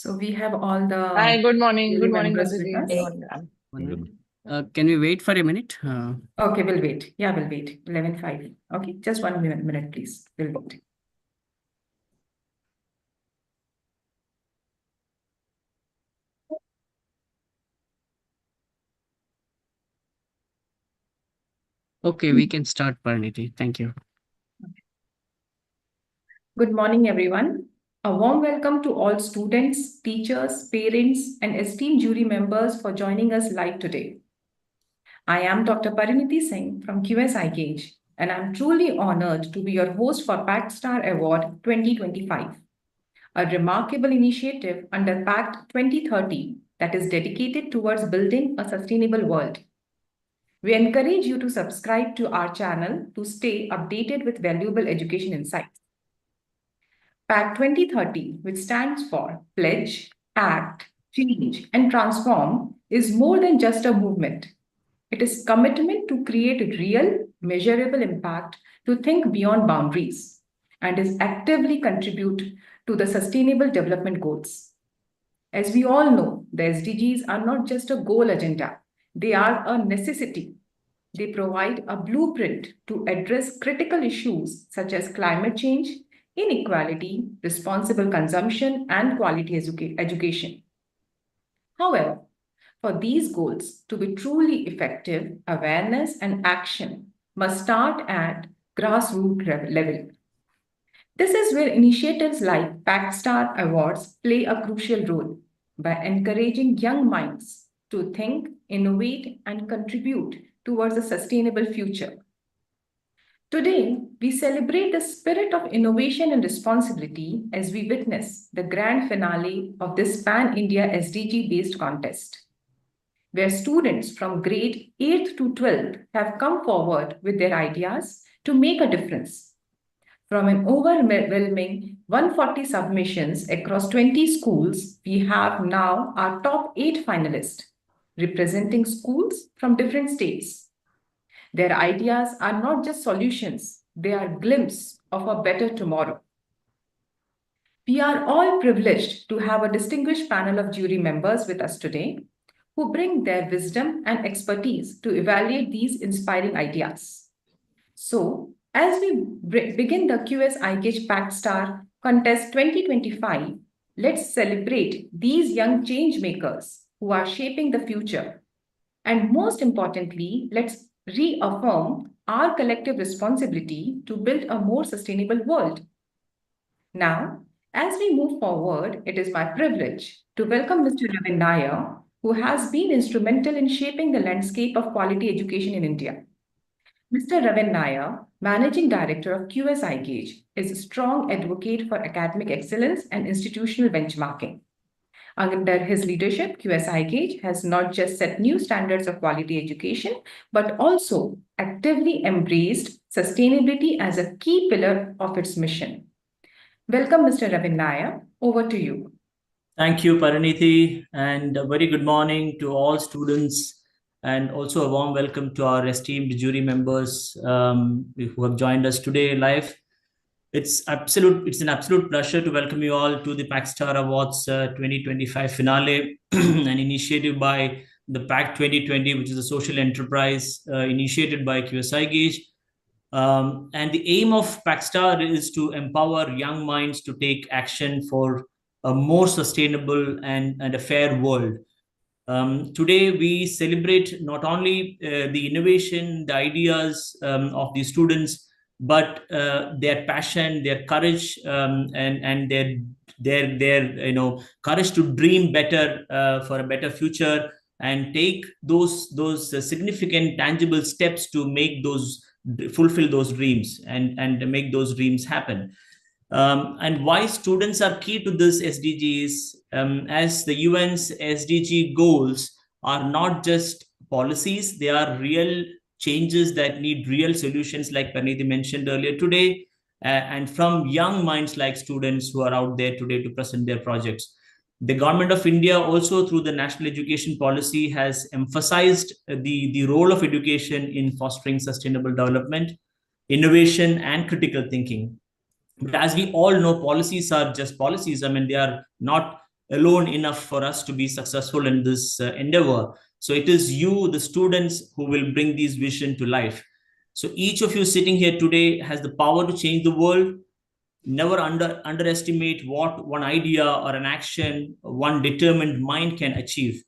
So we have all the Hi, good morning. Good morning, members with Gajari. us. Good morning. Can we wait for a minute? Okay, we'll wait. Yeah, we'll wait. 11:05. Okay, just 1 minute, please. We'll wait. Okay, we can start, Pariniti. Thank you. Good morning, everyone. A warm welcome to all students, teachers, parents, and esteemed jury members for joining us live today. I am Dr. Pariniti Singh from QS Gauge, and I'm truly honored to be your host for PACT-Star Award 2025, a remarkable initiative under PACT 2030 that is dedicated towards building a sustainable world. We encourage you to subscribe to our channel to stay updated with valuable education insights. PACT 2030, which stands for Pledge, Act, Change, and Transform, is more than just a movement. It is commitment to create real, measurable impact, to think beyond boundaries, and is actively contribute to the Sustainable Development Goals. As we all know, the SDGs are not just a goal agenda, they are a necessity. They provide a blueprint to address critical issues such as climate change, inequality, responsible consumption, and quality education. However, for these goals to be truly effective, awareness and action must start at grassroots level. This is where initiatives like PACT-Star Awards play a crucial role by encouraging young minds to think, innovate, and contribute towards a sustainable future. Today, we celebrate the spirit of innovation and responsibility as we witness the grand finale of this Pan-India SDG-based contest, where students from grade 8th to 12th have come forward with their ideas to make a difference. From an overwhelming 140 submissions across 20 schools, we have now our top 8 finalists, representing schools from different states. Their ideas are not just solutions, they are glimpses of a better tomorrow. We are all privileged to have a distinguished panel of jury members with us today who bring their wisdom and expertise to evaluate these inspiring ideas. So, as we begin the QS iGauge PACT-Star Contest 2025, let's celebrate these young change makers who are shaping the future. And most importantly, let's reaffirm our collective responsibility to build a more sustainable world. Now, as we move forward, it is my privilege to welcome Mr. Ravin Nair, who has been instrumental in shaping the landscape of quality education in India. Mr. Ravin Nair, Managing Director of QS iGauge, is a strong advocate for academic excellence and institutional benchmarking. Under his leadership, QS iGauge has not just set new standards of quality education, but also actively embraced sustainability as a key pillar of its mission. Welcome, Mr. Ravin Nair. Over to you. Thank you, Pariniti, and a very good morning to all students, and also a warm welcome to our esteemed jury members who have joined us today live. It's an absolute pleasure to welcome you all to the PACT-Star Awards 2025 finale, an initiative by the PACT 2020, which is a social enterprise initiated by QSI Gauge. And the aim of PACT-Star is to empower young minds to take action for a more sustainable and a fair world. Today, we celebrate not only the innovation, the ideas of the students, but their passion, their courage, and their courage to dream better for a better future and take those significant tangible steps to make fulfill those dreams and make those dreams happen. And why students are key to this SDGs, as the UN's SDG goals are not just policies, they are real changes that need real solutions, like Paniti mentioned earlier today, and from young minds like students who are out there today to present their projects. The government of India also, through the national education policy, has emphasized the role of education in fostering sustainable development, innovation, and critical thinking. But as we all know, policies are just policies. I mean, they are not alone enough for us to be successful in this endeavor. So it is you, the students, who will bring these vision to life. So each of you sitting here today has the power to change the world. Never underestimate what one idea or an action, one determined mind can achieve.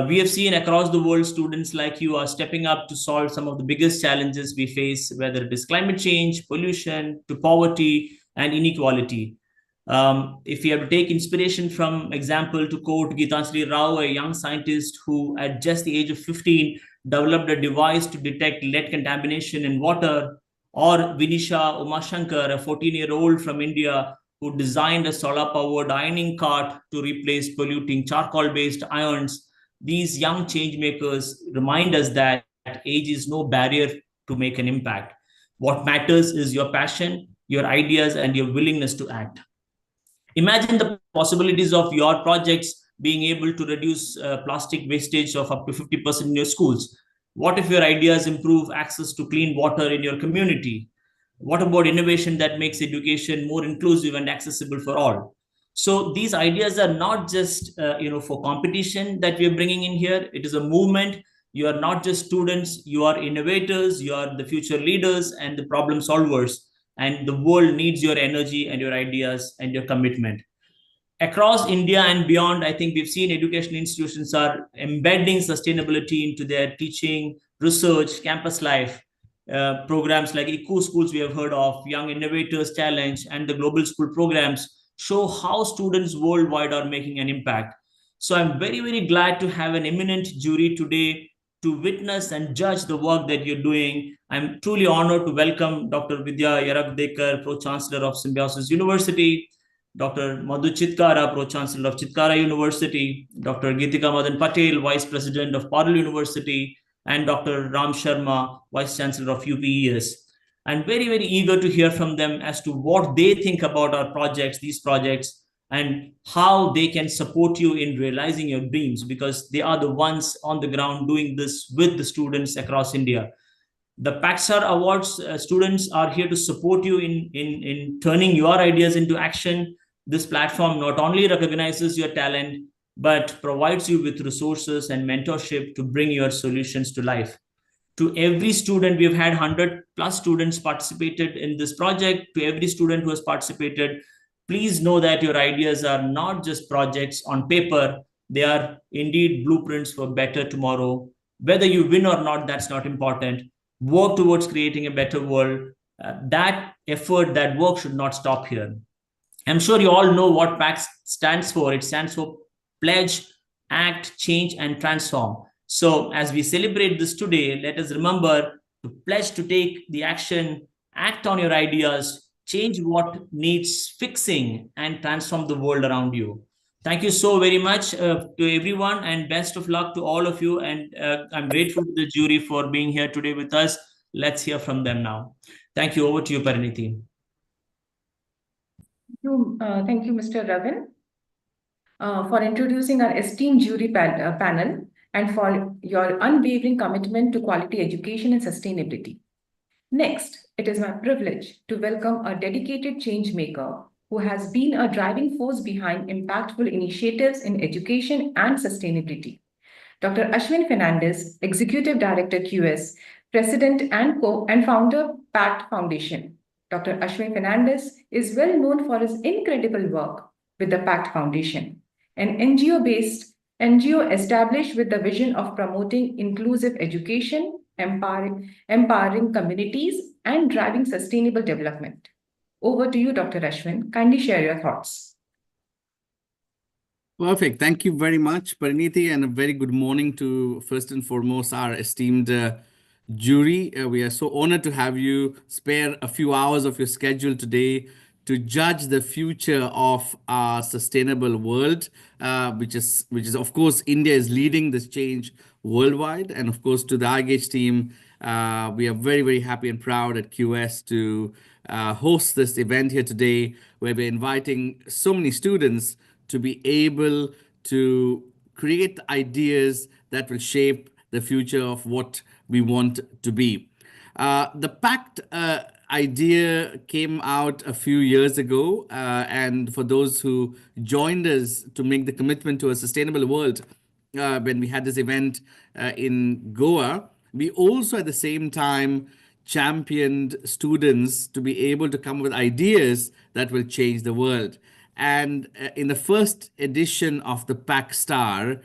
We have seen across the world students like you are stepping up to solve some of the biggest challenges we face, whether it is climate change, pollution, to poverty and inequality. If we have to take inspiration from example to quote Gitanjali Rao, a young scientist who at just the age of 15 developed a device to detect lead contamination in water, or Vinisha Umashankar, a 14-year-old from India who designed a solar-powered ironing cart to replace polluting charcoal-based irons. These young change makers remind us that age is no barrier to make an impact. What matters is your passion, your ideas, and your willingness to act. Imagine the possibilities of your projects being able to reduce plastic wastage of up to 50% in your schools. What if your ideas improve access to clean water in your community? What about innovation that makes education more inclusive and accessible for all? So these ideas are not just for competition that we are bringing in here. It is a movement. You are not just students, you are innovators, you are the future leaders and the problem solvers, and the world needs your energy and your ideas and your commitment. Across India and beyond, I think we've seen educational institutions are embedding sustainability into their teaching, research, campus life. Programs like Eco Schools we have heard of, Young Innovators Challenge, and the Global School programs show how students worldwide are making an impact. So I'm very, very glad to have an eminent jury today to witness and judge the work that you're doing. I'm truly honored to welcome Dr. Vidya Yeravdekar, Pro-Chancellor of Symbiosis University, Dr. Madhu Chitkara, Pro-Chancellor of Chitkara University, Dr. Geetika Madan Patel, Vice President of Parul University, and Dr. Ram Sharma, Vice Chancellor of UPES. I'm very, very eager to hear from them as to what they think about our projects, these projects, and how they can support you in realizing your dreams, because they are the ones on the ground doing this with the students across India. The PACT-Star Awards students are here to support you in turning your ideas into action. This platform not only recognizes your talent, but provides you with resources and mentorship to bring your solutions to life. To every student, we've had 100 plus students participated in this project. To every student who has participated, please know that your ideas are not just projects on paper. They are indeed blueprints for better tomorrow. Whether you win or not, that's not important. Work towards creating a better world. That effort, that work should not stop here. I'm sure you all know what PACT stands for. It stands for Pledge, Act, Change, and Transform. So as we celebrate this today, let us remember to pledge to take the action, act on your ideas, change what needs fixing, and transform the world around you. Thank you so very much to everyone, and best of luck to all of you. And I'm grateful to the jury for being here today with us. Let's hear from them now. Thank you. Over to you, Pariniti. Thank you, Mr. Ravin, for introducing our esteemed jury panel and for your unwavering commitment to quality education and sustainability. Next, it is my privilege to welcome a dedicated change maker who has been a driving force behind impactful initiatives in education and sustainability. Dr. Ashwin Fernandes, Executive Director QS, President and founder PACT Foundation. Dr. Ashwin Fernandes is well known for his incredible work with the PACT Foundation, an NGO established with the vision of promoting inclusive education, empowering communities, and driving sustainable development. Over to you, Dr. Ashwin. Kindly share your thoughts. Perfect. Thank you very much, Pariniti, and a very good morning to, first and foremost, our esteemed jury. We are so honored to have you spare a few hours of your schedule today to judge the future of our sustainable world, which is of course India is leading this change worldwide, and of course to the iGage team, we are very, very happy and proud at QS to host this event here today, where we're inviting so many students to be able to create ideas that will shape the future of what we want to be. The PACT idea came out a few years ago. And for those who joined us to make the commitment to a sustainable world, when we had this event in Goa, we also at the same time championed students to be able to come up with ideas that will change the world. And in the first edition of the PACT-Star,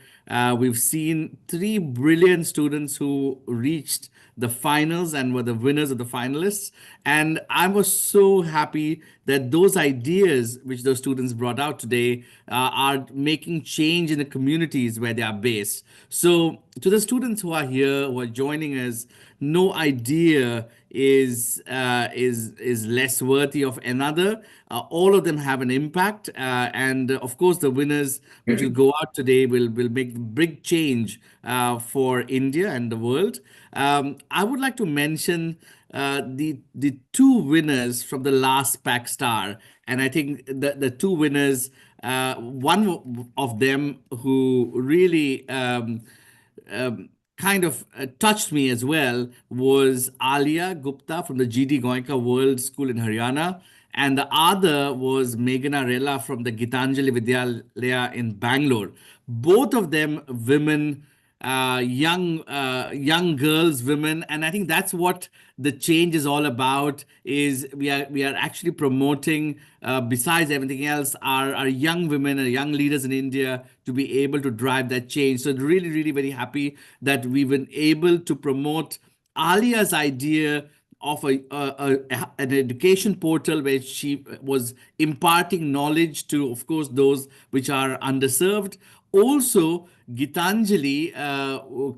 we've seen 3 brilliant students who reached the finals and were the winners of the finalists. And I was so happy that those ideas which those students brought out today are making change in the communities where they are based. So to the students who are here, who are joining us, no idea is less worthy of another. All of them have an impact, and of course, the winners which will go out today will make big change for India and the world. I would like to mention the 2 winners from the last PACT-Star, and I think the 2 winners, one of them who really kind of touched me as well was Alia Gupta from the GD Goenka World School in Haryana. And the other was Meghana Rela from the Gitanjali Vidyalaya in Bangalore. Both of them women, young girls, women, and I think that's what the change is all about. Is we are actually promoting, besides everything else, our young women and young leaders in India to be able to drive that change. So really, really very happy that we've been able to promote Alia's idea of an education portal where she was imparting knowledge to, of course, those which are underserved. Also, Gitanjali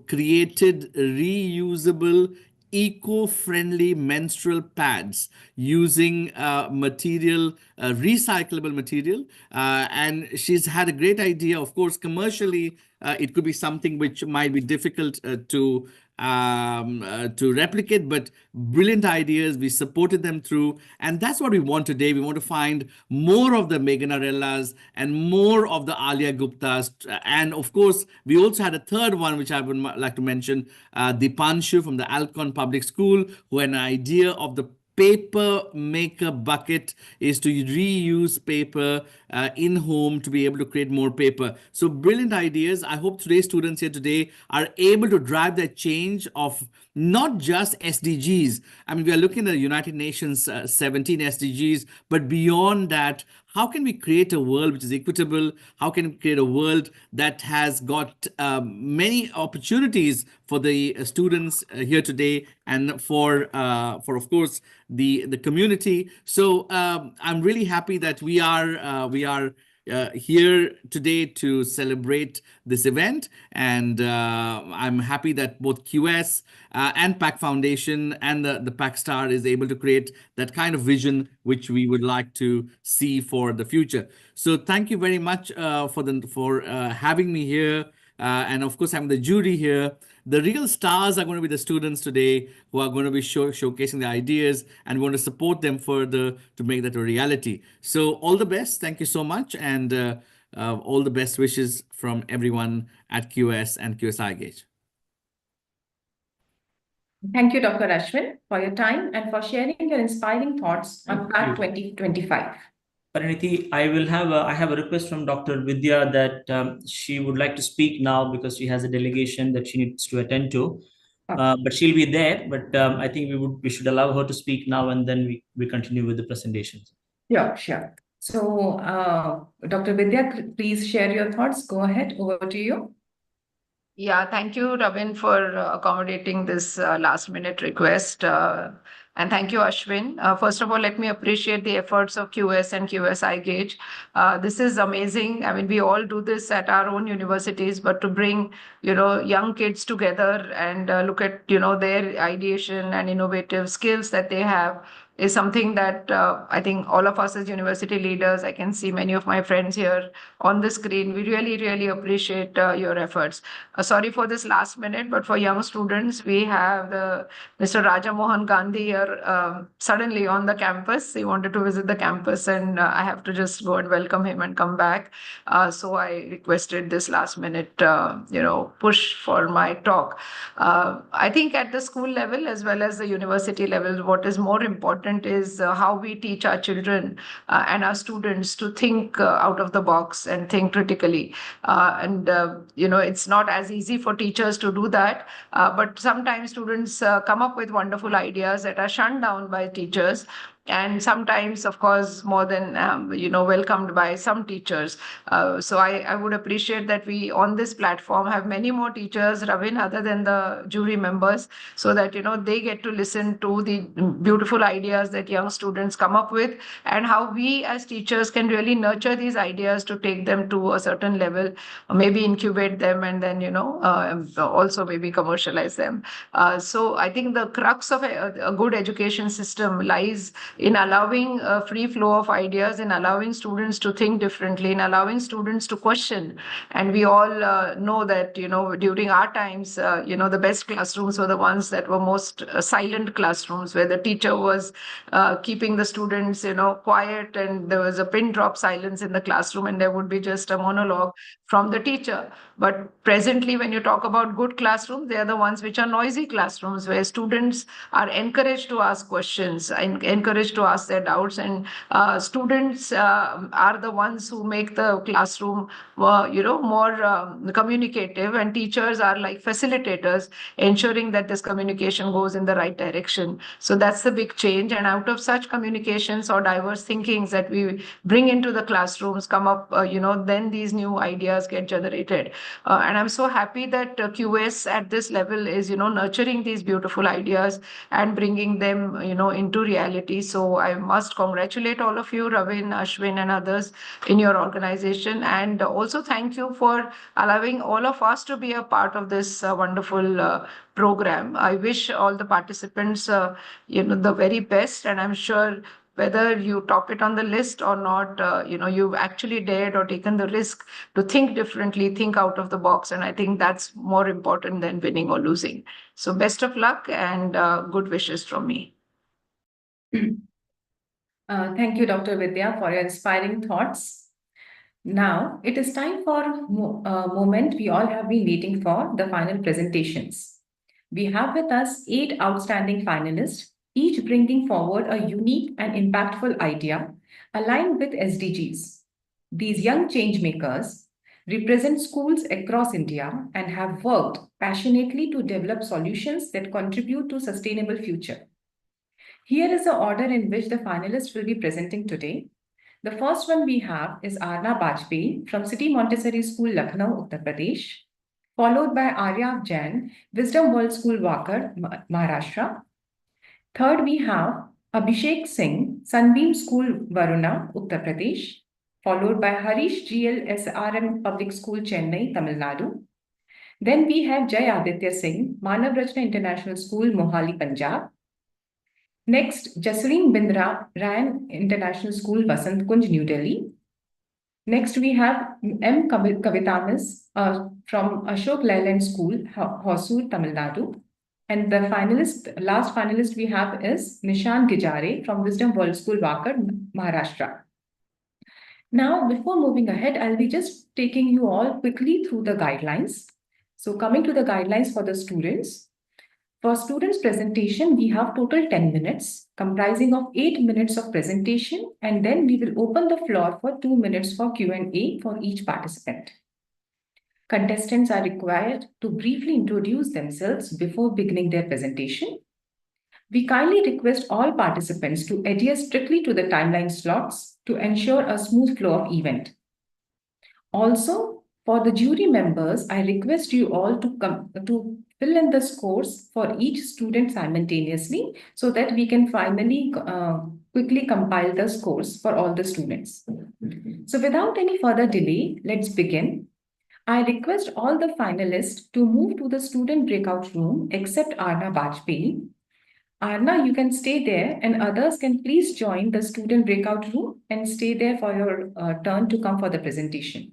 created reusable, eco-friendly menstrual pads using recyclable material. And she's had a great idea. Of course, commercially, it could be something which might be difficult to replicate, but brilliant ideas. We supported them through, and that's what we want today. We want to find more of the Meghana Rellas and more of the Alia Guptas. And of course, we also had a third one, which I would like to mention, Dipanshu from the Alcon Public School, who had an idea of the paper maker bucket, is to reuse paper in home to be able to create more paper. So brilliant ideas. I hope today's students here today are able to drive that change of not just SDGs. I mean, we are looking at the United Nations 17 SDGs, but beyond that, how can we create a world which is equitable? How can we create a world that has got many opportunities for the students here today and for of course the community? So I'm really happy that we are here today to celebrate this event, and I'm happy that both QS and PAC Foundation and the PACT-Star is able to create that kind of vision which we would like to see for the future. So thank you very much for having me here. And of course, having the jury here. The real stars are going to be the students today who are going to be showcasing the ideas, and we want to support them further to make that a reality. So all the best. Thank you so much. And all the best wishes from everyone at QS and QSI Gauge. Thank you, Dr. Ashwin, for your time and for sharing your inspiring thoughts on PACT 2025. Pariniti, I have a request from Dr. Vidya that she would like to speak now because she has a delegation that she needs to attend to. But she'll be there. But I think we should allow her to speak now, and then we continue with the presentation. Yeah, sure. So, Dr. Vidya, please share your thoughts. Go ahead. Over to you. Yeah, thank you, Ravin, for accommodating this last-minute request. And thank you, Ashwin. First of all, let me appreciate the efforts of QS and QSI Gauge. This is amazing. I mean, we all do this at our own universities, but to bring, young kids together and look at, their ideation and innovative skills that they have is something that I think all of us as university leaders, I can see many of my friends here on the screen, we really, really appreciate your efforts. Sorry for this last minute, but for young students, we have Mr. Raja Mohan Gandhi here suddenly on the campus. He wanted to visit the campus, and I have to just go and welcome him and come back. So I requested this last minute, push for my talk. I think at the school level as well as the university level, what is more important important is how we teach our children and our students to think out of the box and think critically. It's not as easy for teachers to do that, but sometimes students come up with wonderful ideas that are shunned down by teachers. And sometimes, of course, more than welcomed by some teachers. So I would appreciate that we on this platform have many more teachers, Ravin, other than the jury members, so that they get to listen to the beautiful ideas that young students come up with, and how we as teachers can really nurture these ideas to take them to a certain level, maybe incubate them, and then also maybe commercialize them. So I think the crux of a good education system lies in allowing a free flow of ideas, in allowing students to think differently, in allowing students to question. And we all know that, during our times, the best classrooms were the ones that were most silent classrooms, where the teacher was keeping the students, quiet, and there was a pin drop silence in the classroom, and there would be just a monologue from the teacher. But presently, when you talk about good classrooms, they are the ones which are noisy classrooms, where students are encouraged to ask questions, and encouraged to ask their doubts, and students are the ones who make the classroom more communicative, and teachers are like facilitators, ensuring that this communication goes in the right direction. So that's the big change, and out of such communications or diverse thinkings that we bring into the classrooms come up, then these new ideas get generated. And I'm so happy that QS at this level is nurturing these beautiful ideas and bringing them into reality. So I must congratulate all of you, Ravin, Ashwin, and others in your organization, and also thank you for allowing all of us to be a part of this wonderful program. I wish all the participants the very best, and I'm sure whether you top it on the list or not, you've actually dared or taken the risk to think differently, think out of the box, and I think that's more important than winning or losing. So best of luck, and good wishes from me. Thank you, Dr. Vidya, for your inspiring thoughts. Now, it is time for a moment we all have been waiting for, the final presentations. We have with us 8 outstanding finalists, each bringing forward a unique and impactful idea aligned with SDGs. These young change makers represent schools across India and have worked passionately to develop solutions that contribute to sustainable future. Here is the order in which the finalists will be presenting today. The first one we have is Aarna Bajpai from City Montessori School, Lucknow, Uttar Pradesh, followed by Aaryav Jain, Wisdom World School, Wakad, Maharashtra. Third, we have Abhishek Singh, Sunbeam School, Varuna, Uttar Pradesh, followed by Harish G SRM Public School, Chennai, Tamil Nadu. Then we have Aditya Singh, Manav Rachna International School, Mohali, Punjab. Next, Justine Bindra, Ryan International School, Vasant Kunj, New Delhi. Next, we have M. Kavitamis from Ashok Leyland School, Hosur, Tamil Nadu. And the last finalist we have is Nishant Gajari from Wisdom World School, Wakad, Maharashtra. Now, before moving ahead, I'll be just taking you all quickly through the guidelines. So coming to the guidelines for the students. For students' presentation, we have total 10 minutes, comprising of 8 minutes of presentation, and then we will open the floor for 2 minutes for Q&A for each participant. Contestants are required to briefly introduce themselves before beginning their presentation. We kindly request all participants to adhere strictly to the timeline slots to ensure a smooth flow of event. Also, for the jury members, I request you all to fill in the scores for each student simultaneously so that we can finally quickly compile the scores for all the students. So without any further delay, let's begin. I request all the finalists to move to the student breakout room except Aarna Bajpai. Aarna, you can stay there, and others can please join the student breakout room and stay there for your turn to come for the presentation.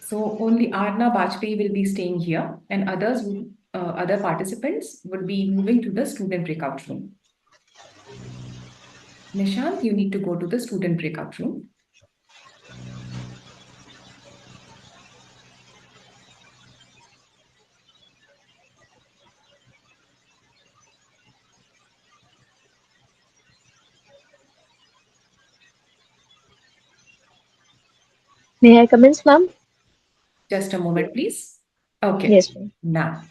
So only Aarna Bajpai will be staying here, and other participants would be moving to the student breakout room. Nishant, you need to go to the student breakout room. May I commence, ma'am? Just a moment, please. Okay, Yes, ma'am. now.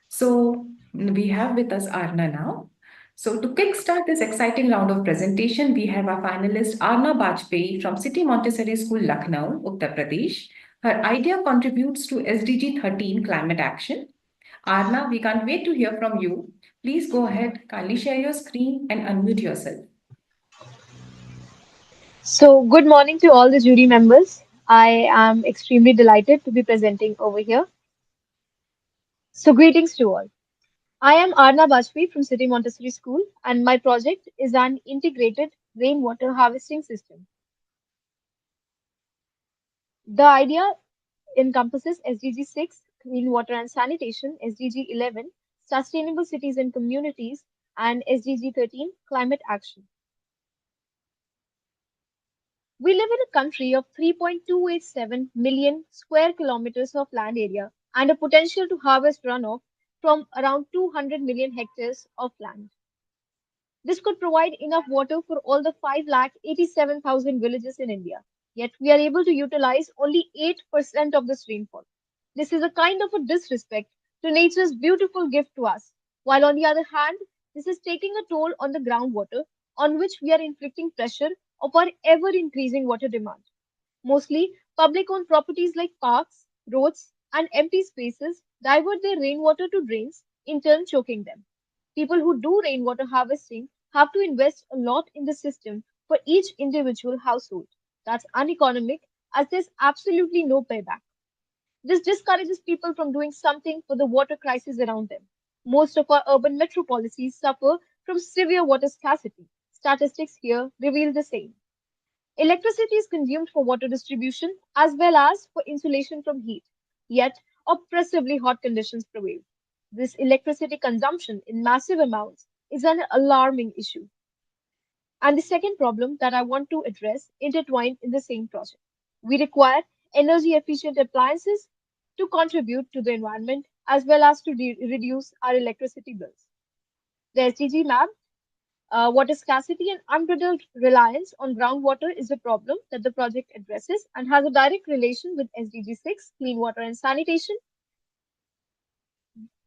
So we have with us Aarna now. So to kickstart this exciting round of presentation, we have our finalist Aarna Bajpai from City Montessori School, Lucknow, Uttar Pradesh. Her idea contributes to SDG 13 climate action. Aarna, we can't wait to hear from you. Please go ahead, kindly share your screen and unmute yourself. So, good morning to all the jury members. I am extremely delighted to be presenting over here. So, greetings to all. I am Aarna Bajpai from City Montessori School, and my project is an integrated rainwater harvesting system. The idea encompasses SDG 6, clean water and sanitation, SDG 11, sustainable cities and communities, and SDG 13, climate action. We live in a country of 3.287 million square kilometers of land area and a potential to harvest runoff from around 200 million hectares of land. This could provide enough water for all the 5,87,000 villages in India. Yet we are able to utilize only 8% of this rainfall. This is a kind of a disrespect to nature's beautiful gift to us. While on the other hand, this is taking a toll on the groundwater on which we are inflicting pressure of our ever increasing water demand. Mostly, public owned properties like parks, roads, and empty spaces divert their rainwater to drains, in turn choking them. People who do rainwater harvesting have to invest a lot in the system for each individual household. That's uneconomic as there's absolutely no payback. This discourages people from doing something for the water crisis around them. Most of our urban metropolises suffer from severe water scarcity. Statistics here reveal the same. Electricity is consumed for water distribution as well as for insulation from heat, yet oppressively hot conditions prevail. This electricity consumption in massive amounts is an alarming issue. And the second problem that I want to address intertwined in the same project. We require energy efficient appliances to contribute to the environment as well as to reduce our electricity bills. The SDG map, water scarcity and unbridled reliance on groundwater is a problem that the project addresses and has a direct relation with SDG 6, clean water and sanitation.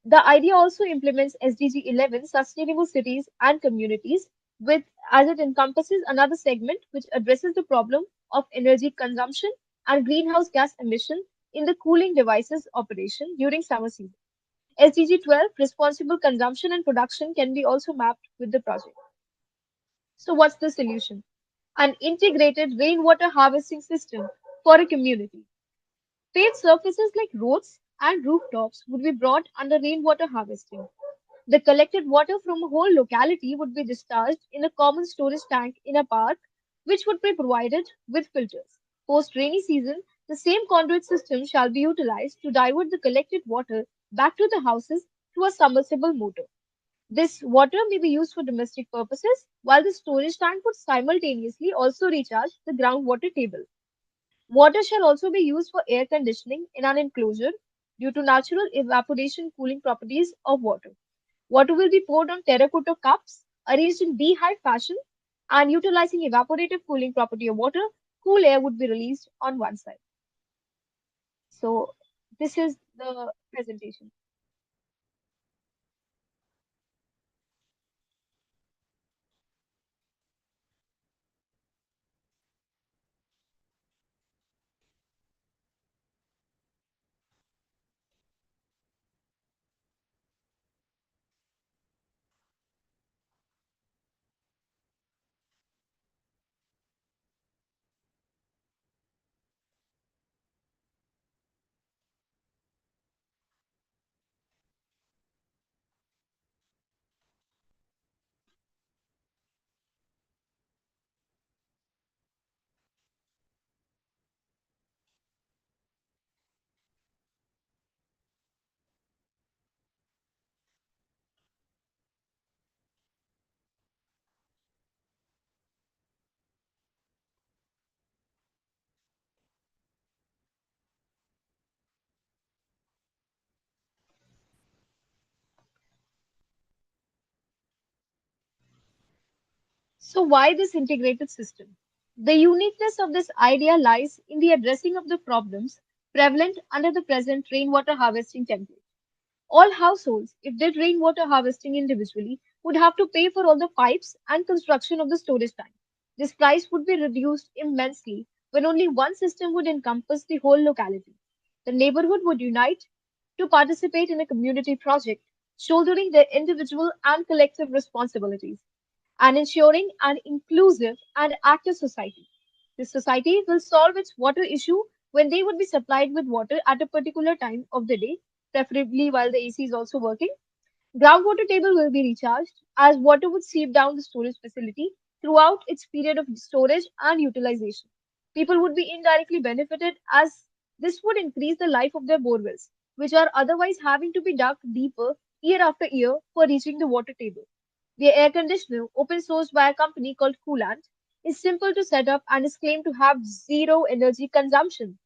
The idea also implements SDG 11, sustainable cities and communities, with as it encompasses another segment which addresses the problem of energy consumption and greenhouse gas emission in the cooling devices operation during summer season. SDG 12, responsible consumption and production, can be also mapped with the project. So, what's the solution? An integrated rainwater harvesting system for a community. Paved surfaces like roads and rooftops would be brought under rainwater harvesting. The collected water from a whole locality would be discharged in a common storage tank in a park, which would be provided with filters. Post rainy season, the same conduit system shall be utilized to divert the collected water back to the houses through a submersible motor. This water may be used for domestic purposes, while the storage tank would simultaneously also recharge the groundwater table. Water shall also be used for air conditioning in an enclosure due to natural evaporation cooling properties of water. Water will be poured on terracotta cups arranged in beehive fashion, and utilizing evaporative cooling property of water, cool air would be released on one side. So this is the presentation. So why this integrated system? The uniqueness of this idea lies in the addressing of the problems prevalent under the present rainwater harvesting template. All households, if did rainwater harvesting individually, would have to pay for all the pipes and construction of the storage tank. This price would be reduced immensely when only one system would encompass the whole locality. The neighborhood would unite to participate in a community project, shouldering their individual and collective responsibilities and ensuring an inclusive and active society. This society will solve its water issue when they would be supplied with water at a particular time of the day, preferably while the AC is also working. Groundwater table will be recharged as water would seep down the storage facility throughout its period of storage and utilization. People would be indirectly benefited as this would increase the life of their borewells, which are otherwise having to be dug deeper year after year for reaching the water table. The air conditioner, open sourced by a company called Coolant, is simple to set up and is claimed to have zero energy consumption.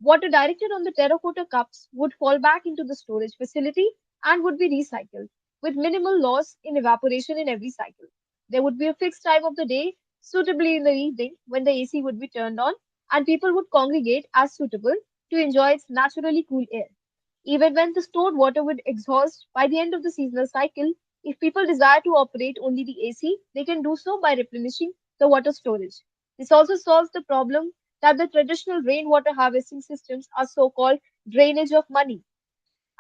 Water directed on the terracotta cups would fall back into the storage facility and would be recycled, with minimal loss in evaporation in every cycle. There would be a fixed time of the day, suitably in the evening, when the AC would be turned on, and people would congregate as suitable to enjoy its naturally cool air. Even when the stored water would exhaust by the end of the seasonal cycle, if people desire to operate only the AC, they can do so by replenishing the water storage. This also solves the problem that the traditional rainwater harvesting systems are so called drainage of money,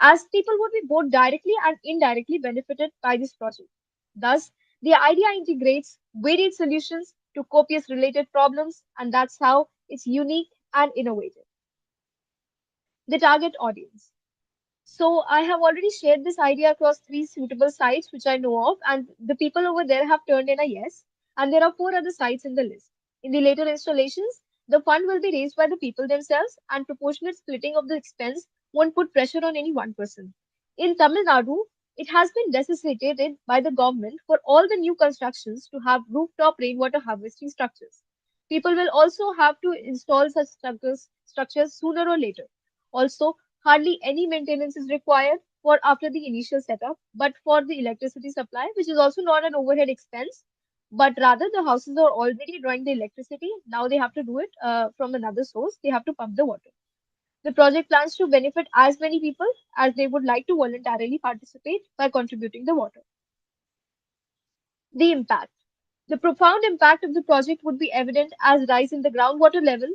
as people would be both directly and indirectly benefited by this project. Thus, the idea integrates varied solutions to copious related problems, and that's how it's unique and innovative. The target audience. So I have already shared this idea across three suitable sites which I know of, and the people over there have turned in a yes. And there are four other sites in the list. In the later installations, the fund will be raised by the people themselves, and proportionate splitting of the expense won't put pressure on any one person. In Tamil Nadu, it has been necessitated by the government for all the new constructions to have rooftop rainwater harvesting structures. People will also have to install such structures sooner or later. Also, hardly any maintenance is required for after the initial setup, but for the electricity supply, which is also not an overhead expense, but rather the houses are already drawing the electricity. Now they have to do it from another source. They have to pump the water. The project plans to benefit as many people as they would like to voluntarily participate by contributing the water. The impact. The profound impact of the project would be evident as rise in the groundwater level,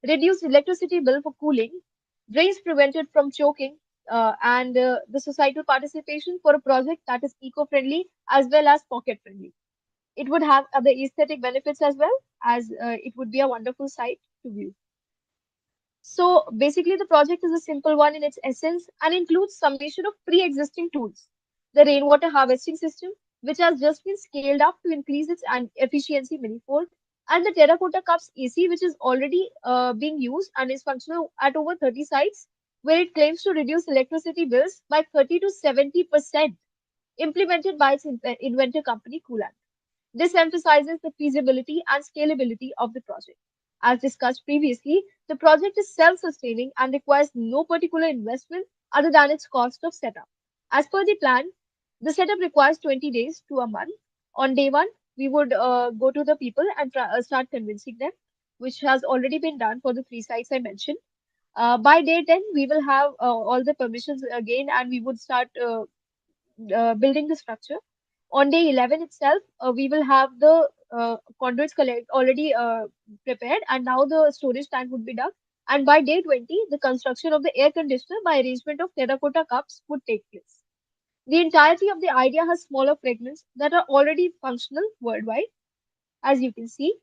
reduced electricity bill for cooling, drains prevented from choking, and the societal participation for a project that is eco-friendly as well as pocket-friendly. It would have other aesthetic benefits as well, as it would be a wonderful sight to view. So basically, the project is a simple one in its essence and includes summation of pre-existing tools. The rainwater harvesting system, which has just been scaled up to increase its efficiency manifold, and the terracotta cups AC, which is already being used and is functional at over 30 sites, where it claims to reduce electricity bills by 30 to 70%, implemented by its inventor company Coolant. This emphasizes the feasibility and scalability of the project. As discussed previously, the project is self-sustaining and requires no particular investment other than its cost of setup. As per the plan, the setup requires 20 days to a month. On day one, we would go to the people and start convincing them, which has already been done for the three sites I mentioned. By day 10, we will have all the permissions again and we would start building the structure. On day 11 itself, we will have the conduits already prepared, and now the storage tank would be dug. And by day 20, the construction of the air conditioner by arrangement of terracotta cups would take place. The entirety of the idea has smaller fragments that are already functional worldwide, as you can see.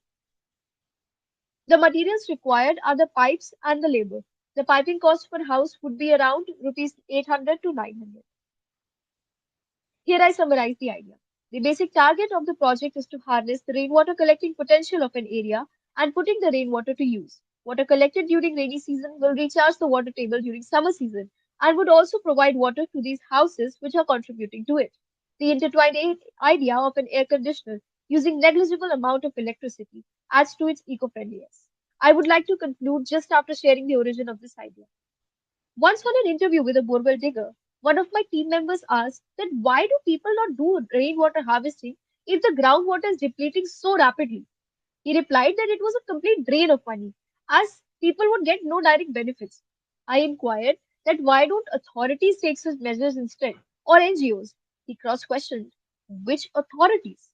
The materials required are the pipes and the labor. The piping cost per house would be around rupees 800 to 900. Here I summarize the idea. The basic target of the project is to harness the rainwater collecting potential of an area and putting the rainwater to use. Water collected during rainy season will recharge the water table during summer season and would also provide water to these houses which are contributing to it. The intertwined idea of an air conditioner using negligible amount of electricity adds to its eco-friendliness. I would like to conclude just after sharing the origin of this idea. Once on an interview with a borewell digger, one of my team members asked that why do people not do rainwater harvesting if the groundwater is depleting so rapidly? He replied that it was a complete drain of money, as people would get no direct benefits. I inquired that why don't authorities take such measures instead, or NGOs? He cross-questioned, which authorities?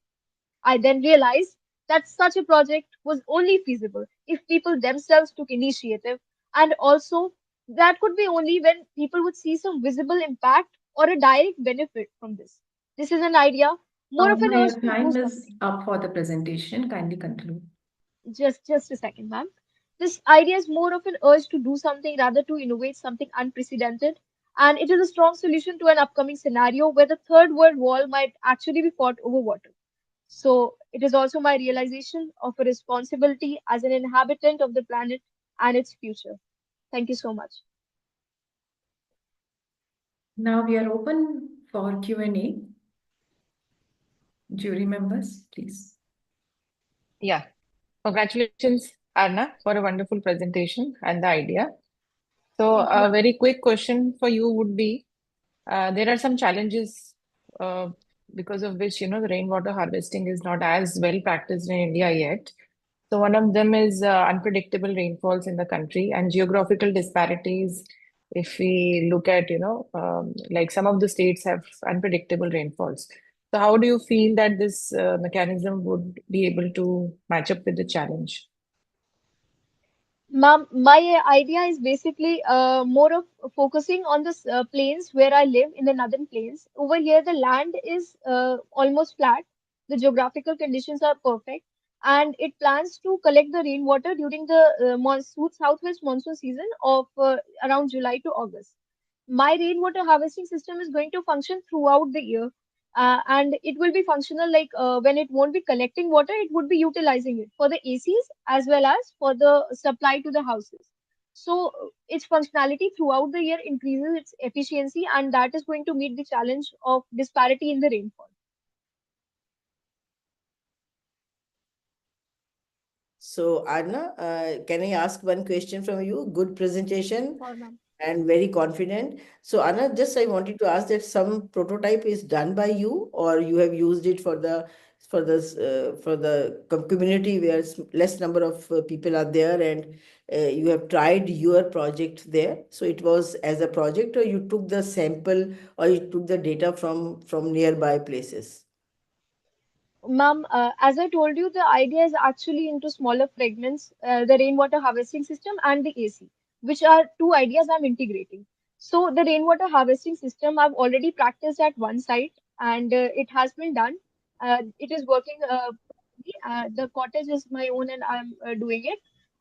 I then realized that such a project was only feasible if people themselves took initiative, and also that could be only when people would see some visible impact or a direct benefit from this. This is an idea, more of an Aarna, urge your to do time is something. up for the presentation. Kindly conclude. Just a second, ma'am. This idea is more of an urge to do something rather to innovate something unprecedented. And it is a strong solution to an upcoming scenario where the third world war might actually be fought over water. So it is also my realization of a responsibility as an inhabitant of the planet and its future. Thank you so much. Now we are open for Q&A. Jury members, please. Yeah. Congratulations, Aarna, for a wonderful presentation and the idea. So Thank you. a very quick question for you would be, there are some challenges because of which, the rainwater harvesting is not as well practiced in India yet. So one of them is unpredictable rainfalls in the country and geographical disparities. If we look at, like some of the states have unpredictable rainfalls. So how do you feel that this mechanism would be able to match up with the challenge? Ma'am, my idea is basically more of focusing on the plains where I live in the northern plains. Over here, the land is almost flat. The geographical conditions are perfect, and it plans to collect the rainwater during the southwest monsoon season of around July to August. My rainwater harvesting system is going to function throughout the year, and it will be functional like when it won't be collecting water, it would be utilizing it for the ACs as well as for the supply to the houses. So its functionality throughout the year increases its efficiency, and that is going to meet the challenge of disparity in the rainfall. So, Aarna, can I ask one question from you? Good presentation Sure, ma'am. and very confident. So, Aarna, just I wanted to ask that some prototype is done by you, or you have used it for the community where less number of people are there, and you have tried your project there. So it was as a project, or you took the sample, or you took the data from nearby places. Ma'am, as I told you, the idea is actually into smaller fragments, the rainwater harvesting system and the AC, which are two ideas I'm integrating. So the rainwater harvesting system I've already practiced at one site, and it has been done. It is working. The cottage is my own, and I'm doing it.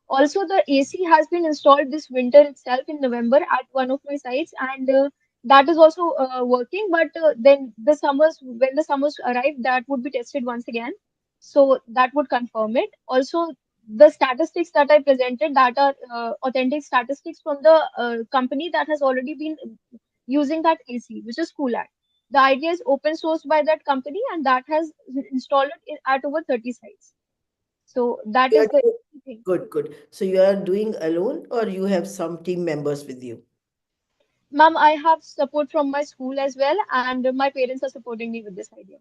Also, the AC has been installed this winter itself in November at one of my sites, and that is also working. But then when the summers arrive, that would be tested once again. So that would confirm it. Also, the statistics that I presented, that are authentic statistics from the company that has already been using that AC, which is Coolat. The idea is open sourced by that company, and that has installed it at over 30 sites. So that You is are the doing- thing. Good, good. So you are doing alone, or you have some team members with you? Ma'am, I have support from my school as well, and my parents are supporting me with this idea.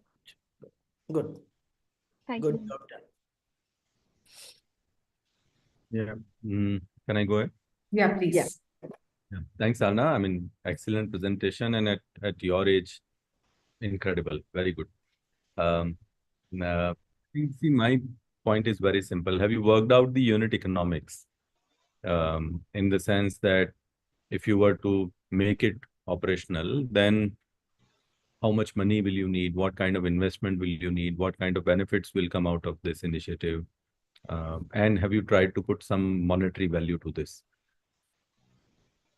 Good, Thank good you, ma'am. job done. Yeah. Can I go ahead? Yeah, please. Yeah. Yeah. Thanks, Aarna. I mean, excellent presentation, and at your age, incredible. Very good. See, my point is very simple. Have you worked out the unit economics? In the sense that if you were to make it operational, then how much money will you need? What kind of investment will you need? What kind of benefits will come out of this initiative? And have you tried to put some monetary value to this?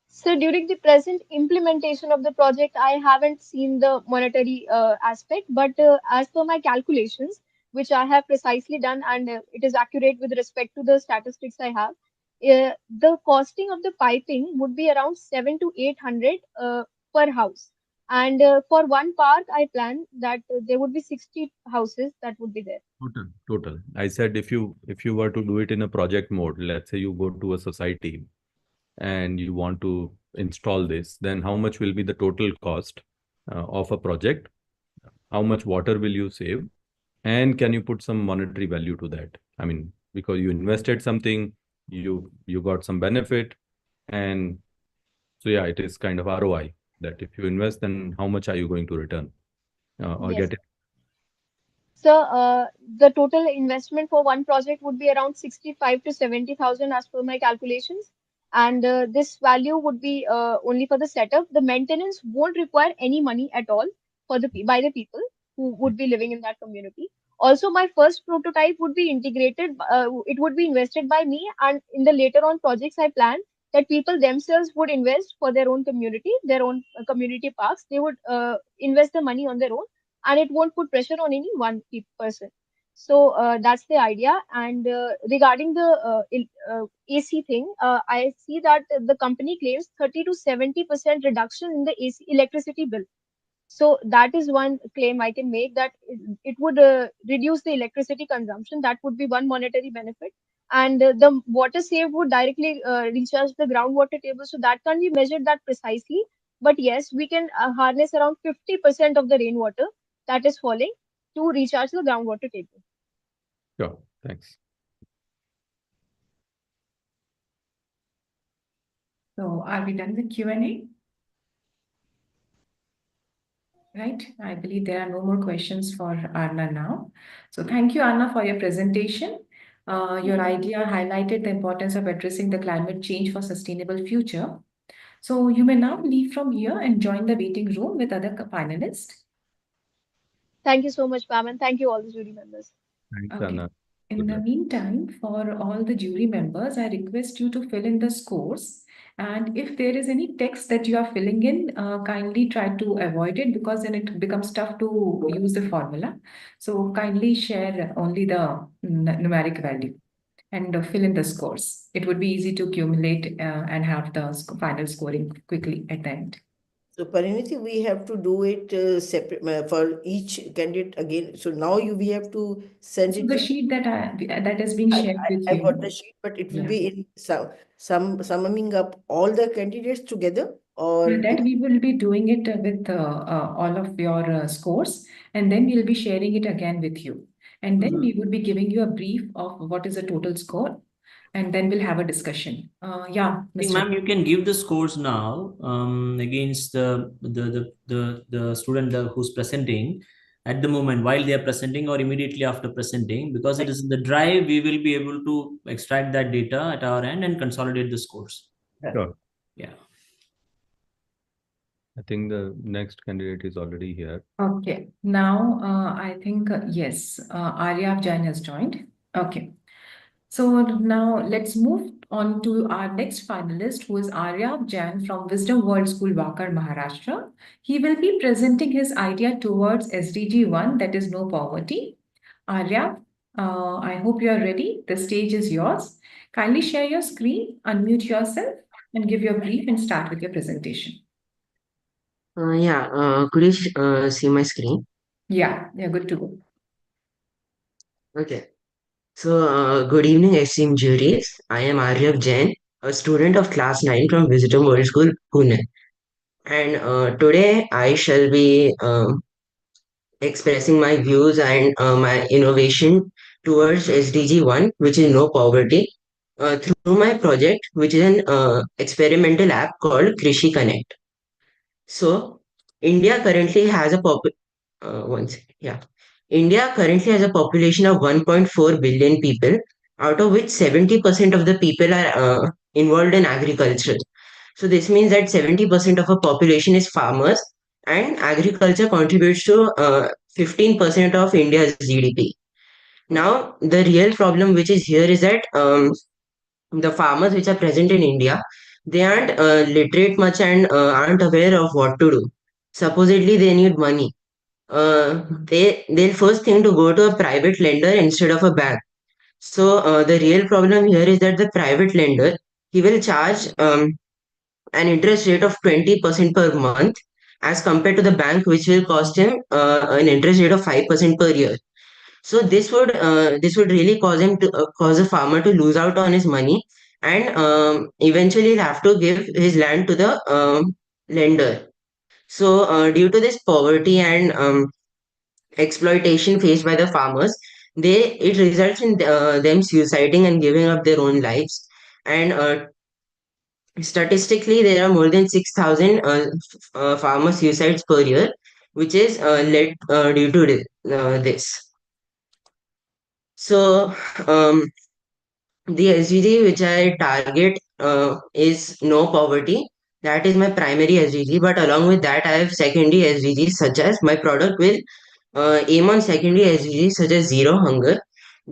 So during the present implementation of the project, I haven't seen the monetary aspect, but as per my calculations, which I have precisely done, and it is accurate with respect to the statistics I have, the costing of the piping would be around 7 to 800 per house. And for one park, I plan that there would be 60 houses that would be there. Total. I said if you were to do it in a project mode, let's say you go to a society and you want to install this, then how much will be the total cost of a project? How much water will you save? And can you put some monetary value to that? I mean, because you invested something, you got some benefit, and so yeah, it is kind of ROI, that if you invest, then how much are you going to return or Yes. get it? So, the total investment for one project would be around 65 to 70,000 as per my calculations. And this value would be only for the setup. The maintenance won't require any money at all for by the people who would be living in that community. Also, my first prototype would be integrated. It would be invested by me, and in the later on projects I plan that people themselves would invest for their own community, their own community parks. They would invest the money on their own, and it won't put pressure on any one person. So that's the idea. And regarding the AC thing, I see that the company claims 30 to 70% reduction in the AC electricity bill. So that is one claim I can make, that it would reduce the electricity consumption. That would be one monetary benefit. And the water saved would directly recharge the groundwater table. So that can't be measured that precisely. But yes, we can harness around 50% of the rainwater that is falling to recharge the groundwater table. Sure, thanks. So are we done with Q&A? Right, I believe there are no more questions for Aarna now. So thank you, Aarna, for your presentation. Your idea highlighted the importance of addressing the climate change for sustainable future. So you may now leave from here and join the waiting room with other finalists. Thank you so much, Pam, and thank you all the jury members. Thanks, Okay. Anna. In Good the luck. meantime, for all the jury members, I request you to fill in the scores. And if there is any text that you are filling in, kindly try to avoid it, because then it becomes tough to use the formula. So kindly share only the numeric value and fill in the scores. It would be easy to accumulate and have the final scoring quickly at the end. So Pariniti, we have to do it separate for each candidate again. So now we have to send So it. the sheet that is being shared with I you. got the sheet, but it will Yeah. be in summing up all the candidates together, or That we will be doing it with all of your scores, and then we'll be sharing it again with you. And then we would be giving you a brief of what is the total score, and then we'll have a discussion. Yeah, I think, Mr. ma'am, you can give the scores now against the student who's presenting at the moment while they are presenting or immediately after presenting, because it is in the drive. We will be able to extract that data at our end and consolidate the scores. Sure. Yeah. I think the next candidate is already here. Okay, now I think yes, Aaryav Jain has joined. Okay, so now let's move on to our next finalist, who is Aaryav Jain from Wisdom World School, Wakar, Maharashtra. He will be presenting his idea towards SDG 1, that is no poverty. Aaryav, I hope you are ready. The stage is yours. Kindly share your screen, unmute yourself, and give your brief and start with your presentation. Could you see my screen? Yeah, good to go. Okay. So, good evening, esteemed juries. I am Aaryav Jain, a student of class 9 from Wisdom World School, Pune. And today I shall be expressing my views and my innovation towards SDG 1, which is no poverty, through my project, which is an experimental app called Krishi Connect. So, India currently has a one second. Yeah. India currently has a population of 1.4 billion people, out of which 70% of the people are involved in agriculture. So this means that 70% of a population is farmers, and agriculture contributes to 15% of India's GDP. Now, the real problem which is here is that the farmers which are present in India, they aren't literate much and aren't aware of what to do. Supposedly, they need money. They'll first think to go to a private lender instead of a bank. So the real problem here is that the private lender, he will charge an interest rate of 20% per month, as compared to the bank, which will cost him an interest rate of 5% per year. So this would really cause a farmer to lose out on his money, and eventually he'll have to give his land to the lender. So due to this poverty and exploitation faced by the farmers, it results in them suiciding and giving up their own lives. And statistically, there are more than 6,000 farmer suicides per year, which is led due to this. So, the SDG which I target is no poverty. That is my primary SDG. But along with that, I have secondary SDGs, such as my product will aim on secondary SDGs such as zero hunger,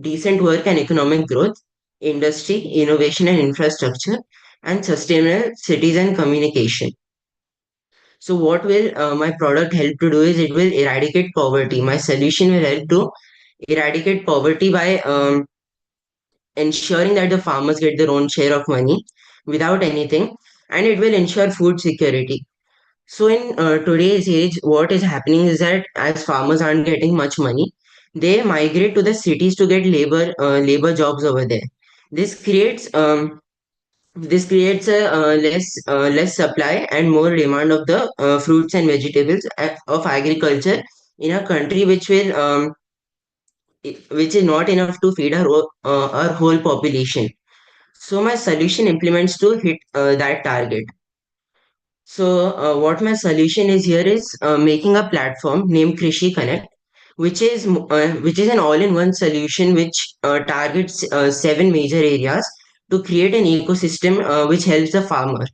decent work and economic growth, industry, innovation and infrastructure, and sustainable cities and communication. So, what will my product help to do is it will eradicate poverty. My solution will help to eradicate poverty by ensuring that the farmers get their own share of money without anything, and it will ensure food security. So, in today's age, what is happening is that as farmers aren't getting much money, they migrate to the cities to get labor jobs over there. This creates a less supply and more demand of the fruits and vegetables of agriculture in a country which is not enough to feed our whole population. So my solution implements to hit that target. So what my solution is here is making a platform named Krishi Connect, which is an all-in-one solution which targets 7 major areas to create an ecosystem which helps the farmer.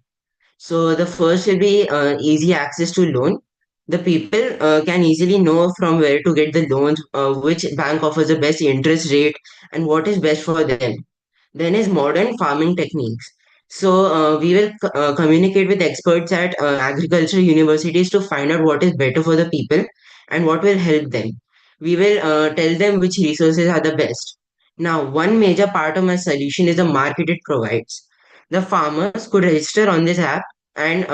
So the first will be easy access to loan. The people can easily know from where to get the loans, which bank offers the best interest rate, and what is best for them. Then is modern farming techniques. So we will communicate with experts at agriculture universities to find out what is better for the people and what will help them. We will tell them which resources are the best. Now, one major part of my solution is the market it provides. The farmers could register on this app and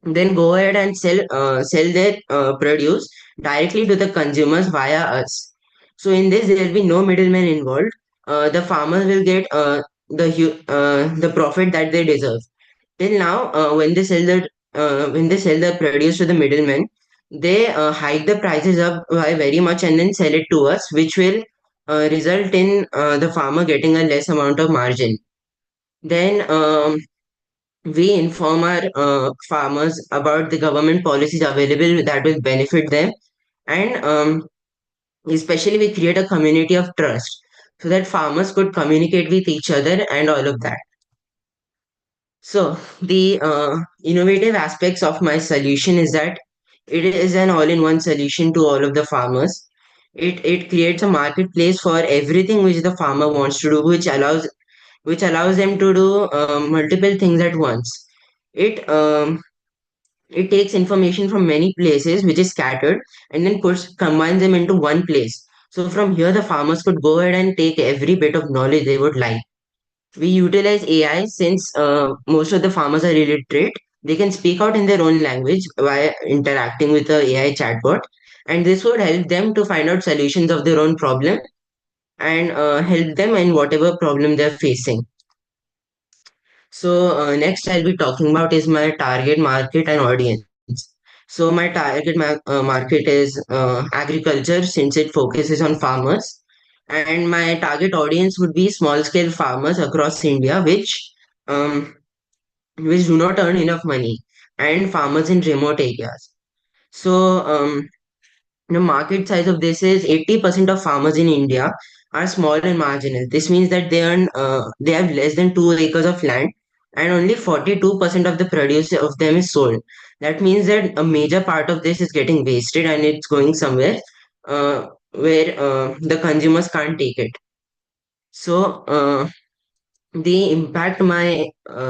then go ahead and sell their produce directly to the consumers via us. So in this, there will be no middleman involved. The farmers will get the profit that they deserve. Till now, when they sell the produce to the middlemen, they hike the prices up by very much and then sell it to us, which will result in the farmer getting a less amount of margin. Then we inform our farmers about the government policies available that will benefit them, and especially we create a community of trust so that farmers could communicate with each other and all of that. So the innovative aspects of my solution is that it is an all-in-one solution to all of the farmers. It creates a marketplace for everything which the farmer wants to do, which allows them to do multiple things at once. It takes information from many places which is scattered and then combines them into one place. So from here, the farmers could go ahead and take every bit of knowledge they would like. We utilize AI since most of the farmers are illiterate. They can speak out in their own language while interacting with the AI chatbot, and this would help them to find out solutions of their own problem and help them in whatever problem they're facing. So next I'll be talking about is my target market and audience. So my market is agriculture since it focuses on farmers, and my target audience would be small scale farmers across India, um, which do not earn enough money, and farmers in remote areas. So the market size of this is 80% of farmers in India are small and marginal. This means that they have less than 2 acres of land, and only 42% of the produce of them is sold. That means that a major part of this is getting wasted and it's going somewhere where the consumers can't take it. So the impact my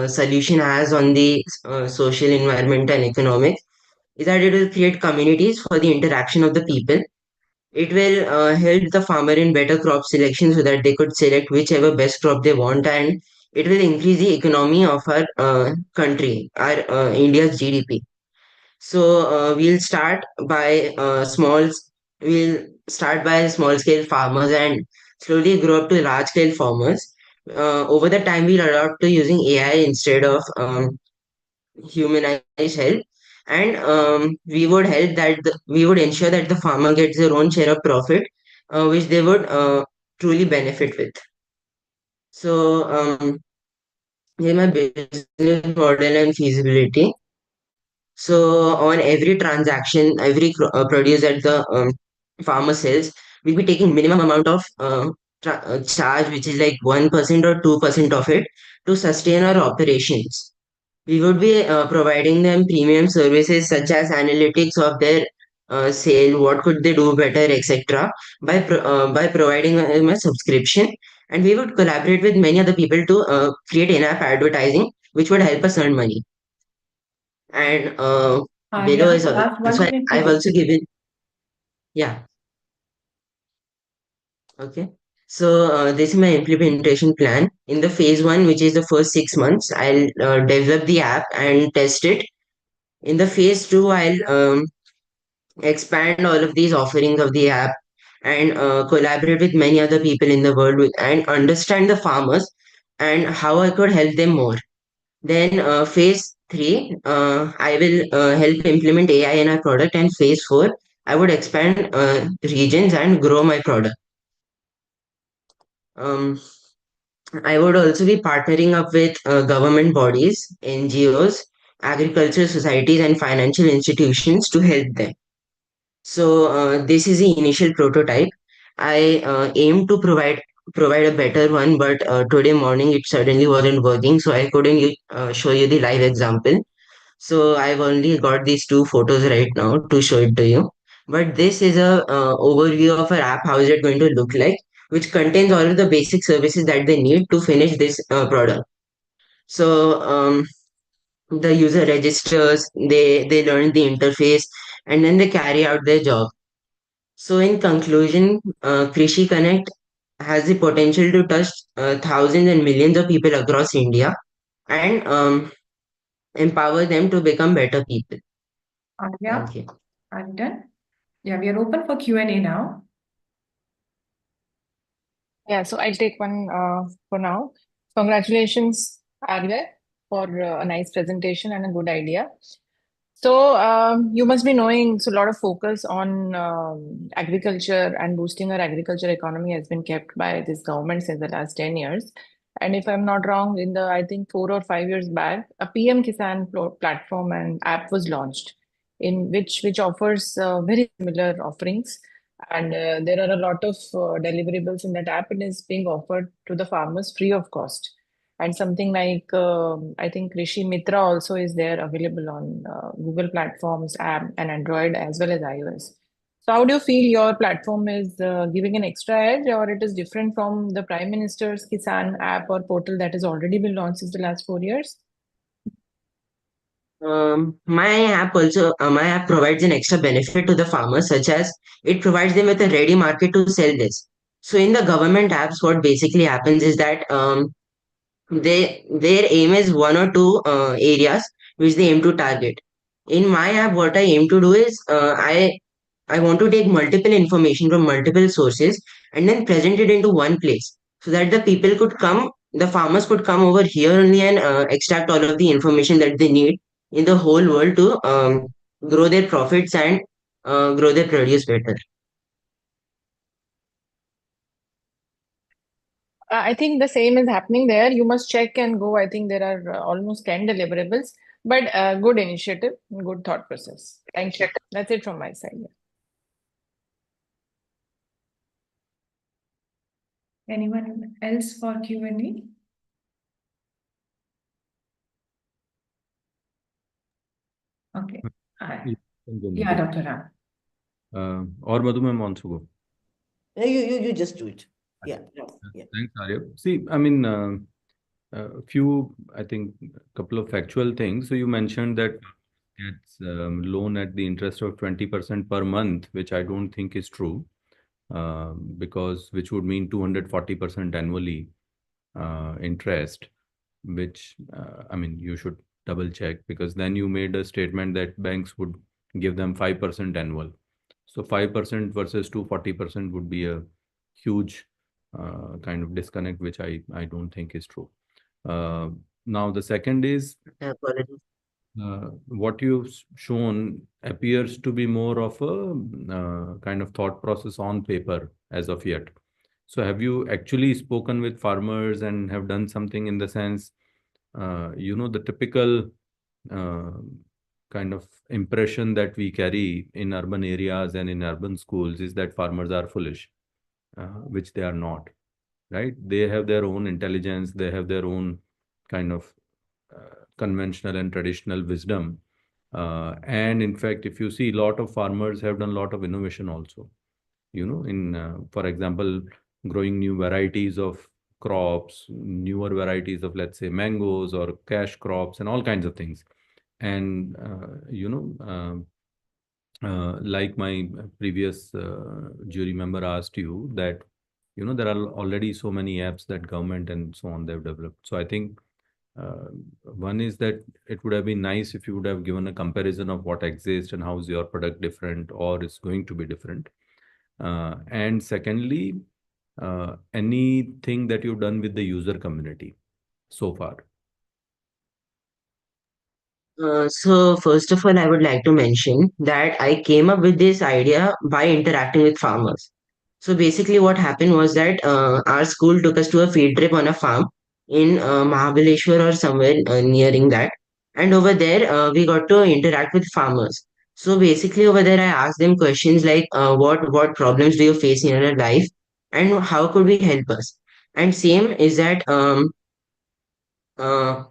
solution has on the social environment and economic is that it will create communities for the interaction of the people. It will help the farmer in better crop selection so that they could select whichever best crop they want, and it will increase the economy of our country, our India's GDP. So we'll start by small scale farmers and slowly grow up to large scale farmers. Over the time, we'll adopt to using AI instead of humanized help, and we would ensure that the farmer gets their own share of profit which they would truly benefit with. So, here's my business model and feasibility. So, on every transaction, every produce that the farmer sells, we'll be taking minimum amount of charge, which is like 1% or 2% of it to sustain our operations. We would be providing them premium services such as analytics of their sale, what could they do better, etc. By providing them a subscription, and we would collaborate with many other people to create in-app advertising, which would help us earn money. And below is last 1 so minute to I've go. also given, yeah, okay. So this is my implementation plan. In the phase one, which is the first 6 months, I'll develop the app and test it. In the phase two, I'll expand all of these offerings of the app and collaborate with many other people in the world and understand the farmers and how I could help them more. Then phase three, I will help implement AI in our product, and phase four, I would expand regions and grow my product. Um, I would also be partnering up with government bodies, NGOs, agriculture societies, and financial institutions to help them. So this is the initial prototype. I aim to provide a better one, but today morning it suddenly wasn't working, so I couldn't show you the live example. So I've only got these two photos right now to show it to you. But this is a overview of our app. How is it going to look like? Which contains all of the basic services that they need to finish this product. So the user registers, they learn the interface, and then they carry out their job. So, in conclusion, Krishi Connect has the potential to touch thousands and millions of people across India and empower them to become better people. Yeah, Thank you. are you done? Yeah, we are open for Q&A now. Yeah, so I'll take one for now. Congratulations, Aaryav, for a nice presentation and a good idea. So you must be knowing, so a lot of focus on agriculture and boosting our agriculture economy has been kept by this government since the last 10 years. And if I'm not wrong, I think 4 or 5 years back, a PM Kisan platform and app was launched, in which offers very similar offerings. And there are a lot of deliverables in that app, and is being offered to the farmers free of cost. And something like I think Krishi Mitra also is there, available on Google platforms, app, and Android as well as iOS. So how do you feel your platform is giving an extra edge, or it is different from the Prime Minister's Kisan app or portal that has already been launched since the last 4 years? My app provides an extra benefit to the farmers, such as it provides them with a ready market to sell this. So in the government apps, what basically happens is that their aim is one or two areas which they aim to target. In my app, what I aim to do is I want to take multiple information from multiple sources and then present it into one place so that the farmers could come over here only and extract all of the information that they need in the whole world to grow their profits and grow their produce better. I think the same is happening there. You must check and go. I think there are almost 10 deliverables, but good initiative, good thought process. Thank you. That's it from my side. Anyone else for Q&A? Okay. Yeah, Dr. Ram. Or Madhu ma'am wants to go. You just do it. Yeah. Thanks, Aaryav. See, I mean, I think a couple of factual things. So you mentioned that it's loan at the interest of 20% per month, which I don't think is true, which would mean 240% annually interest, which I mean, you should double check, because then you made a statement that banks would give them 5% annual. So 5% versus 240% would be a huge kind of disconnect, which I don't think is true. Now the second is what you've shown appears to be more of a kind of thought process on paper, as of yet. So have you actually spoken with farmers and have done something in the sense, the typical uh, kind of impression that we carry in urban areas and in urban schools is that farmers are foolish, which they are not, right? They have their own intelligence, they have their own kind of conventional and traditional wisdom. And in fact, if you see, a lot of farmers have done a lot of innovation also, for example, growing new varieties of crops, newer varieties of, let's say, mangoes or cash crops and all kinds of things. And, like my previous jury member asked you that, there are already so many apps that government and so on they've developed. So I think one is that it would have been nice if you would have given a comparison of what exists and how is your product different or is going to be different. And secondly, anything that you've done with the user community so far. So first of all, I would like to mention that I came up with this idea by interacting with farmers. So basically, what happened was that our school took us to a field trip on a farm in Mahabaleshwar or somewhere nearing that, and over there we got to interact with farmers. So basically, over there, I asked them questions like, "What problems do you face in your life, and how could we help us?" And same is that uh,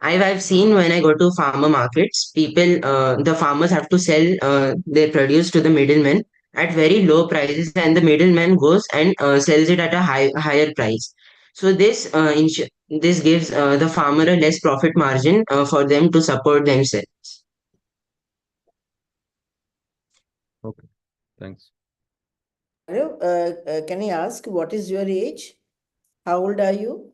I've seen when I go to farmer markets, the farmers have to sell their produce to the middlemen at very low prices, and the middleman goes and sells it at a higher price. So this gives the farmer a less profit margin for them to support themselves. Okay, thanks. Aaryav, can I ask what is your age? How old are you?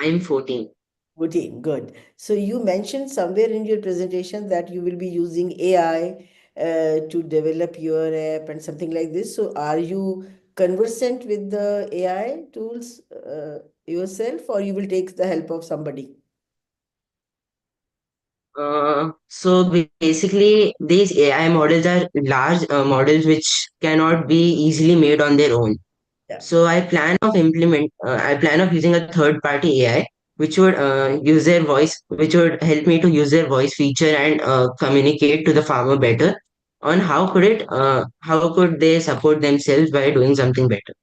I'm 14. 14, good. So you mentioned somewhere in your presentation that you will be using AI to develop your app and something like this. So are you conversant with the AI tools yourself, or you will take the help of somebody? So basically, these AI models are large models which cannot be easily made on their own. Yeah. So I plan of using a third party AI, which would which would help me to use their voice feature and communicate to the farmer better on how could they support themselves by doing something better.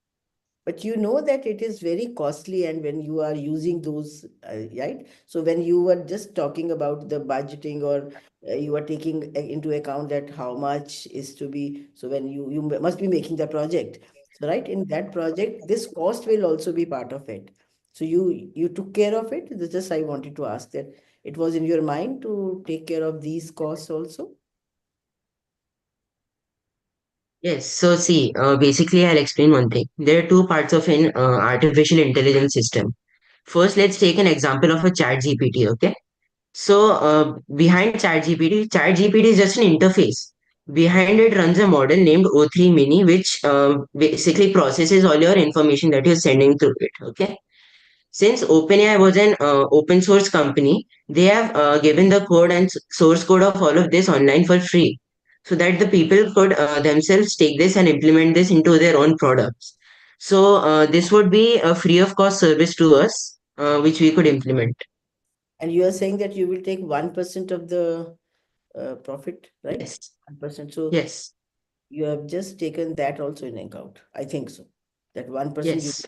But you know that it is very costly, and when you are using those, right? So when you were just talking about the budgeting, or you are taking into account that how much is to be, so when you must be making the project. So right, in that project, this cost will also be part of it. So you took care of it. This just I wanted to ask that it was in your mind to take care of these costs also. Yes, so see, basically I'll explain one thing. There are two parts of an artificial intelligence system. First, let's take an example of a chat GPT, okay? So behind ChatGPT is just an interface. Behind it runs a model named O3 Mini, which basically processes all your information that you're sending through it. Okay. Since OpenAI was an open source company, they have given the code and source code of all of this online for free, so that the people could themselves take this and implement this into their own products. So this would be a free of cost service to us, which we could implement. And you are saying that you will take 1% of the profit, right? Yes. 1%. So Yes. you have just taken that also in account. I think so. That 1% you Yes.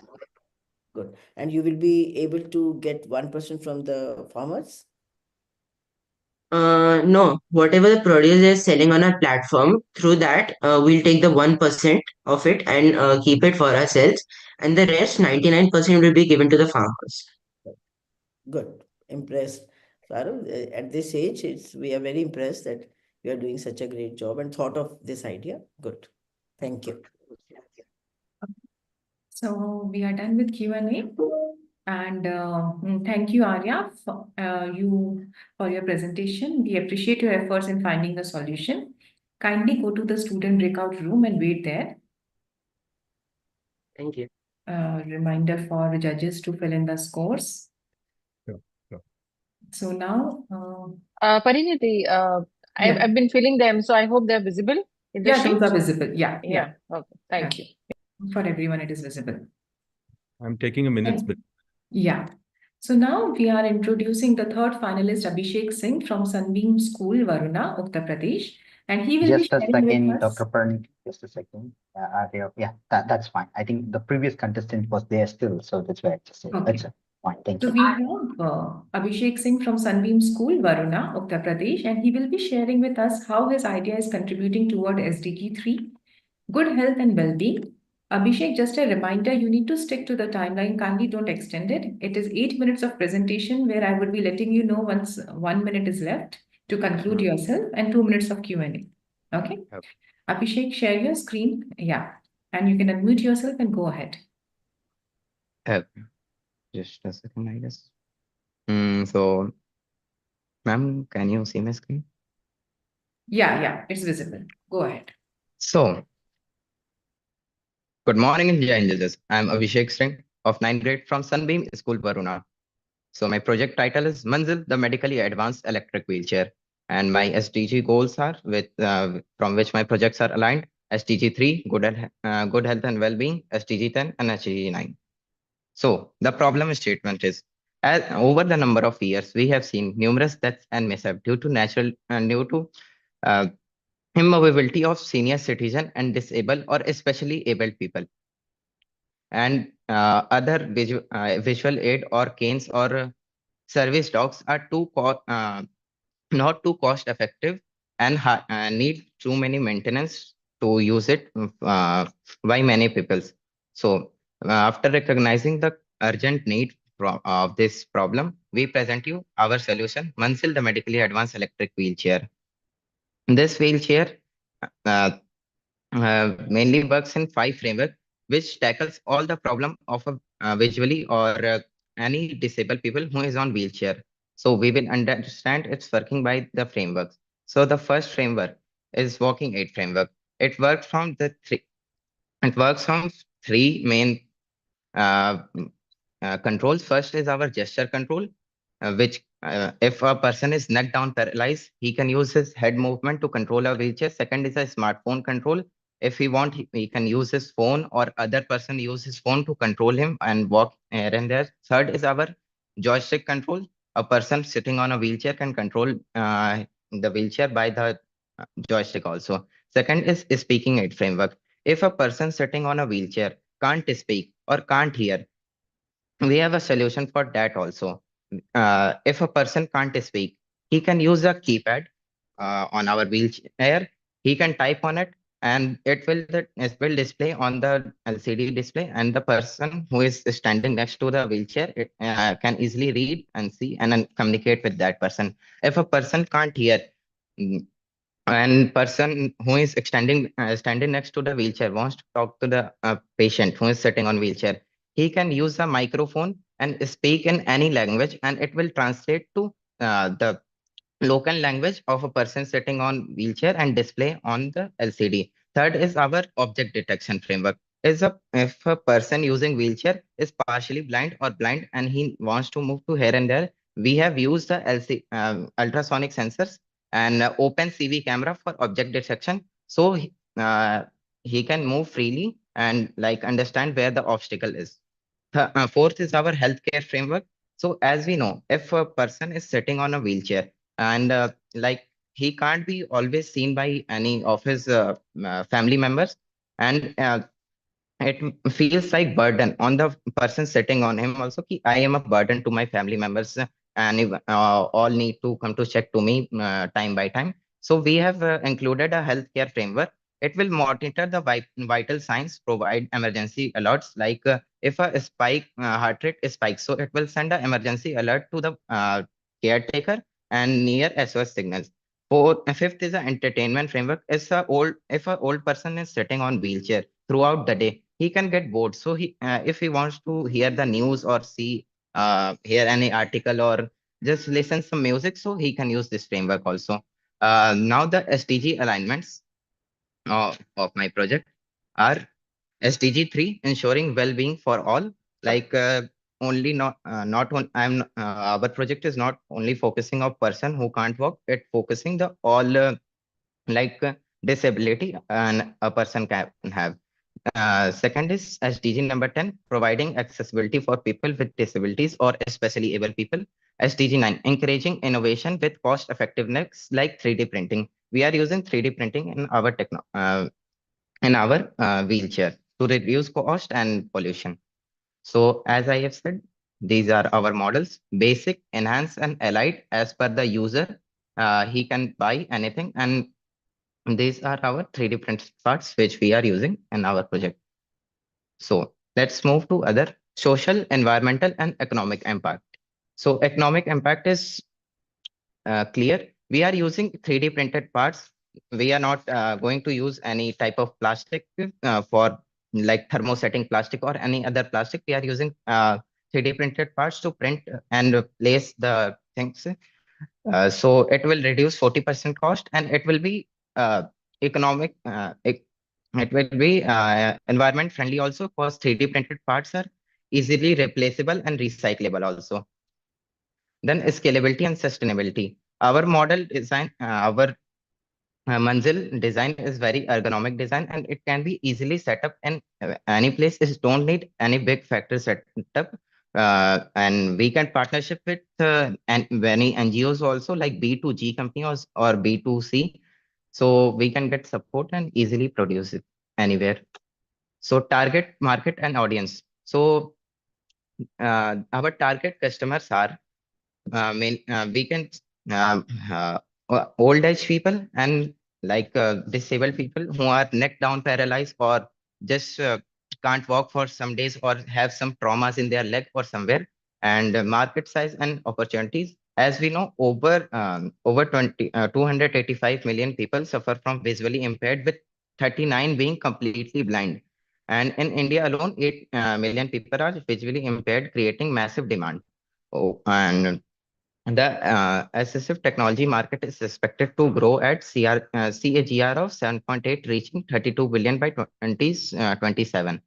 good. And you will be able to get 1% from the farmers? No, whatever the produce is selling on our platform, through that, we'll take the 1% of it and keep it for ourselves. And the rest, 99% will be given to the farmers. Good. Impressed. So Arun, at this age, we are very impressed that you are doing such a great job and thought of this idea. Good. Thank you. So we are done with Q&A. And thank you, Arya, for your presentation. We appreciate your efforts in finding a solution. Kindly go to the student breakout room and wait there. Thank you. Reminder for judges to fill in the scores. Sure, sure. So now, Pariniti, yeah. I've been filling them, so I hope they're visible in the Yeah, sheet. those are visible. Yeah. Yeah. Okay. Thank you. For everyone, it is visible. I'm taking a minute's break. Yeah. So now we are introducing the third finalist, Abhishek Singh from Sunbeam School, Varuna, Uttar Pradesh. And he will be Just a sharing with second, us. Dr. Parnit, just a second. Yeah, that's fine. I think the previous contestant was there still, so that's why I just said Okay. that's fine. Thank So you. we have Abhishek Singh from Sunbeam School, Varuna, Uttar Pradesh, and he will be sharing with us how his idea is contributing toward SDG 3, good health and well-being. Abhishek, just a reminder, you need to stick to the timeline. Kindly don't extend it. It is 8 minutes of presentation where I would be letting you know once 1 minute is left to conclude yourself and 2 minutes of Q&A. Okay? Okay. Abhishek, share your screen. Yeah. And you can unmute yourself and go ahead. Just a second, I guess. So, ma'am, can you see my screen? Yeah, it's visible. Go ahead. So, good morning, Jain judges. I'm Abhishek Singh of 9th grade from Sunbeam School, Varuna. So, my project title is Manzil, the medically advanced electric wheelchair. And my SDG goals are from which my projects are aligned: SDG 3, good health and well-being; SDG 10, and SDG 9. So the problem statement is, as over the number of years, we have seen numerous deaths and mishaps due to uh, immobility of senior citizen and disabled or especially abled people, and other visual aid or canes or service dogs are not too cost effective and need too many maintenance to use it by many people. So after recognizing the urgent need of this problem, we present you our solution, Mansil, the medically advanced electric wheelchair. This wheelchair uh, mainly works in 5 framework, which tackles all the problem of a visually or any disabled people who is on wheelchair. So we will understand its working by the frameworks. So the first framework is walking aid framework. It works from three main uh, controls. First is our gesture control, which if a person is neck down paralyzed, he can use his head movement to control a wheelchair. Second is a smartphone control. If he want, he can use his phone or other person use his phone to control him and walk here and there. Third is our joystick control. A person sitting on a wheelchair can control the wheelchair by the joystick also. Second is speaking aid framework. If a person sitting on a wheelchair can't speak or can't hear, we have a solution for that also. If a person can't speak, he can use a keypad on our wheelchair. He can type on it, and it will display on the LCD display. And the person who is standing next to the wheelchair can easily read and see and then communicate with that person. If a person can't hear, mm, and person who is standing next to the wheelchair wants to talk to the patient who is sitting on wheelchair, he can use a microphone and speak in any language, and it will translate to the local language of a person sitting on wheelchair and display on the LCD. Third is our object detection framework. If a person using wheelchair is partially blind or blind and he wants to move to here and there, we have used the ultrasonic sensors and open CV camera for object detection. So he can move freely and like understand where the obstacle is. Fourth is our healthcare framework. So as we know, if a person is sitting on a wheelchair and like he can't be always seen by any of his family members, and it feels like burden on the person sitting on him also. I am a burden to my family members, and if, all need to come to check to me time by time. So we have included a healthcare framework. It will monitor the vital signs, provide emergency alerts like if a spike heart rate spikes, so it will send an emergency alert to the caretaker and near SOS signals. Fifth is an entertainment framework. If a old person is sitting on wheelchair throughout the day, he can get bored. So if he wants to hear the news or hear any article or just listen some music, so he can use this framework also. Now the SDG alignments of my project are SDG 3, ensuring well-being for all. Like only not on our project is not only focusing on person who can't walk, it focusing the all like disability and a person can have. second is SDG number 10, providing accessibility for people with disabilities or especially able people. SDG 9, encouraging innovation with cost effectiveness like 3D printing. We are using 3D printing in our wheelchair to reduce cost and pollution. So as I have said, these are our models: basic, enhanced, and allied. As per the user, he can buy anything, and these are our 3D print parts which we are using in our project. So let's move to other social, environmental, and economic impact. So economic impact is clear. We are using 3D printed parts. We are not going to use any type of plastic for like thermosetting plastic or any other plastic. We are using 3D printed parts to print and place the things. So it will reduce 40% cost, and it will be economic. It will be environment friendly also, because 3D printed parts are easily replaceable and recyclable also. Then scalability and sustainability. Our model design, our Manzil design is very ergonomic design, and it can be easily set up in any place. It don't need any big factory setup. And we can partnership with and many NGOs also, like B2G companies or B2C. So we can get support and easily produce it anywhere. So target market and audience. So our target customers are we can old age people and like disabled people who are neck down paralyzed or just can't walk for some days or have some traumas in their leg or somewhere. And market size and opportunities, as we know, over 285 million people suffer from visually impaired, with 39 being completely blind. And in India alone, 8 million people are visually impaired, creating massive demand. Oh, and the assistive technology market is expected to grow at CAGR of 7.8, reaching 32 billion by 2027.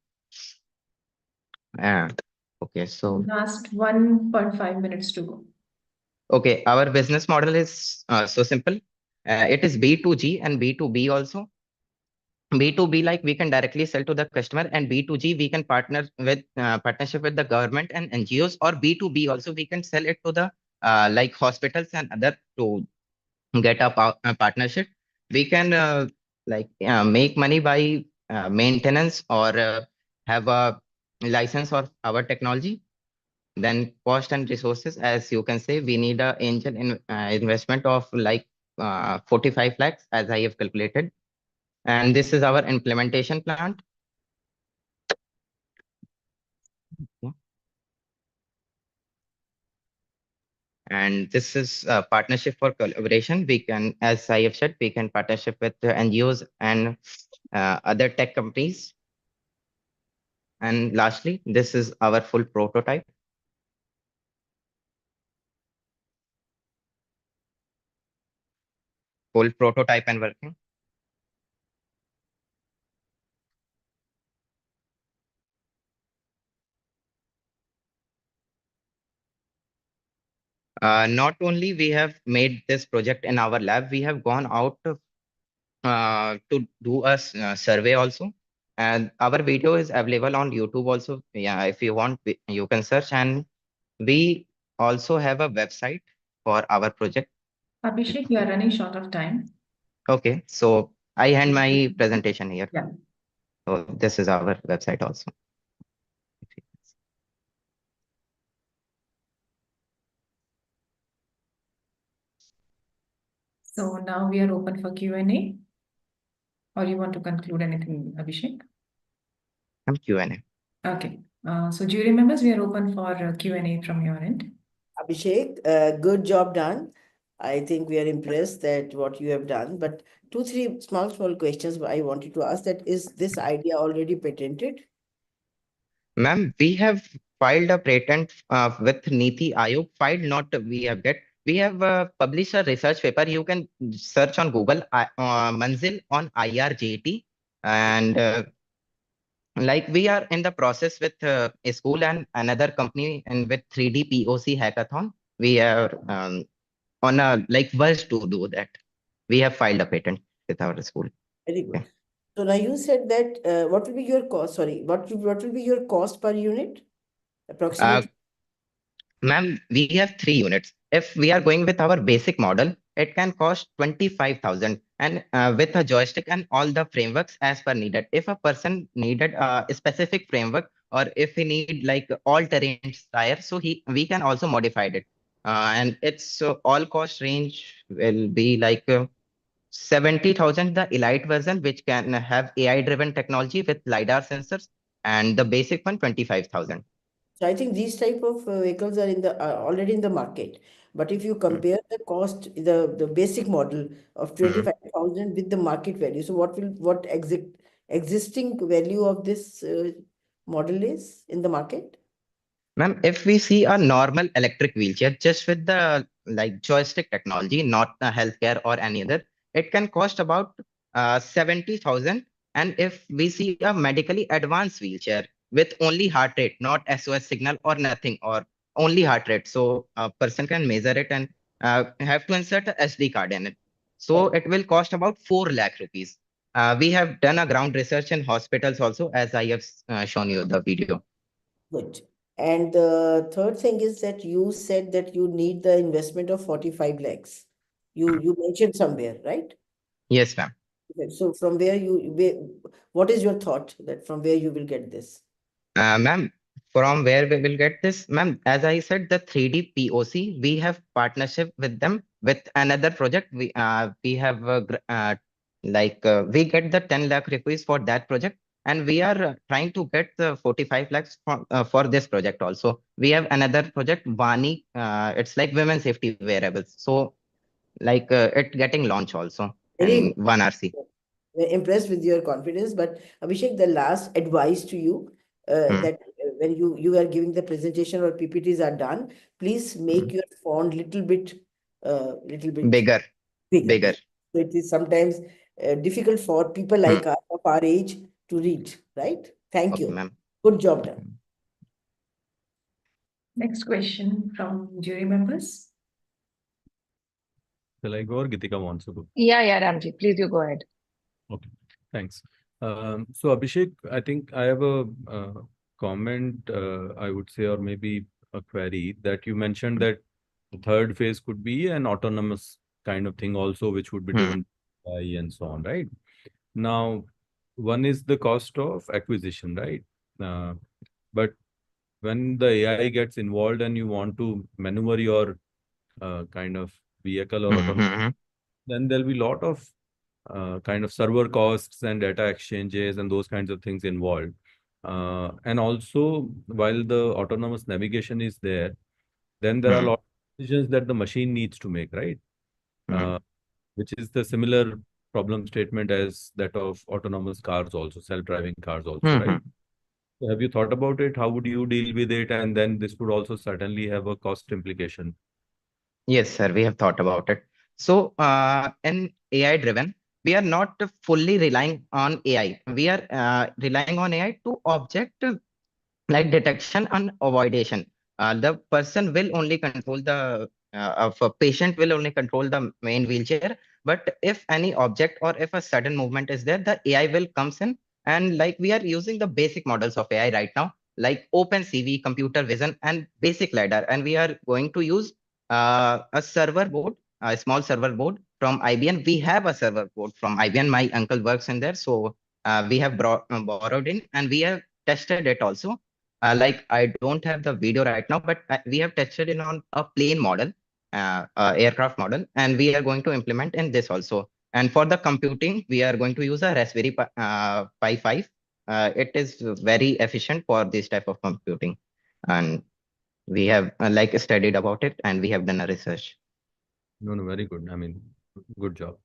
Okay, so Last 1.5 minutes to go. okay, our business model is so simple. It is B2G and B2B also. B2B, like we can directly sell to the customer, and B2G we can partnership with the government and NGOs, or B2B also we can sell it to the like hospitals and other to get a partnership. We can make money by maintenance or have a license of our technology. Then cost and resources, as you can say, we need a angel investment of like 45 lakhs, as I have calculated. And this is our implementation plant. Okay. And this is a partnership for collaboration. We can, as I have said, we can partnership with NGOs and other tech companies. And lastly, this is our full prototype. Full prototype and working. Not only we have made this project in our lab, we have gone out to do a survey also. And our video is available on YouTube also. Yeah, if you want, you can search. And we also have a website for our project. Abhishek, we are running short of time. Okay, so I hand my presentation here. Yeah. So this is our website also. So now we are open for Q&A. Or you want to conclude anything, Abhishek? Q&A. Okay. So jury members, we are open for Q&A from your end. Abhishek, good job done. I think we are impressed that what you have done, but 2-3 small questions I wanted to ask: that is this idea already patented? Ma'am, we have filed a patent with Niti Aayog. Filed, not we have get. We have published a research paper. You can search on Google, Manzil on IRJT, and like we are in the process with a school and another company, and with 3D POC hackathon, we are on a like verge to do that. We have filed a patent with our school. Very good. Okay. So now you said that what will be your cost? Sorry, what will be your cost per unit approximately? Ma'am, we have 3 units. If we are going with our basic model, it can cost 25,000 and with a joystick and all the frameworks as per needed. If a person needed a specific framework or if he need like all terrain tire, so we can also modify it. And its all cost range will be like 70,000, the elite version, which can have AI driven technology with LiDAR sensors, and the basic one, 25,000. So I think these type of vehicles are already in the market. But if you compare the cost, the basic model of 25,000 with the market value, so what existing value of this model is in the market? Ma'am, if we see a normal electric wheelchair just with the like joystick technology, not the healthcare or any other, it can cost about 70,000. And if we see a medically advanced wheelchair with only heart rate, not SOS signal or nothing, or only heart rate, so a person can measure it and have to insert a SD card in it. So it will cost about 4 lakh rupees. We have done a ground research in hospitals also, as I have shown you the video. Good. And the third thing is that you said that you need the investment of 45 lakhs. You mentioned somewhere, right? Yes, ma'am. Okay, so from what is your thought that from where you will get this? Ma'am, from where we will get this? Ma'am, as I said, the 3D POC, we have partnership with them with another project. We have we get the 10 lakh rupees for that project, and we are trying to get the 45 lakhs for this project also. We have another project, Vani. It's like women safety wearables. So it getting launch also Very in one RC. impressed with your confidence. But Abhishek, the last advice to you that when you are giving the presentation or PPTs are done, please make your font little bit Bigger. bigger. So it is sometimes difficult for people like us of our age to read, right? Thank Okay, you. ma'am. Good job done. Next question from jury members. Shall I go or Gitika wants to go? Yeah, Ramji, please you go ahead. Okay, thanks. So Abhishek, I think I have a comment, I would say, or maybe a query that you mentioned that the third phase could be an autonomous kind of thing also, which would be driven by AI and so on, right? Now, one is the cost of acquisition, right? But when the AI gets involved and you want to maneuver your kind of vehicle or autonomous, then there'll be a lot of kind of server costs and data exchanges and those kinds of things involved. And also, while the autonomous navigation is there, then there are a lot of decisions that the machine needs to make, right? Which is the similar problem statement as that of autonomous cars also, self-driving cars also, right? So have you thought about it? How would you deal with it? And then this would also certainly have a cost implication. Yes, sir, we have thought about it. So, in AI driven, we are not fully relying on AI. We are relying on AI to object like detection and avoidation. The person will only control of a patient will only control the main wheelchair. But if any object or if a sudden movement is there, the AI will comes in. And like we are using the basic models of AI right now, like OpenCV, computer vision, and basic LiDAR. And we are going to use a server board, a small server board from IBM. We have a server board from IBM. My uncle works in there. So we have borrowed in and we have tested it also. I don't have the video right now, but we have tested it on a plane model, aircraft model, and we are going to implement in this also. And for the computing, we are going to use a Raspberry Pi 5. It is very efficient for this type of computing. And we have studied about it and we have done a research. No, very good. I mean, good job.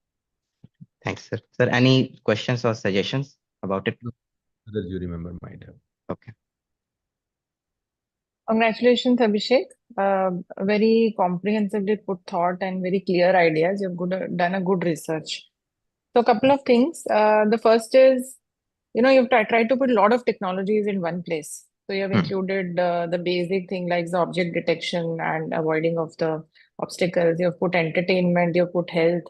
Thanks, sir. Sir, any questions or suggestions about it? Other jury member might have. Okay. Congratulations, Abhishek. Very comprehensively put thought and very clear ideas. You've done a good research. So a couple of things. The first is, you've tried to put a lot of technologies in one place. So you have included the basic thing like the object detection and avoiding of the obstacles. You've put entertainment, you've put health.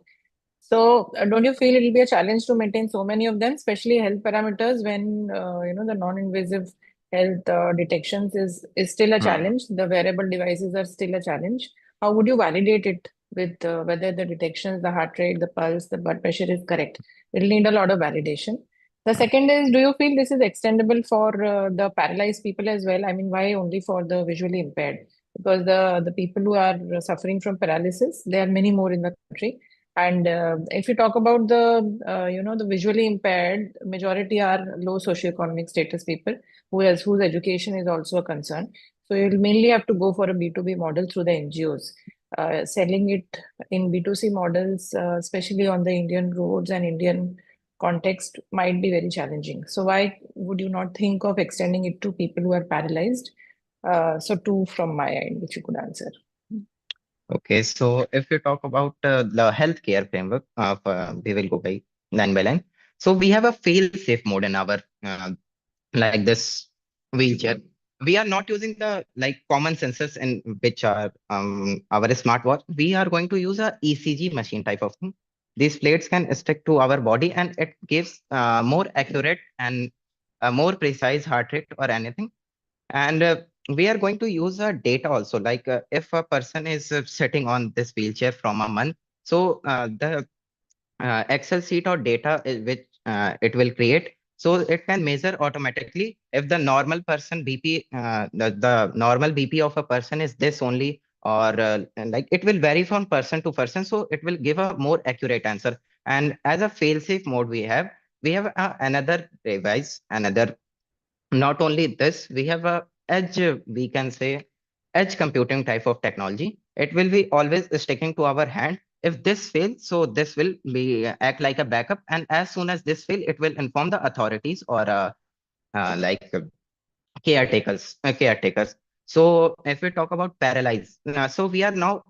So don't you feel it will be a challenge to maintain so many of them, especially health parameters when the non-invasive health detections is still a challenge. The wearable devices are still a challenge. How would you validate it with whether the detections, the heart rate, the pulse, the blood pressure is correct? It'll need a lot of validation. The second is, do you feel this is extendable for the paralyzed people as well? I mean, why only for the visually impaired? Because the people who are suffering from paralysis, there are many more in the country. And if you talk about the visually impaired, majority are low socioeconomic status people whose education is also a concern. So you'll mainly have to go for a B2B model through the NGOs. Selling it in B2C models, especially on the Indian roads and Indian context, might be very challenging. So why would you not think of extending it to people who are paralyzed? So two from my end, which you could answer. Okay, so if you talk about the healthcare framework, we will go by line by line. So we have a fail-safe mode in our like this wheelchair. We are not using the like common sensors in which are our smartwatch. We are going to use a ECG machine type of thing. These plates can stick to our body and it gives more accurate and more precise heart rate or anything. And we are going to use data also, like if a person is sitting on this wheelchair from a month, so the Excel sheet or data which it will create, so it can measure automatically if the normal person BP, the normal BP of a person is this only, or like it will vary from person to person, so it will give a more accurate answer. And as a fail-safe mode, we have another device, another, not only this, we have a edge, we can say edge computing type of technology. It will be always sticking to our hand. If this fails, so this will be act like a backup, and as soon as this fail, it will inform the authorities or like caretakers. So if we talk about paralyzed, so we are now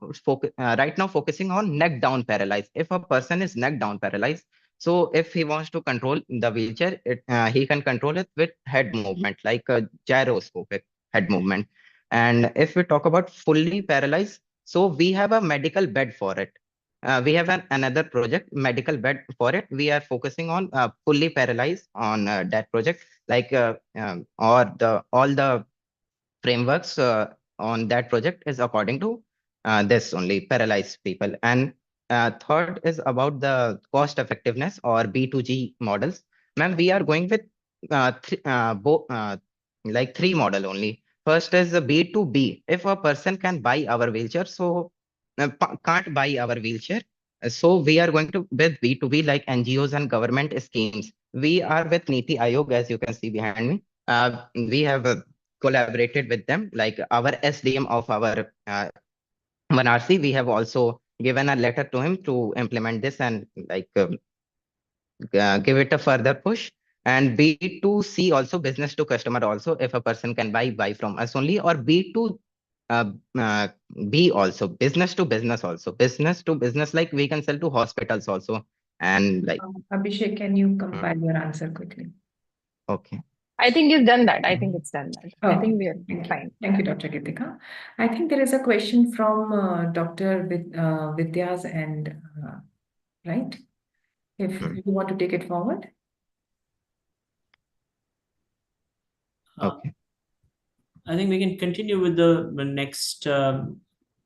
right now focusing on neck down paralyzed. If a person is neck down paralyzed, so if he wants to control the wheelchair, he can control it with head movement, like a gyroscopic head movement. And if we talk about fully paralyzed, so we have a medical bed for it. We have another project, medical bed for it. We are focusing on fully paralyzed on that project, like or the all the frameworks on that project is according to this only paralyzed people. And third is about the cost effectiveness or B2G models. Ma'am, we are going with like three model only. First is the B2B. If a person can buy our wheelchair, so can't buy our wheelchair. So we are going to with B2B like NGOs and government schemes. We are with Niti Aayog, as you can see behind me. We have collaborated with them, like our SDM of our Vanarsi. We have also given a letter to him to implement this and like give it a further push. And B2C also, business to customer also, if a person can buy from us only, or B2 uh, uh, B also, business to business also, business to business, like we can sell to hospitals also. And like Abhishek, can you compile your answer quickly? okay. I think it's done that. I think it's done that. I think we are Thank you. fine. Thank you, Dr. Gitika. I think there is a question from Dr. Vidya's end, right? If you want to take it forward. Okay. I think we can continue with the next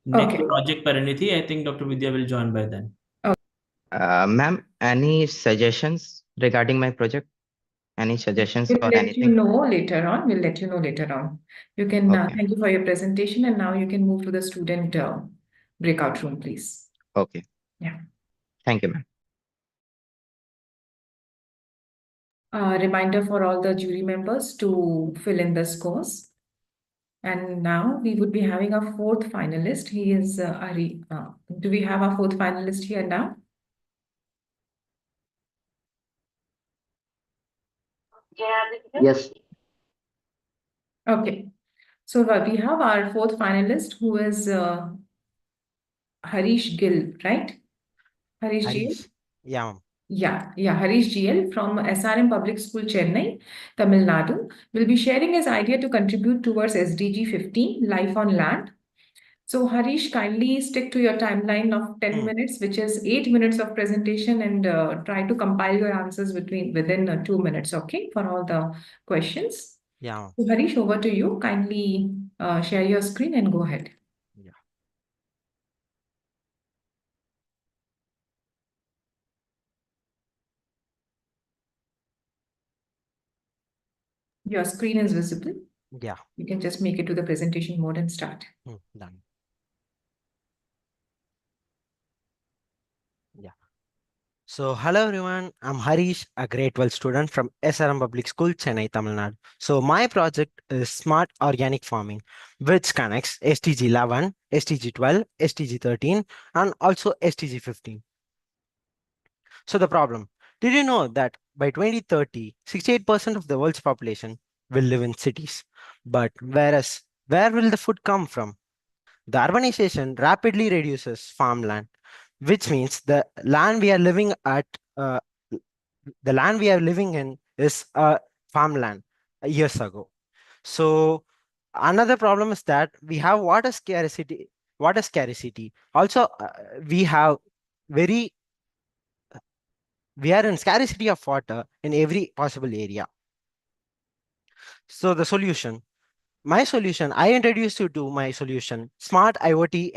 next project, Pariniti. I think Dr. Vidya will join by then. Ma'am, any suggestions regarding my project? Any suggestions We'll or let anything? you know later on. We'll let you know later on. You can thank you for your presentation, and now you can move to the student breakout room, please. Okay. Yeah. Thank you, ma'am. Reminder for all the jury members to fill in the scores. And now we would be having a fourth finalist. He is Ari. Do we have our fourth finalist here now? Yes. Okay. So we have our fourth finalist, who is Harish Gill, right? Harish G. Harish. Yeah. Harish GL from SRM Public School, Chennai, Tamil Nadu, will be sharing his idea to contribute towards SDG 15, Life on Land. So Harish, kindly stick to your timeline of 10 minutes, which is 8 minutes of presentation, and try to compile your answers within 2 minutes, okay, for all the questions. Yeah. So Harish, over to you. Kindly share your screen and go ahead. Yeah. Your screen is visible. Yeah. You can just make it to the presentation mode and start. Done. Yeah. So, hello everyone, I'm Harish, a grade 12 student from SRM Public School, Chennai, Tamil Nadu. So, my project is Smart Organic Farming, which connects SDG 11, SDG 12, SDG 13, and also SDG 15. So, the problem, did you know that by 2030, 68% of the world's population will live in cities? But whereas, where will the food come from? The urbanization rapidly reduces farmland, which means uh, the land we are living in is farmland years ago. So another problem is that we have water scarcity. Water scarcity. Also, we have very we are in scarcity of water in every possible area. So the solution. My solution, I introduced you to my solution, Smart IoT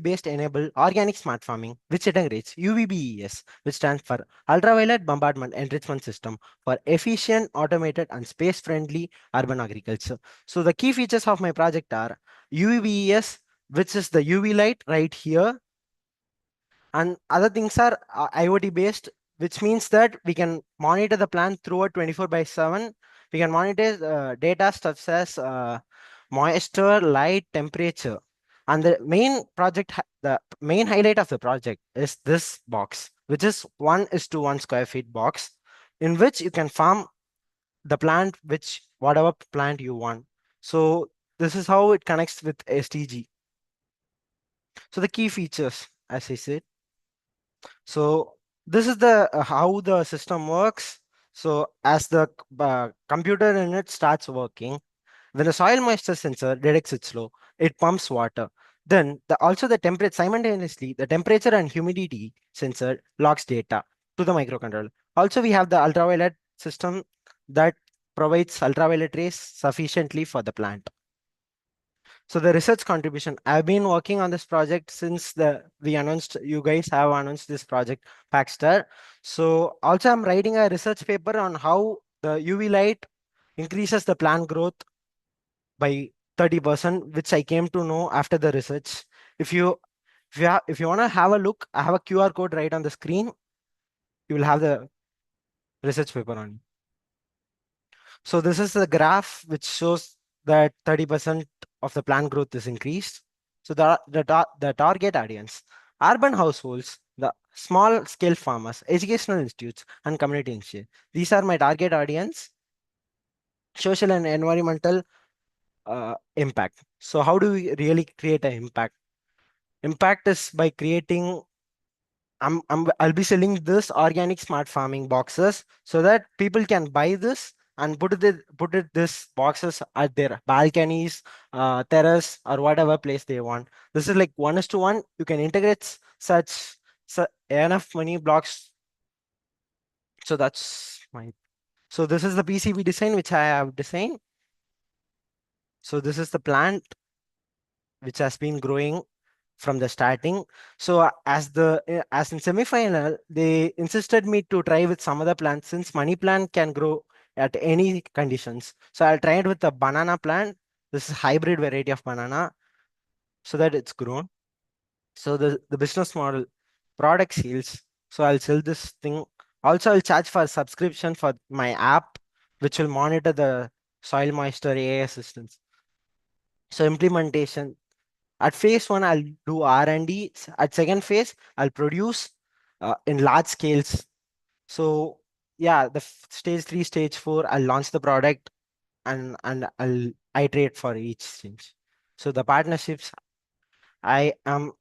based enabled organic smart farming, which integrates UVBES, which stands for Ultraviolet Bombardment Enrichment System for efficient, automated, and space friendly urban agriculture. So the key features of my project are UVBES, which is the UV light right here, and other things are IoT based, which means that we can monitor the plant throughout 24/7. We can monitor data such as moisture, light, temperature. And the main highlight of the project is this box, which is 1:1 square feet box, in which you can farm the plant, whatever plant you want. So this is how it connects with SDG. So the key features, as I said. So this is the how the system works. So as the computer in it starts working, when the soil moisture sensor detects its low, it pumps water. Then also the temperature simultaneously, the temperature and humidity sensor logs data to the microcontroller. Also, we have the ultraviolet system that provides ultraviolet rays sufficiently for the plant. So the research contribution, I've been working on this project since you guys have announced this project, PACT-Star. So also I'm writing a research paper on how the UV light increases the plant growth by 30%, which I came to know after the research. If you want to have a look, I have a QR code right on the screen. You will have the research paper on. So this is the graph which shows that 30% of the plant growth is increased. So the target audience, urban households, the small scale farmers, educational institutes, and community institutes. These are my target audience. Social and environmental impact. So how do we really create an impact? Impact is by creating I'll be selling this organic smart farming boxes so that people can buy this and put it this boxes at their balconies, terrace, or whatever place they want. This is like 1:1. You can integrate enough money blocks. So that's my. So this is the PCB design which I have designed. So this is the plant which has been growing from the starting. So as in semi-final, they insisted me to try with some other plants since money plant can grow at any conditions. So I tried with the banana plant. This is hybrid variety of banana, so that it's grown. So the business model, product sales. So I'll sell this thing. Also, I'll charge for subscription for my app, which will monitor the soil moisture AI assistance. So implementation. At phase 1, I'll do R&D. At second phase, I'll produce in large scales. So yeah, the stage 3, stage 4, I'll launch the product and I'll iterate for each stage. So the partnerships, I will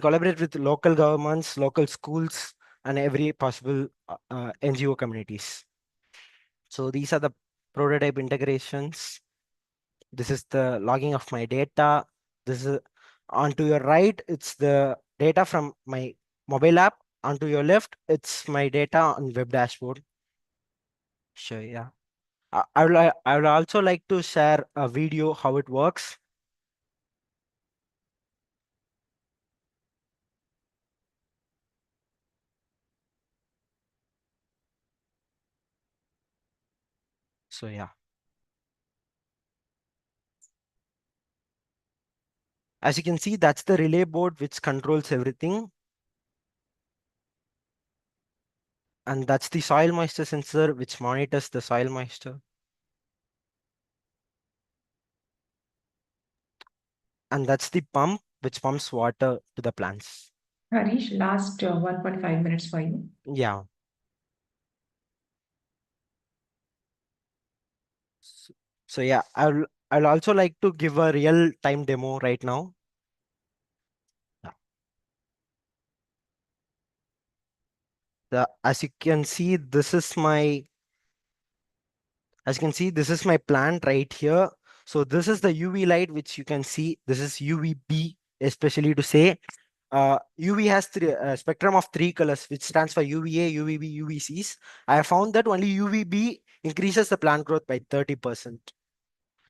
collaborate with local governments, local schools, and every possible NGO communities. So these are the prototype integrations. This is the logging of my data. This is onto your right, it's the data from my mobile app. Onto your left, it's my data on web dashboard. Sure, yeah. I would also like to share a video how it works. So yeah. As you can see, that's the relay board which controls everything. And that's the soil moisture sensor which monitors the soil moisture. And that's the pump which pumps water to the plants. Harish, last 1.5 minutes for you. Yeah. So yeah, I'll also like to give a real time demo right now. As you can see, this is my plant right here. So this is the UV light which you can see. This is UVB, especially to say. UV has spectrum of 3 colors, which stands for UVA, UVB, UVCs. I have found that only UVB increases the plant growth by 30%.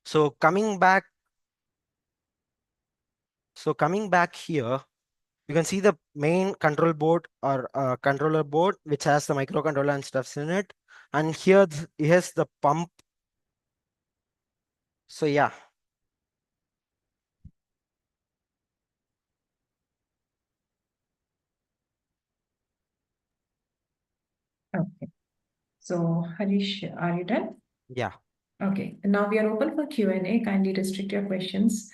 So coming back here, you can see the main control board or controller board, which has the microcontroller and stuffs in it. And here's the pump. So yeah. Okay. So Harish, are you done? Yeah. Okay. Now we are open for Q&A. Kindly restrict your questions.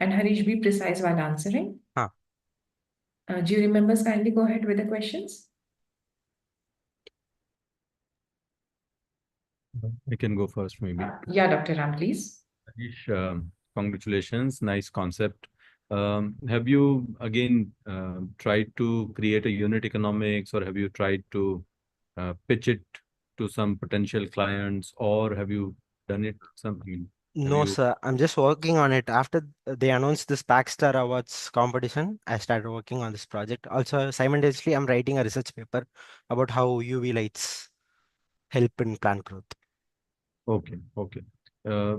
And Harish, be precise while answering. Huh. Jury members, kindly go ahead with the questions. I can go first, maybe. Yeah, Dr. Ram, please. Harish, congratulations. Nice concept. Have you again tried to create a unit economics, or have you tried to pitch it to some potential clients, or have you done it something? No, sir. I'm just working on it. After they announced this PACT-Star Awards competition, I started working on this project. Also, simultaneously, I'm writing a research paper about how UV lights help in plant growth. Okay, okay.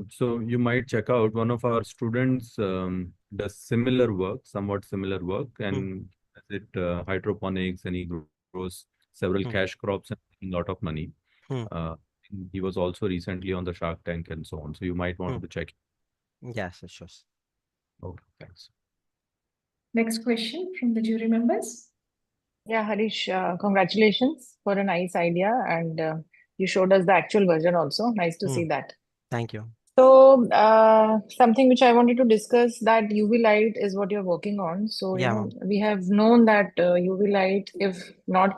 So you might check out one of our students does similar work, somewhat similar work, and does it hydroponics, and he grows several cash crops and making a lot of money. He was also recently on the Shark Tank and so on. So you might want to check. Yes, sure. Okay, thanks. Next question from the jury members. Yeah, Harish, congratulations for a nice idea, and you showed us the actual version also. Nice to see that. Thank you. So, something which I wanted to discuss, that UV light is what you're working on. So, Yeah, we have known that UV light, if not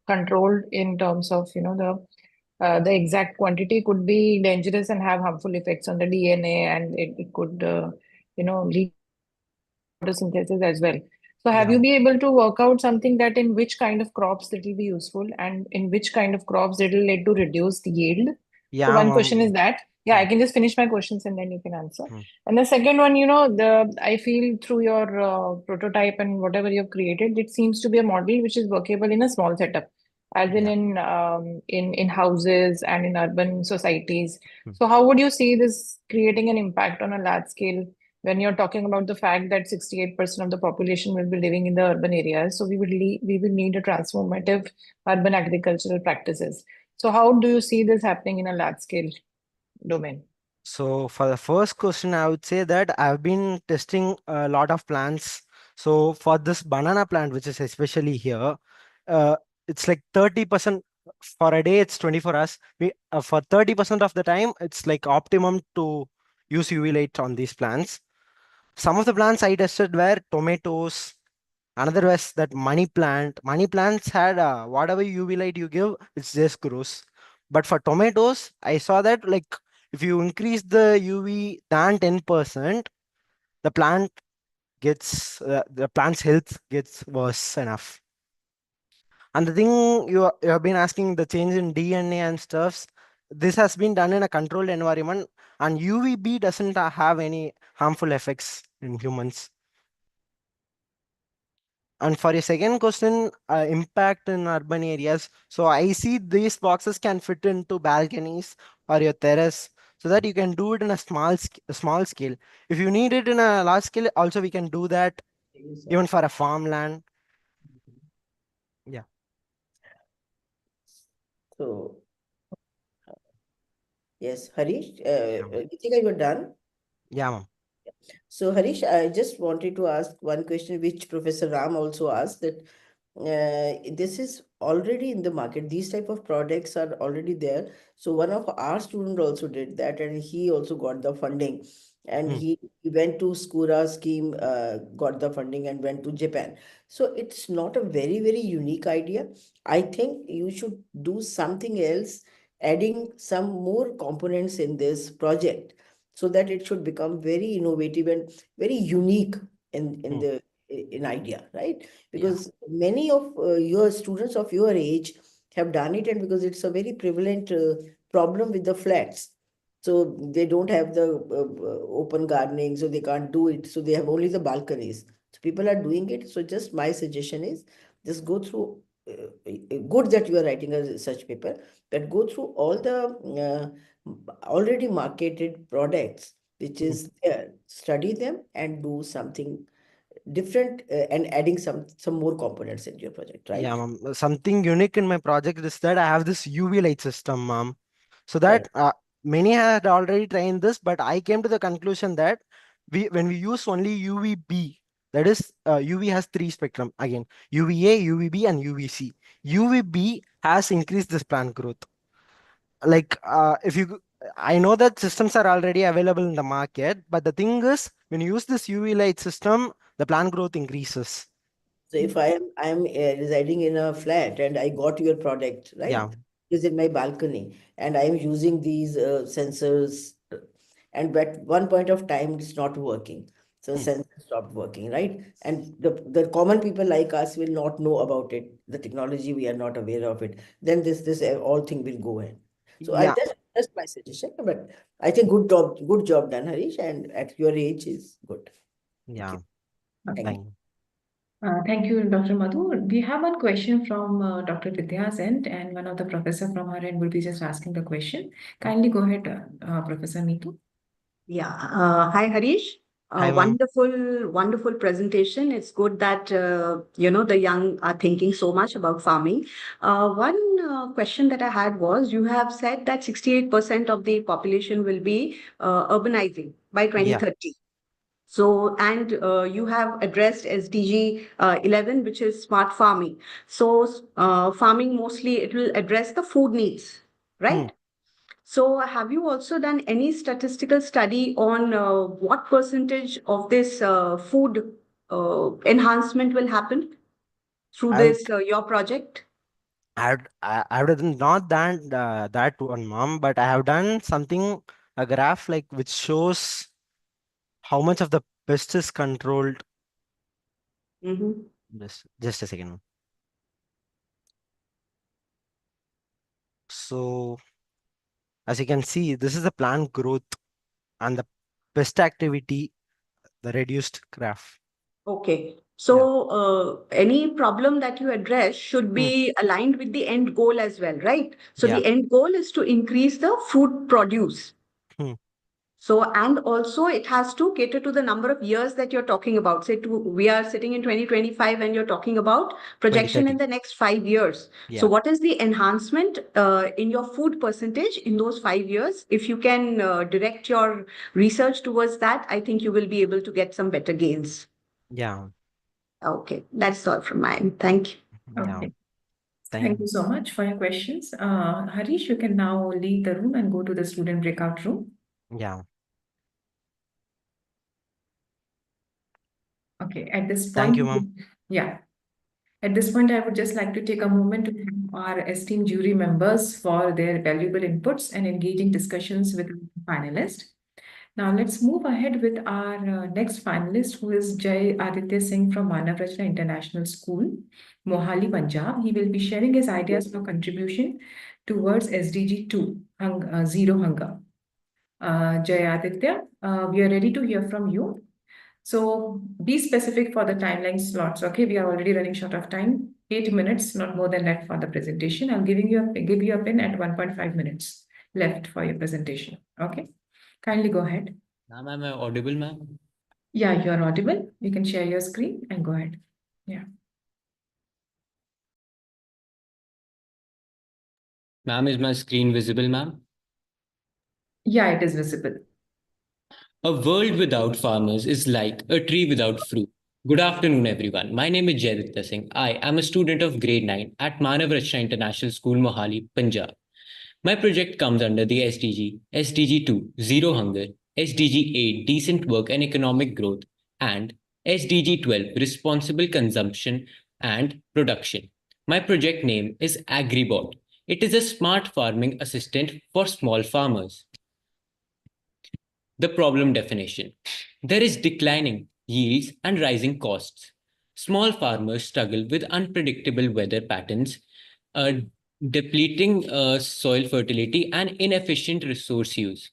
controlled in terms of, the exact quantity, could be dangerous and have harmful effects on the DNA, and it could, lead photosynthesis as well. So have you been able to work out something that in which kind of crops it will be useful, and in which kind of crops it will lead to reduce the yield? Yeah, So one question is that. Yeah, I can just finish my questions and then you can answer. And the second one, I feel through your prototype and whatever you've created, it seems to be a model which is workable in a small setup, as in houses and in urban societies. So how would you see this creating an impact on a large scale, when you're talking about the fact that 68% of the population will be living in the urban areas? So we will need a transformative urban agricultural practices. So how do you see this happening in a large scale domain? So for the first question, I would say that I've been testing a lot of plants. So for this banana plant, which is especially here, it's like 30% for a day, it's 24 hours. For 30% of the time, it's like optimum to use UV light on these plants. Some of the plants I tested were tomatoes. Another was that money plant. Money plants had whatever UV light you give, it just grows. But for tomatoes, I saw that like if you increase the UV than 10%, the plant's health gets worse enough. And the thing you have been asking, the change in DNA and stuffs, this has been done in a controlled environment, and UVB doesn't have any harmful effects in humans. And for your second question, impact in urban areas. So I see these boxes can fit into balconies or your terrace, so that you can do it in a small scale. If you need it in a large scale, also we can do that even for a farmland. Yeah. So, yes, Harish, Yeah. Ritika, you're done? Yeah, ma'am. So, Harish, I just wanted to ask one question, which Professor Ram also asked, that this is already in the market. These type of products are already there. So one of our students also did that, and he also got the funding. And he went to Skura scheme, got the funding, and went to Japan. So it's not a very unique idea. I think you should do something else, adding some more components in this project, so that it should become very innovative and very unique in the in idea, right? Because many of your students of your age have done it, and because it's a very prevalent problem with the flats, so they don't have the open gardening, so they can't do it, so they have only the balconies. So people are doing it. So just my suggestion is, just go through, good that you are writing a research paper, but go through all the already marketed products which is there, study them and do something different, and adding some more components in your project, right? Yeah, ma'am. Something unique in my project is that I have this UV light system, ma'am. So that many had already trained this, but I came to the conclusion that when we use only UVB, that is UV has three spectrum again: UVA, UVB, and UVC. UVB has increased this plant growth. Like if you, I know that systems are already available in the market, but the thing is, when you use this UV light system, the plant growth increases. So if I'm residing in a flat and I got your product, right? Yeah. Is in my balcony, and I'm using these sensors, and at one point of time it's not working. So sensor stopped working, right? And the common people like us will not know about it. The technology, we are not aware of it. Then this all thing will go in. So Yeah. that's my suggestion. But I think good job done, Harish, and at your age is good. Yeah. Okay. Thank you. Thank you, Dr. Madhu. We have one question from Dr. Vidya's end, and one of the professor from her end will be just asking the question. Kindly go ahead, Professor Neetu. Yeah. Hi, Harish. Hi, ma'am. Wonderful presentation. It's good that the young are thinking so much about farming. One question that I had was, you have said that 68% of the population will be urbanizing by 2030. So, and you have addressed SDG 11, which is smart farming. So, farming mostly it will address the food needs, right? So, have you also done any statistical study on what percentage of this food enhancement will happen through this your project? I've not done that one, mom, but I have done something, a graph like which shows how much of the pest is controlled. Just a second, ma'am. So, as you can see, this is the plant growth and the pest activity, the reduced graph. Okay. So, any problem that you address should be aligned with the end goal as well, right? So, the end goal is to increase the food produce. So, and also it has to cater to the number of years that you're talking about. Say, we are sitting in 2025 and you're talking about projection in the next 5 years. So, what is the enhancement in your food percentage in those 5 years? If you can direct your research towards that, I think you will be able to get some better gains. Yeah. Okay, that's all from mine. Thank you. Okay. Thank you so much for your questions. Harish, you can now leave the room and go to the student breakout room. Yeah. Okay, at this point, Thank you, ma'am. Yeah. At this point, I would just like to take a moment to thank our esteemed jury members for their valuable inputs and engaging discussions with the finalists. Now, let's move ahead with our next finalist, who is Aditya Singh from Manav Rachna International School, Mohali, Punjab. He will be sharing his ideas for contribution towards SDG 2, Zero Hunger. Aditya, we are ready to hear from you. So be specific for the timeline slots. Okay, we are already running short of time. 8 minutes, not more than that for the presentation. I'm give you a pin at 1.5 minutes left for your presentation. Okay, kindly go ahead. Ma'am, am I audible, ma'am? Yeah, you are audible. You can share your screen and go ahead. Yeah. Ma'am, is my screen visible, ma'am? Yeah, it is visible. A world without farmers is like a tree without fruit. Good afternoon, everyone. My name is Singh. I am a student of grade 9 at Manav Rachna International School, Mohali, Punjab. My project comes under the SDG 2, Zero Hunger, SDG 8, Decent Work and Economic Growth, and SDG 12, Responsible Consumption and Production. My project name is AgriBot. It is a smart farming assistant for small farmers. The problem definition. There is declining yields and rising costs. Small farmers struggle with unpredictable weather patterns, depleting soil fertility and inefficient resource use,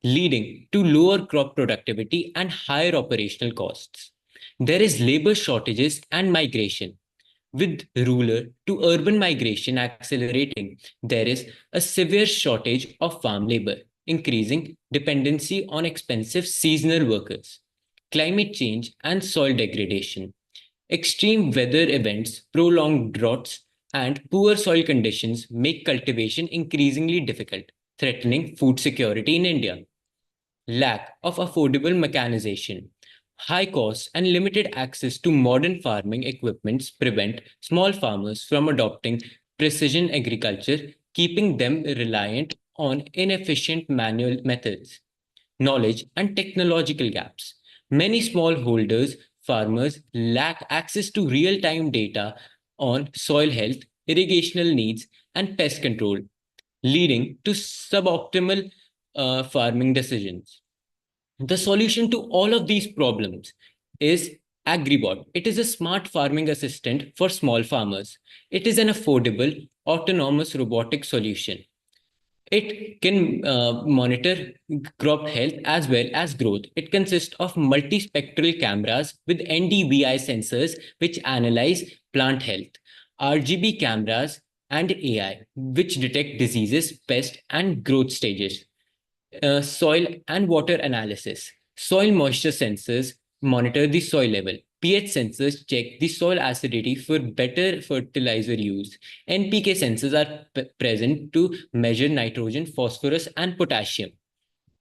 leading to lower crop productivity and higher operational costs. There is labor shortages and migration. With rural to urban migration accelerating, there is a severe shortage of farm labor, increasing dependency on expensive seasonal workers. Climate change and soil degradation. Extreme weather events, prolonged droughts, and poor soil conditions make cultivation increasingly difficult, threatening food security in India. Lack of affordable mechanization. High costs and limited access to modern farming equipments prevent small farmers from adopting precision agriculture, keeping them reliant on inefficient manual methods. Knowledge and technological gaps. Many smallholders farmers lack access to real-time data on soil health, irrigational needs, and pest control, leading to suboptimal farming decisions. The solution to all of these problems is AgriBot. It is a smart farming assistant for small farmers. It is an affordable, autonomous robotic solution. It can monitor crop health as well as growth. It consists of multispectral cameras with NDVI sensors which analyze plant health, RGB cameras, and AI, which detect diseases, pests, and growth stages. Soil and water analysis. Soil moisture sensors monitor the soil level. pH sensors check the soil acidity for better fertilizer use. NPK sensors are present to measure nitrogen, phosphorus, and potassium.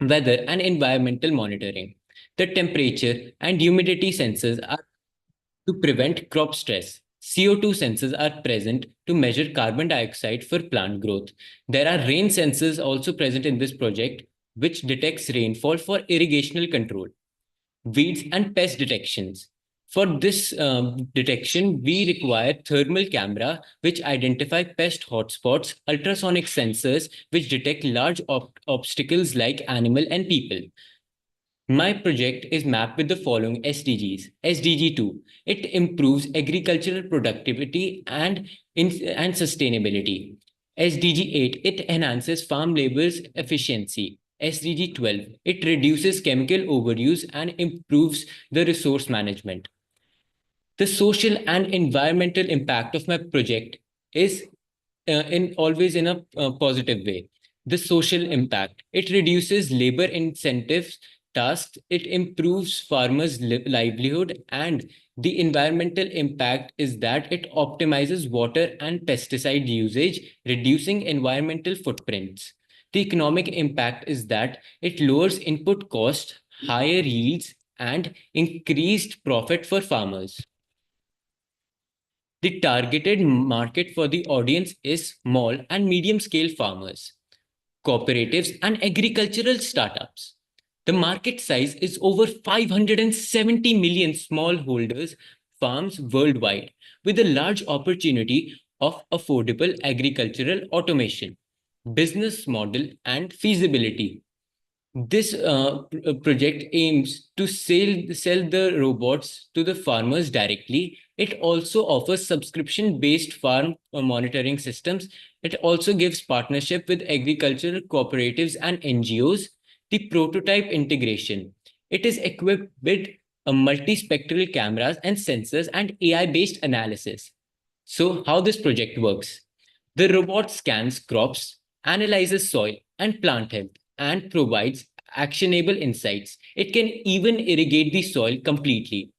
Weather and environmental monitoring. The temperature and humidity sensors are to prevent crop stress. CO2 sensors are present to measure carbon dioxide for plant growth. There are rain sensors also present in this project, which detects rainfall for irrigational control. Weeds and pest detections. For this detection, we require thermal camera, which identify pest hotspots, ultrasonic sensors, which detect large obstacles like animal and people. My project is mapped with the following SDGs. SDG 2, it improves agricultural productivity and sustainability. SDG 8, it enhances farm labor's efficiency. SDG 12, it reduces chemical overuse and improves the resource management. The social and environmental impact of my project is always in a positive way. The social impact, it reduces labor incentives tasks, it improves farmers' livelihood, and the environmental impact is that it optimizes water and pesticide usage, reducing environmental footprints. The economic impact is that it lowers input costs, higher yields, and increased profit for farmers. The targeted market for the audience is small and medium-scale farmers, cooperatives, and agricultural startups. The market size is over 570 million smallholders farms worldwide, with a large opportunity of affordable agricultural automation, business model, and feasibility. This project aims to sell the robots to the farmers directly. It also offers subscription-based farm monitoring systems. It also gives partnership with agricultural cooperatives and NGOs. The prototype integration. It is equipped with multispectral cameras and sensors and AI-based analysis. So how this project works? The robot scans crops, analyzes soil and plant health, and provides actionable insights. It can even irrigate the soil completely.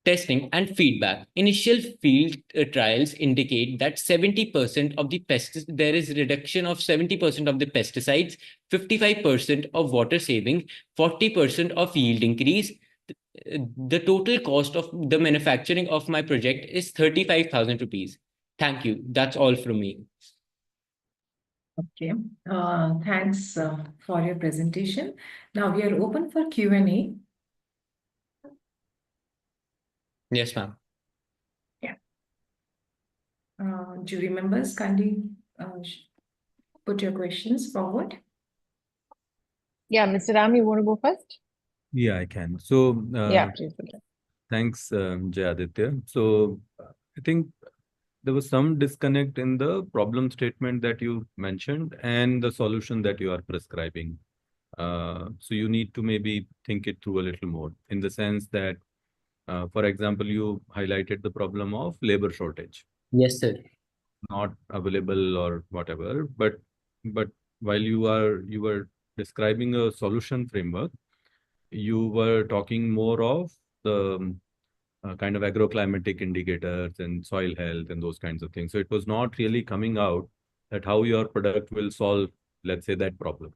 Testing and feedback. Initial field trials indicate that 70% of the there is reduction of 70% of the pesticides, 55% of water saving, 40% of yield increase. The total cost of the manufacturing of my project is 35,000 rupees. Thank you. That's all from me. Okay. Thanks for your presentation. Now we are open for Q&A. Yes, ma'am. Jury members, kindly put your questions forward. Yeah, Mr. Ram, you want to go first? Yeah, I can. So, Yeah, please. thanks, Aditya. So, I think there was some disconnect in the problem statement that you mentioned and the solution that you are prescribing. So you need to maybe think it through a little more in the sense that, for example, you highlighted the problem of labor shortage. Yes, sir. Not available or whatever, but while you were describing a solution framework, you were talking more of the kind of agroclimatic indicators and soil health and those kinds of things. So it was not really coming out that how your product will solve, let's say, that problem,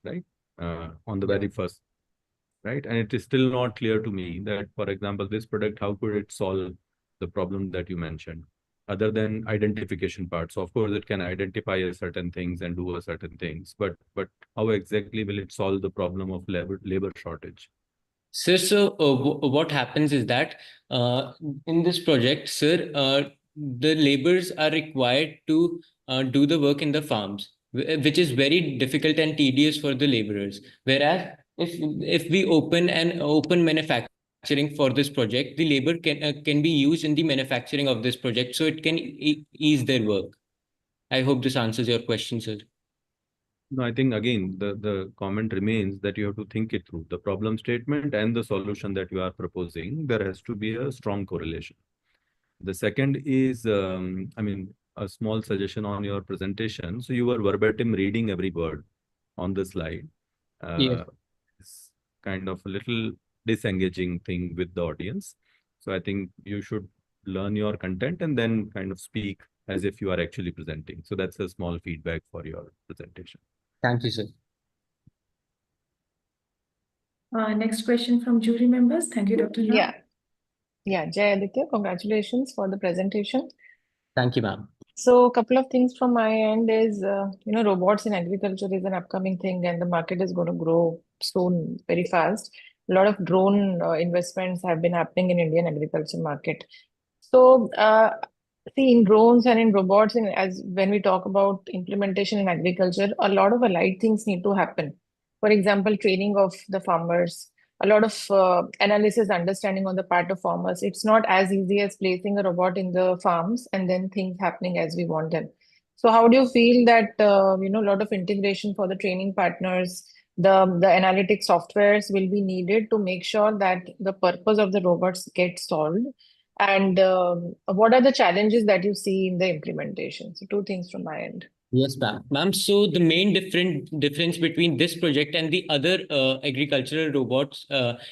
right? On the very first, right? And it is still not clear to me that, for example, this product, how could it solve the problem that you mentioned, other than identification part? So of course, it can identify a certain things and do a certain things, but how exactly will it solve the problem of labor shortage? Sir, so what happens is that in this project, sir, the laborers are required to do the work in the farms, which is very difficult and tedious for the laborers. Whereas if we open manufacturing for this project, the labor can be used in the manufacturing of this project, so it can ease their work. I hope this answers your question, sir. No, I think again, the comment remains that you have to think it through. The problem statement and the solution that you are proposing, there has to be a strong correlation. The second is, I mean, a small suggestion on your presentation. So you were verbatim reading every word on the slide. Yes. It's kind of a little disengaging thing with the audience. So I think you should learn your content and then kind of speak as if you are actually presenting. So that's a small feedback for your presentation. Thank you, sir. Next question from jury members. Thank you, Dr. Ram. Yeah, Jai Aditya, congratulations for the presentation. Thank you, ma'am. So a couple of things from my end is, robots in agriculture is an upcoming thing and the market is going to grow soon, very fast. A lot of drone investments have been happening in Indian agriculture market. So, see, in drones and in robots, as when we talk about implementation in agriculture, a lot of allied things need to happen. For example, training of the farmers, a lot of analysis, understanding on the part of farmers. It's not as easy as placing a robot in the farms and then things happening as we want them. So how do you feel that, a lot of integration for the training partners, the analytic softwares will be needed to make sure that the purpose of the robots gets solved? And what are the challenges that you see in the implementation? So two things from my end. Yes, ma'am. So the main difference between this project and the other agricultural robots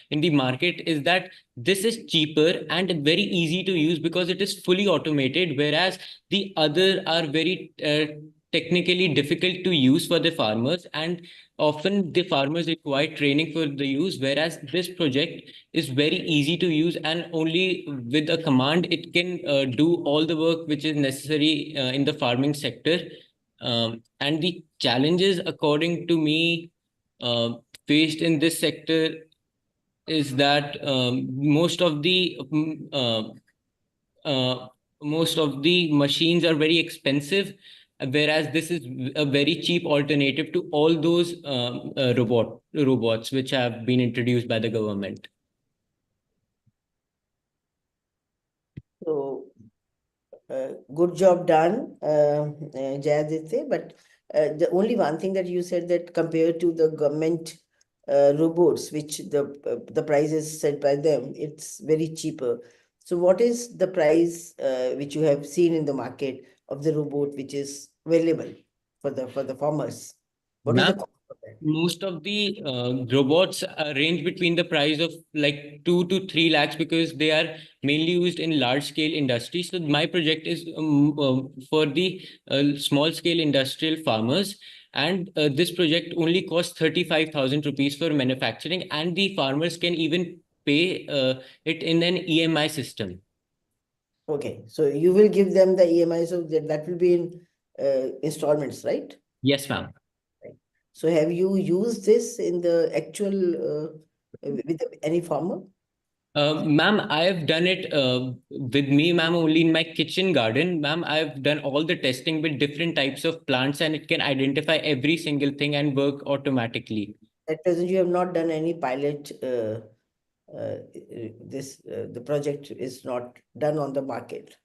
in the market is that this is cheaper and very easy to use because it is fully automated, whereas the other are very technically difficult to use for the farmers, and often the farmers require training for the use, whereas this project is very easy to use and only with a command it can do all the work which is necessary in the farming sector. And the challenges, according to me, faced in this sector is that most of the machines are very expensive, whereas this is a very cheap alternative to all those robots which have been introduced by the government. So good job done, Jayaditya. But the only one thing that you said that compared to the government robots, which the price is set by them, it's very cheaper. So what is the price which you have seen in the market of the robot which is available for the farmers? What is the Ma'am, cost of that? most of the robots range between the price of like 2 to 3 lakhs because they are mainly used in large scale industry. So my project is for the small scale industrial farmers. And this project only costs 35,000 rupees for manufacturing, and the farmers can even pay it in an EMI system. Okay, so you will give them the EMI, so that will be in installments, right? Yes, ma'am. So have you used this in the actual with any farmer? Ma'am, I have done it with me, ma'am, only in my kitchen garden. Ma'am, I've done all the testing with different types of plants, and it can identify every single thing and work automatically. At present, you have not done any pilot. The project is not done on the market.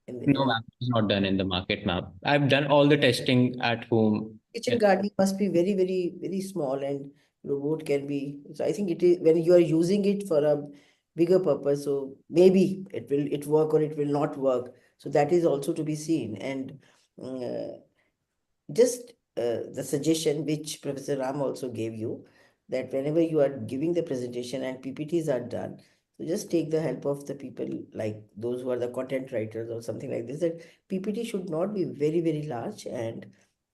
No, ma'am, it's not done in the market, ma'am. I've done all the testing at home. Kitchen gardening must be very, very, very small, and robot can be. So I think it is when you are using it for a bigger purpose. So maybe it work or it will not work. So that is also to be seen. And just the suggestion which Professor Ram also gave you, that whenever you are giving the presentation and PPTs are done, so just take the help of the people like those who are the content writers or something like this, that PPT should not be very, very large, and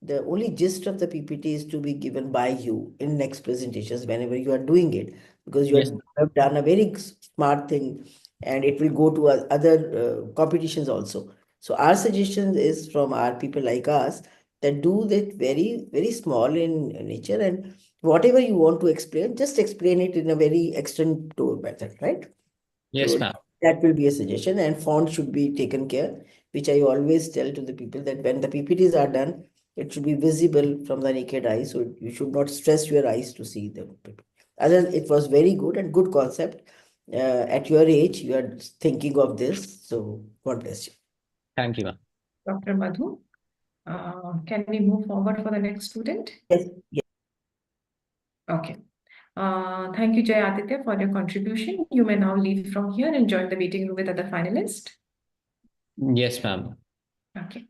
the only gist of the PPT is to be given by you in next presentations whenever you are doing it, because you Yes. have done a very smart thing and it will go to other competitions also. So our suggestion is from our people like us, that do that very, very small in nature, and whatever you want to explain, just explain it in a very extended method, right? Yes, So ma'am. that will be a suggestion, and font should be taken care, which I always tell to the people that when the PPTs are done, it should be visible from the naked eye. So you should not stress your eyes to see them. Other, it was very good and good concept. At your age, you are thinking of this. So God bless you. Thank you, ma'am. Dr. Madhu, can we move forward for the next student? Yes. Yes. Okay. Thank you, Jay Aditya, for your contribution. You may now leave from here and join the waiting room with other finalists. Yes, ma'am. Okay.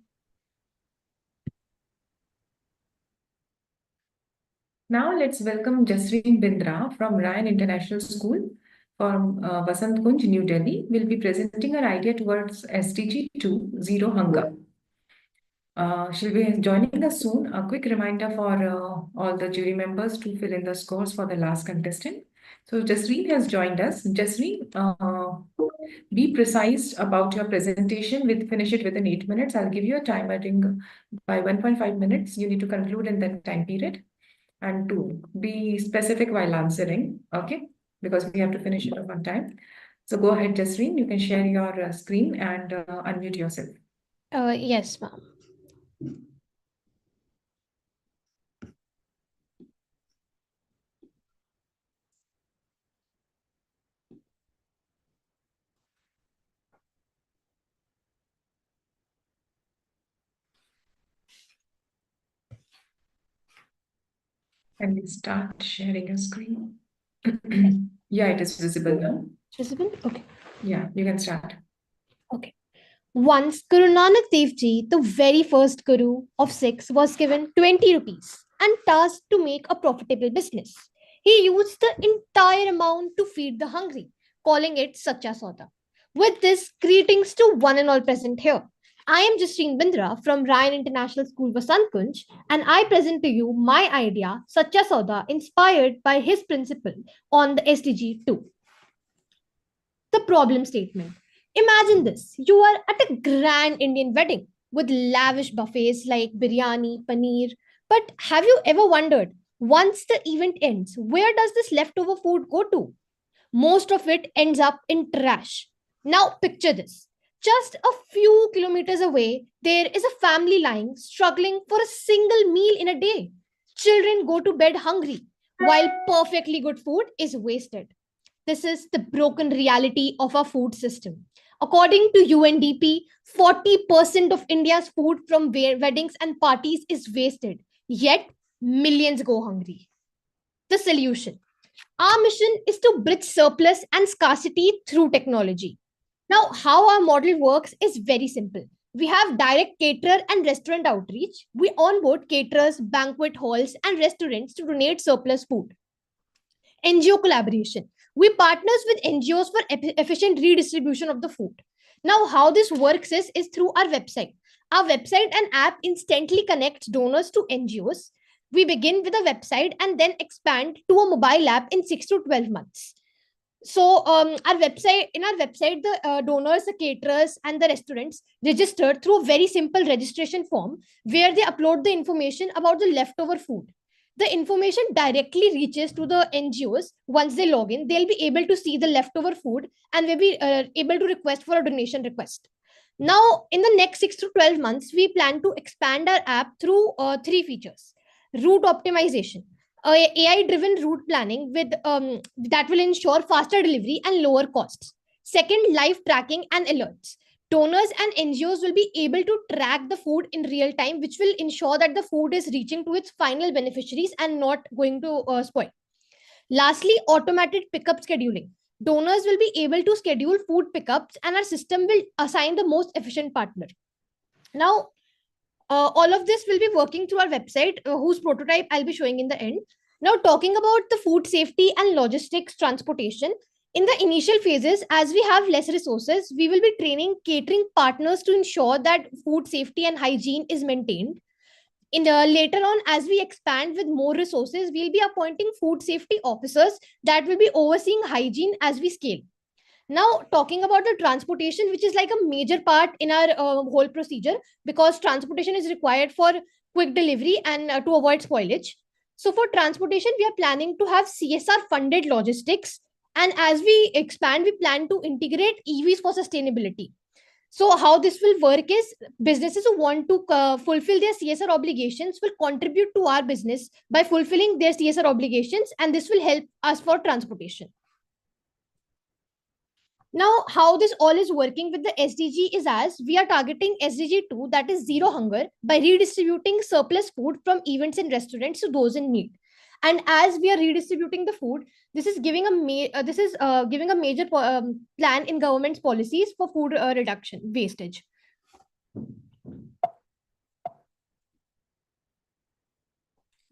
Now let's welcome Justine Bindra from Ryan International School from Vasant Kunj, New Delhi. Will be presenting her idea towards SDG 2, Zero Hunger. She'll be joining us soon. A quick reminder for all the jury members to fill in the scores for the last contestant. So Jasreen has joined us. Jasreen, be precise about your presentation. Finish it within 8 minutes. I'll give you a timer ring by 1.5 minutes. You need to conclude in that time period. And 2, be specific while answering, okay? Because we have to finish it on time. So go ahead, Jasreen. You can share your screen and unmute yourself. Yes, ma'am. Can we start sharing your screen? Yeah, it is visible now. Visible? Okay. Yeah, you can start. Okay. Once Guru Nanak Dev Ji, the very first Guru of Sikhs, was given 20 rupees and tasked to make a profitable business. He used the entire amount to feed the hungry, calling it Sacha Sauda. With this, greetings to one and all present here. I am Justine Bindra from Ryan International School, Vasant Kunj, and I present to you my idea, Sacha Sauda, inspired by his principle on the SDG 2. The problem statement. Imagine this, you are at a grand Indian wedding with lavish buffets like biryani, paneer. But have you ever wondered, once the event ends, where does this leftover food go to? Most of it ends up in trash. Now, picture this. Just a few kilometers away, there is a family lying, struggling for a single meal in a day. Children go to bed hungry, while perfectly good food is wasted. This is the broken reality of our food system. According to UNDP, 40% of India's food from weddings and parties is wasted, yet millions go hungry. The solution. Our mission is to bridge surplus and scarcity through technology. Now, how our model works is very simple. We have direct caterer and restaurant outreach. We onboard caterers, banquet halls, and restaurants to donate surplus food. NGO collaboration. We partners with NGOs for efficient redistribution of the food. Now, how this works is through our website. Our website and app instantly connects donors to NGOs. We begin with a website and then expand to a mobile app in 6 to 12 months. So our website, the donors, the caterers, and the restaurants register through a very simple registration form where they upload the information about the leftover food. The information directly reaches to the NGOs. Once they log in, they'll be able to see the leftover food and will be able to request for a donation request. Now, in the next 6 to 12 months, we plan to expand our app through 3 features. Route optimization. AI-driven route planning with that will ensure faster delivery and lower costs. Second, live tracking and alerts. Donors and NGOs will be able to track the food in real time, which will ensure that the food is reaching to its final beneficiaries and not going to spoil. Lastly, automated pickup scheduling. Donors will be able to schedule food pickups and our system will assign the most efficient partner. Now, all of this will be working through our website, whose prototype I'll be showing in the end. Now, talking about the food safety and logistics transportation, in the initial phases, as we have less resources, we will be training catering partners to ensure that food safety and hygiene is maintained. Later on, as we expand with more resources, we'll be appointing food safety officers that will be overseeing hygiene as we scale. Now, talking about the transportation, which is like a major part in our whole procedure, because transportation is required for quick delivery and to avoid spoilage. So for transportation, we are planning to have CSR funded logistics. And as we expand, we plan to integrate EVs for sustainability. So how this will work is businesses who want to fulfill their CSR obligations will contribute to our business by fulfilling their CSR obligations, and this will help us for transportation. Now, how this all is working with the SDG is as we are targeting SDG 2, that is zero hunger, by redistributing surplus food from events and restaurants to those in need. And as we are redistributing the food, this is giving a major plan in government's policies for food reduction wastage.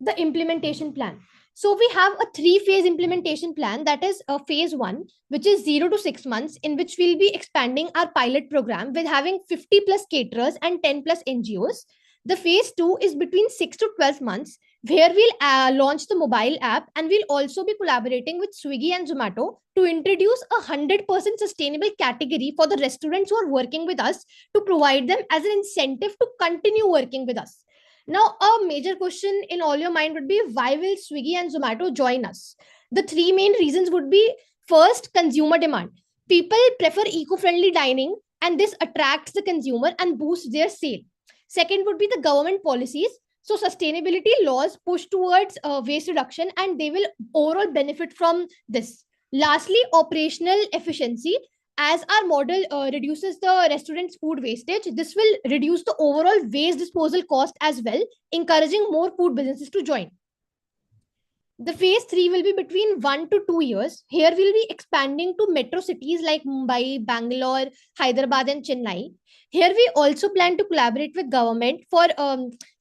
The implementation plan. So we have a 3-phase implementation plan, that is phase 1, which is 0 to 6 months, in which we'll be expanding our pilot program with having 50 plus caterers and 10 plus NGOs. The phase 2 is between 6 to 12 months, where we'll launch the mobile app, and we'll also be collaborating with Swiggy and Zomato to introduce a 100% sustainable category for the restaurants who are working with us, to provide them as an incentive to continue working with us. Now, a major question in all your mind would be, why will Swiggy and Zomato join us? The 3 main reasons would be, first, consumer demand. People prefer eco-friendly dining, and this attracts the consumer and boosts their sale. Second would be the government policies. So sustainability laws push towards waste reduction, and they will overall benefit from this. Lastly, operational efficiency. As our model reduces the restaurant's food wastage, this will reduce the overall waste disposal cost as well, encouraging more food businesses to join. The phase 3 will be between 1 to 2 years. Here we'll be expanding to metro cities like Mumbai, Bangalore, Hyderabad, and Chennai. Here we also plan to collaborate with government for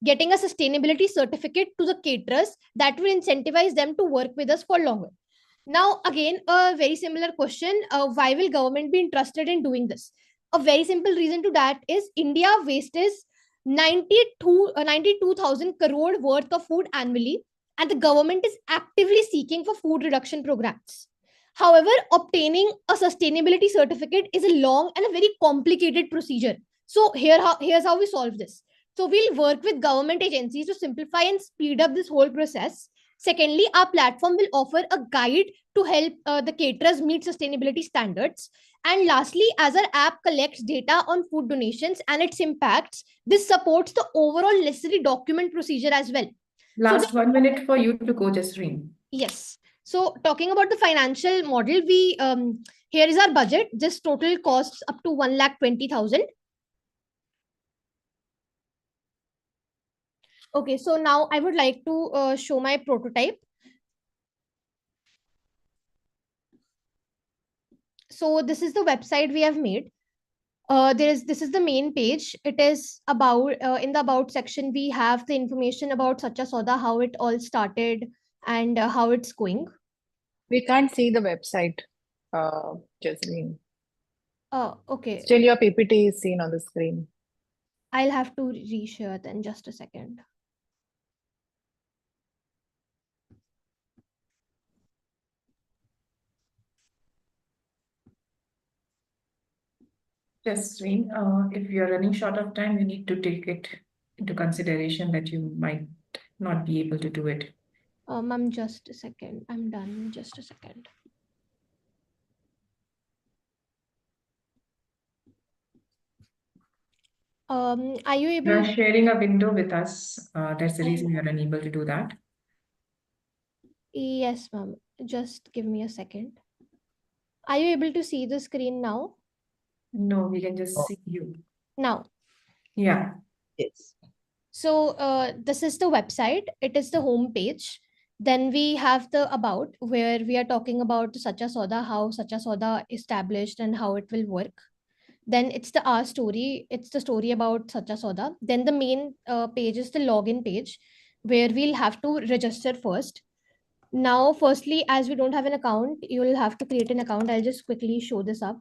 getting a sustainability certificate to the caterers that will incentivize them to work with us for longer. Now, again, a very similar question. Why will government be interested in doing this? A very simple reason to that is India wastes 92,000 crore worth of food annually, and the government is actively seeking for food reduction programs. However, obtaining a sustainability certificate is a long and a very complicated procedure. So here's how we solve this. So we'll work with government agencies to simplify and speed up this whole process. Secondly, our platform will offer a guide to help the caterers meet sustainability standards. And lastly, as our app collects data on food donations and its impacts, this supports the overall necessary document procedure as well. Last 1 minute for you to go, Justine. Yes. So talking about the financial model, we Here is our budget. This total costs up to 1,20,000. Okay, so now I would like to show my prototype. So this is the website we have made. This is the main page. It is about in the about section we have the information about Sacha Sauda, how it all started and how it's going. We can't see the website, Justine. Okay. Still, your PPT is seen on the screen. I'll have to reshare then, just a second. Justine, if you're running short of time, you need to take it into consideration that you might not be able to do it. Ma'am, just a second. I'm done. Just a second. Are you able? You're sharing a window with us. That's the reason you're unable to do that. Yes, ma'am. Just give me a second. Are you able to see the screen now? No, we can just see you. Now. Yeah. Yes. So this is the website. It is the home page. Then we have the about, where we are talking about Sacha Sauda, how Sacha Sauda established and how it will work. Then it's the our story. It's the story about Sacha Sauda. Then the main page is the login page, where we'll have to register first. Now, firstly, as we don't have an account, you will have to create an account. I'll just quickly show this up.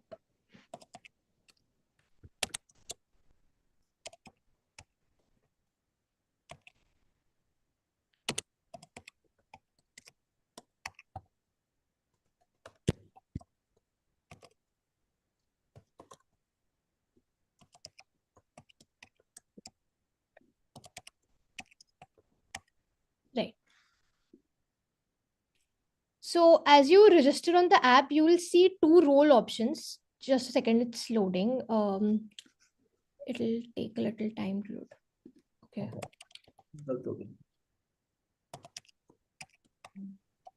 Right. So as you register on the app, you will see two role options. Just a second, it's loading. It'll take a little time to load. Okay.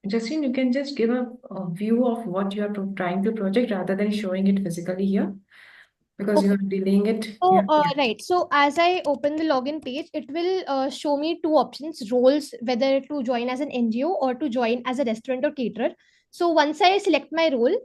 Justine, you can just give a view of what you are trying to project rather than showing it physically here, because you are delaying it. So, Yeah. right. So as I open the login page, it will show me two options, roles, whether to join as an NGO or to join as a restaurant or caterer. So once I select my role,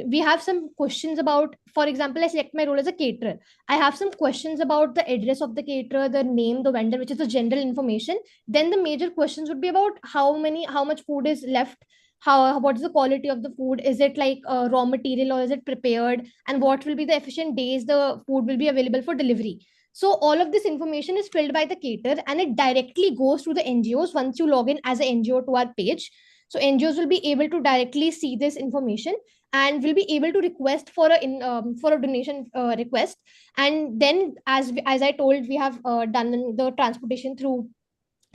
we have some questions about, for example, I select my role as a caterer. I have some questions about the address of the caterer, the name, the vendor, which is the general information. Then the major questions would be about how much food is left, what is the quality of the food, is it like raw material or is it prepared, and what will be the efficient days the food will be available for delivery. So all of this information is filled by the caterer and it directly goes to the NGOs once you log in as an NGO to our page. So NGOs will be able to directly see this information and will be able to request for a donation request. And then, as I told, we have done the transportation through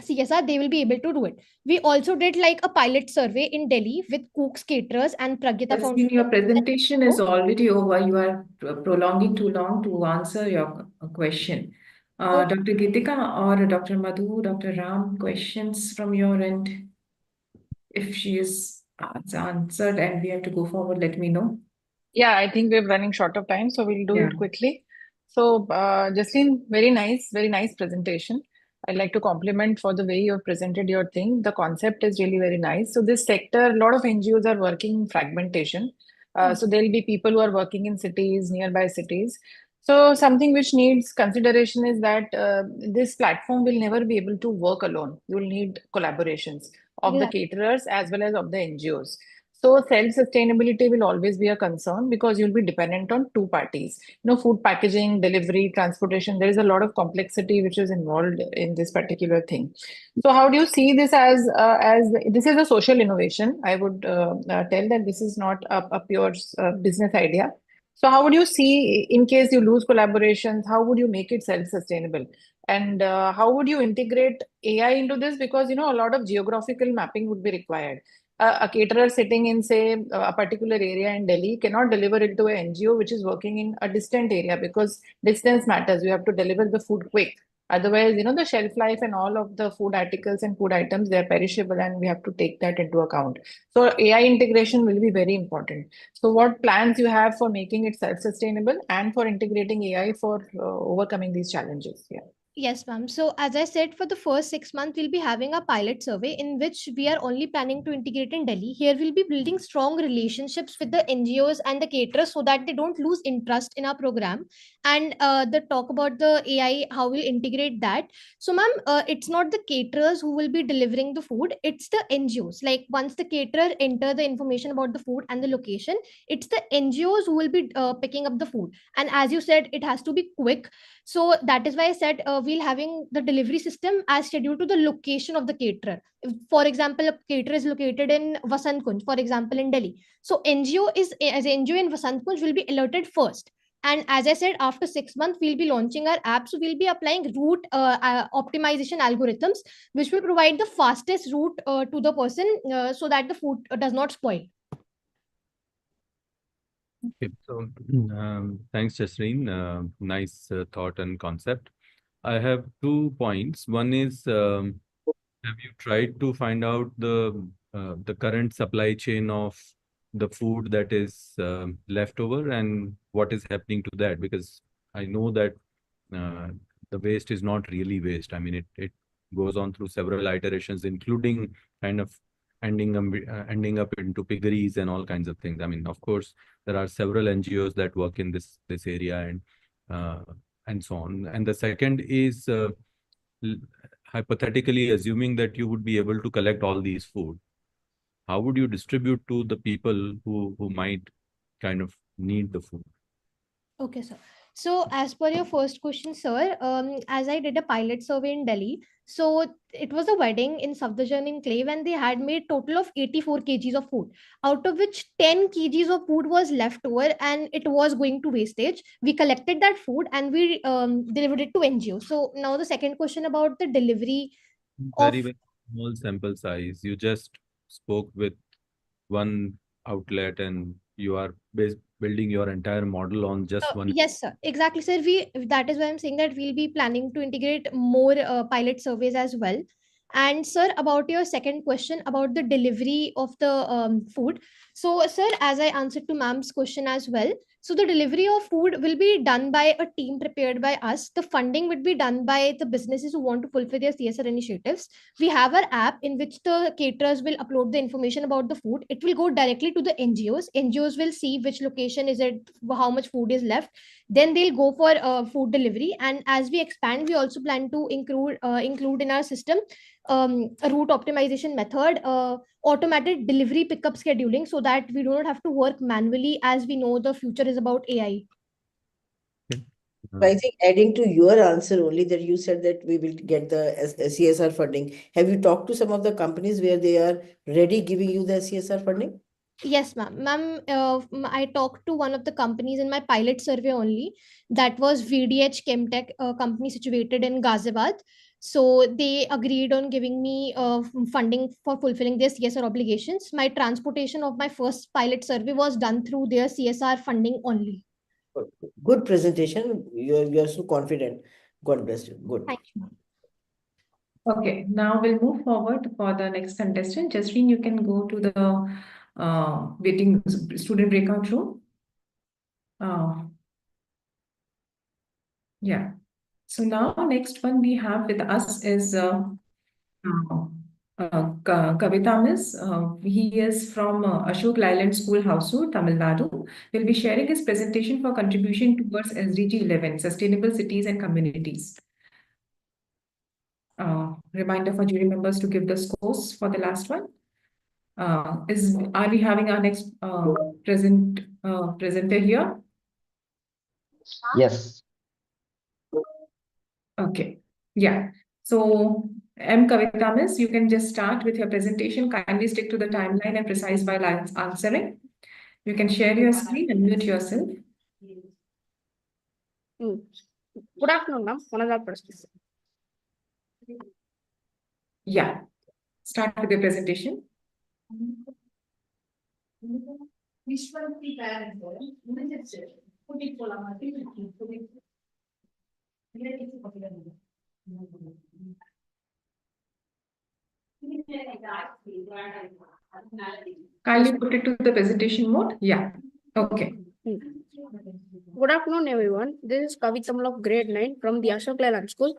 CSR, they will be able to do it. We also did like a pilot survey in Delhi with Cooks Caterers and Pragyata Justine, your presentation is already over. You are prolonging too long to answer your question. Dr. Gitika or Dr. Madhu, Dr. Ram, questions from your end? If she is answered and we have to go forward, let me know. Yeah, I think we're running short of time, so we'll do it quickly. So, Justine, very nice presentation. I'd like to compliment for the way you have presented your thing. The concept is really very nice. So this sector, a lot of NGOs are working in fragmentation. So there'll be people who are working in cities, nearby cities. So something which needs consideration is that this platform will never be able to work alone. You will need collaborations of the caterers as well as of the NGOs. So self-sustainability will always be a concern because you'll be dependent on two parties. Food packaging, delivery, transportation, there is a lot of complexity which is involved in this particular thing. So how do you see this as this is a social innovation? I would tell that this is not a pure business idea. So how would you see, in case you lose collaborations, how would you make it self-sustainable? And how would you integrate AI into this? Because, a lot of geographical mapping would be required. A caterer sitting in, say, a particular area in Delhi cannot deliver it to an NGO which is working in a distant area because distance matters. You have to deliver the food quick. Otherwise, the shelf life and all of the food articles and food items, they're perishable, and we have to take that into account. So AI integration will be very important. So what plans you have for making it self-sustainable and for integrating AI for overcoming these challenges? Yeah. Yes, ma'am. So, as I said, for the first 6 months, we'll be having a pilot survey in which we are only planning to integrate in Delhi. Here, we'll be building strong relationships with the NGOs and the caterers so that they don't lose interest in our program. And the talk about the AI, how we'll integrate that. So, ma'am, it's not the caterers who will be delivering the food, it's the NGOs. Like, once the caterer enter the information about the food and the location, it's the NGOs who will be picking up the food. And as you said, it has to be quick, so that is why I said we'll having the delivery system as scheduled to the location of the caterer. For example, a caterer is located in Vasant Kunj, for example, in Delhi. So NGO is as NGO in Vasant Kunj will be alerted first. And as I said, after 6 months, we'll be launching our app. So we'll be applying route optimization algorithms, which will provide the fastest route to the person so that the food does not spoil. Okay, so thanks, Jasreen. Nice thought and concept. I have 2 points. One is, have you tried to find out the current supply chain of the food that is left over and what is happening to that? Because I know that the waste is not really waste. I mean, it goes on through several iterations, including kind of ending up into piggeries and all kinds of things. I mean, of course, there are several NGOs that work in this area and so on. And the second is hypothetically assuming that you would be able to collect all these food, how would you distribute to the people who might kind of need the food? Okay, sir. So, as per your first question, sir, as I did a pilot survey in Delhi, so it was a wedding in Safdarjung enclave, and they had made total of 84 kgs of food, out of which 10 kgs of food was left over, and it was going to wastage. We collected that food and we delivered it to NGO. So now the second question about the delivery of Very small sample size. You just spoke with one outlet and you are building your entire model on just one. yes, sir. Exactly, sir. That is why I'm saying that we'll be planning to integrate more pilot surveys as well. And sir, about your second question about the delivery of the food. So, sir, as I answered to ma'am's question as well, so the delivery of food will be done by a team prepared by us. The funding would be done by the businesses who want to fulfill their CSR initiatives. We have our app in which the caterers will upload the information about the food. It will go directly to the NGOs. NGOs will see which location is it, how much food is left. Then they'll go for food delivery. And as we expand, we also plan to include in our system a route optimization method, automated delivery pickup scheduling, so that we do not have to work manually, as we know the future is about AI. I think adding to your answer only, that you said that we will get the CSR funding. Have you talked to some of the companies where they are ready giving you the CSR funding? Yes, ma'am. I talked to one of the companies in my pilot survey only. That was VDH Chemtech, a company situated in Ghaziabad. So they agreed on giving me funding for fulfilling their CSR obligations. My transportation of my first pilot survey was done through their CSR funding only. Good presentation. You're so confident. God bless you. Good. Thank you. Okay, now we'll move forward for the next contestant. Justine, you can go to the waiting student breakout room. Yeah. So now next one we have with us is Kavita Miss. He is from Ashok Leyland School, Household, Tamil Nadu. Will be sharing his presentation for contribution towards SDG 11, Sustainable Cities and Communities. Reminder for jury members to give the scores for the last one. Are we having our next presenter here? Yes. Okay. Yeah. So M. Kavita Miss, you can just start with your presentation. Kindly stick to the timeline and precise while answering. You can share your screen and mute yourself. Good afternoon, ma'am. Yeah. Start with your presentation. Kindly put it to the presentation mode. Yeah. Okay. Good afternoon, everyone. This is Kavish of grade 9 from the Ashok Leland School.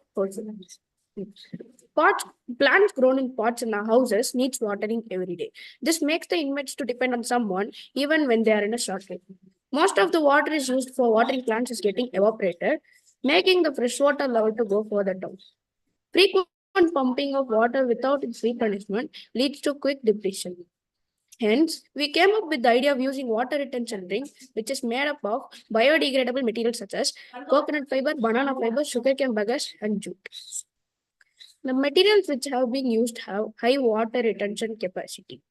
Plants grown in pots in our houses needs watering every day. This makes the inmates to depend on someone even when they are in a shortage. Most of the water is used for watering plants is getting evaporated, making the freshwater level to go further down. Frequent pumping of water without its replenishment leads to quick depletion. Hence, we came up with the idea of using water retention ring, which is made up of biodegradable materials such as coconut fiber, banana fiber, sugarcane bagasse, and jute. The materials which have been used have high water retention capacity.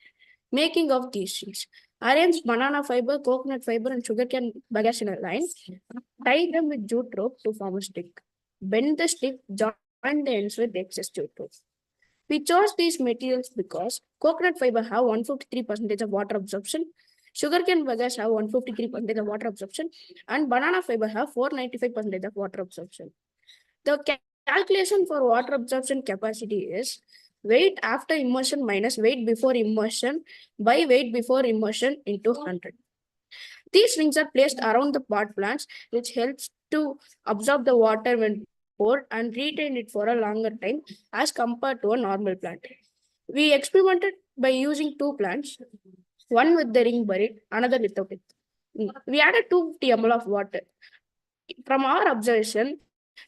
Making of these rings. Arrange banana fiber, coconut fiber, and sugarcane bagasse in a line. Tie them with jute rope to form a stick. Bend the stick, join the ends with excess jute rope. We chose these materials because coconut fiber have 153% of water absorption, sugarcane bagasse have 153% of water absorption, and banana fiber have 495% of water absorption. The calculation for water absorption capacity is weight after immersion minus weight before immersion by weight before immersion into 100. These rings are placed around the pot plants, which helps to absorb the water when poured and retain it for a longer time as compared to a normal plant. We experimented by using two plants, one with the ring buried, another without it. We added 250 ml of water. From our observation,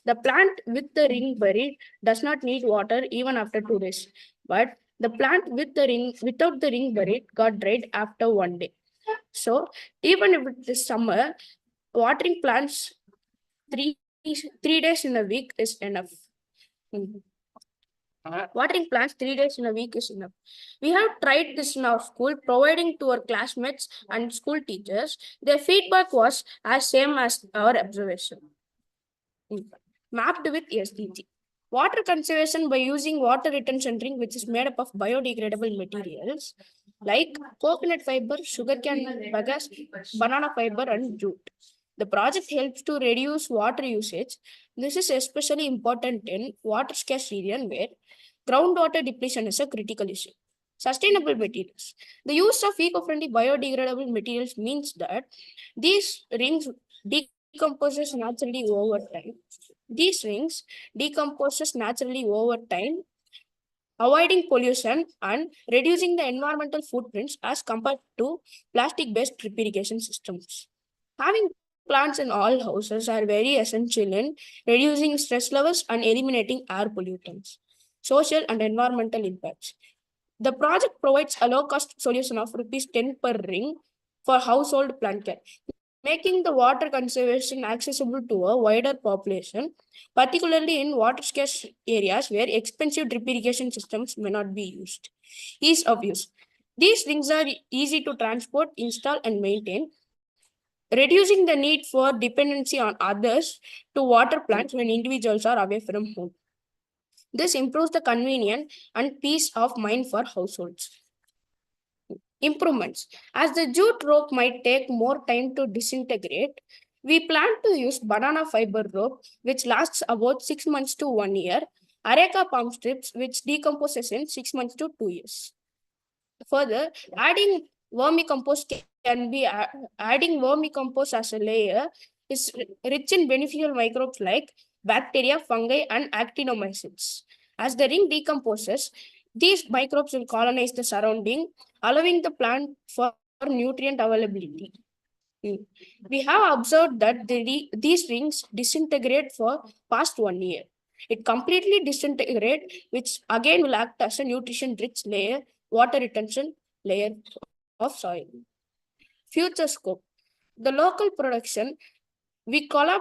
the plant with the ring buried does not need water even after 2 days, but the plant with the ring without the ring buried got dried after 1 day. So even if it is summer, watering plants three days in a week is enough. Watering plants 3 days in a week is enough. We have tried this in our school, providing to our classmates and school teachers. Their feedback was as same as our observation. Mapped with SDG. Water conservation by using water retention ring, which is made up of biodegradable materials like coconut fiber, sugarcane bagasse, banana fiber, and jute. The project helps to reduce water usage. This is especially important in water scarce region where groundwater depletion is a critical issue. Sustainable materials. The use of eco-friendly biodegradable materials means that these rings decomposes naturally over time. These rings decomposes naturally over time, avoiding pollution and reducing the environmental footprints as compared to plastic-based drip irrigation systems. Having plants in all houses are very essential in reducing stress levels and eliminating air pollutants, social and environmental impacts. The project provides a low-cost solution of ₹10 per ring for household plant care, making the water conservation accessible to a wider population, particularly in water-scarce areas where expensive drip irrigation systems may not be used. Ease of use. These rings are easy to transport, install, and maintain, reducing the need for dependency on others to water plants when individuals are away from home. This improves the convenience and peace of mind for households. Improvements. As the jute rope might take more time to disintegrate, we plan to use banana fiber rope, which lasts about 6 months to 1 year, areca palm strips, which decomposes in 6 months to 2 years. Further, adding vermicompost as a layer is rich in beneficial microbes like bacteria, fungi, and actinomycetes. As the ring decomposes, these microbes will colonize the surrounding, allowing the plant for nutrient availability. We have observed that these rings disintegrate for past 1 year. It completely disintegrates, which again will act as a nutrition-rich layer, water retention layer of soil. Future scope. The local production, we plan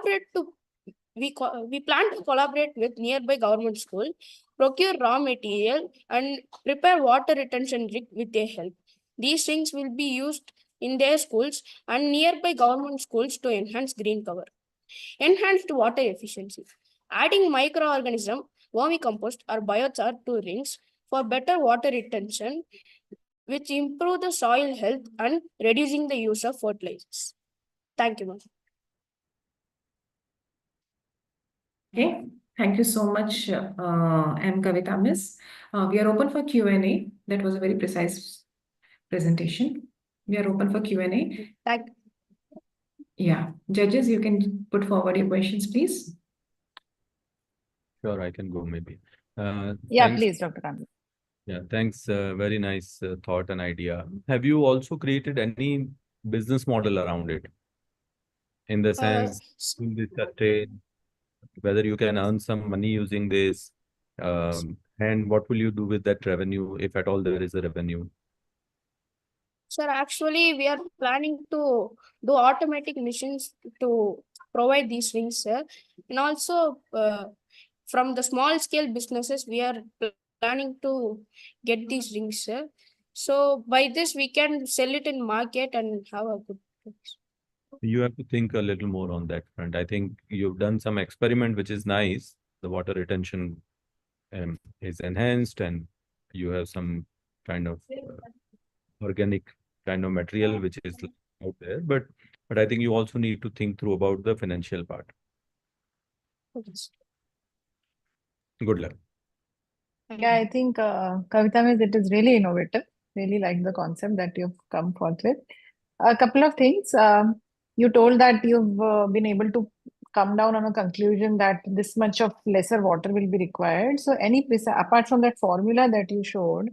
to collaborate with nearby government school, procure raw material, and prepare water retention rig with their help. These things will be used in their schools and nearby government schools to enhance green cover. Enhanced water efficiency. Adding microorganism, vermicompost, or biochar to rings for better water retention, which improve the soil health and reducing the use of fertilizers. Thank you, ma'am. Okay, Thank you so much, M. Kavita Miss. We are open for Q&A. That was a very precise presentation. We are open for Q&A. Yeah, judges, you can put forward your questions, please. Sure, I can go maybe. Yeah, Thanks. please, Dr. Kamil. Yeah, thanks. Very nice thought and idea. Have you also created any business model around it? In the sense, in this sustain, whether you can earn some money using this, and what will you do with that revenue, if at all there is a revenue? Sir, actually, we are planning to do automatic machines to provide these rings, sir. And also, from the small scale businesses, we are planning to get these rings, sir. So by this, we can sell it in market and have a good price. You have to think a little more on that front. I think you've done some experiment, which is nice. The water retention is enhanced, and you have some kind of organic kind of material which is out there. But I think you also need to think through about the financial part. Good luck. Yeah, I think Kavita Miss, it is really innovative. Really like the concept that you've come forth with. A couple of things. You told that you've been able to come down on a conclusion that this much of lesser water will be required. So apart from that formula that you showed,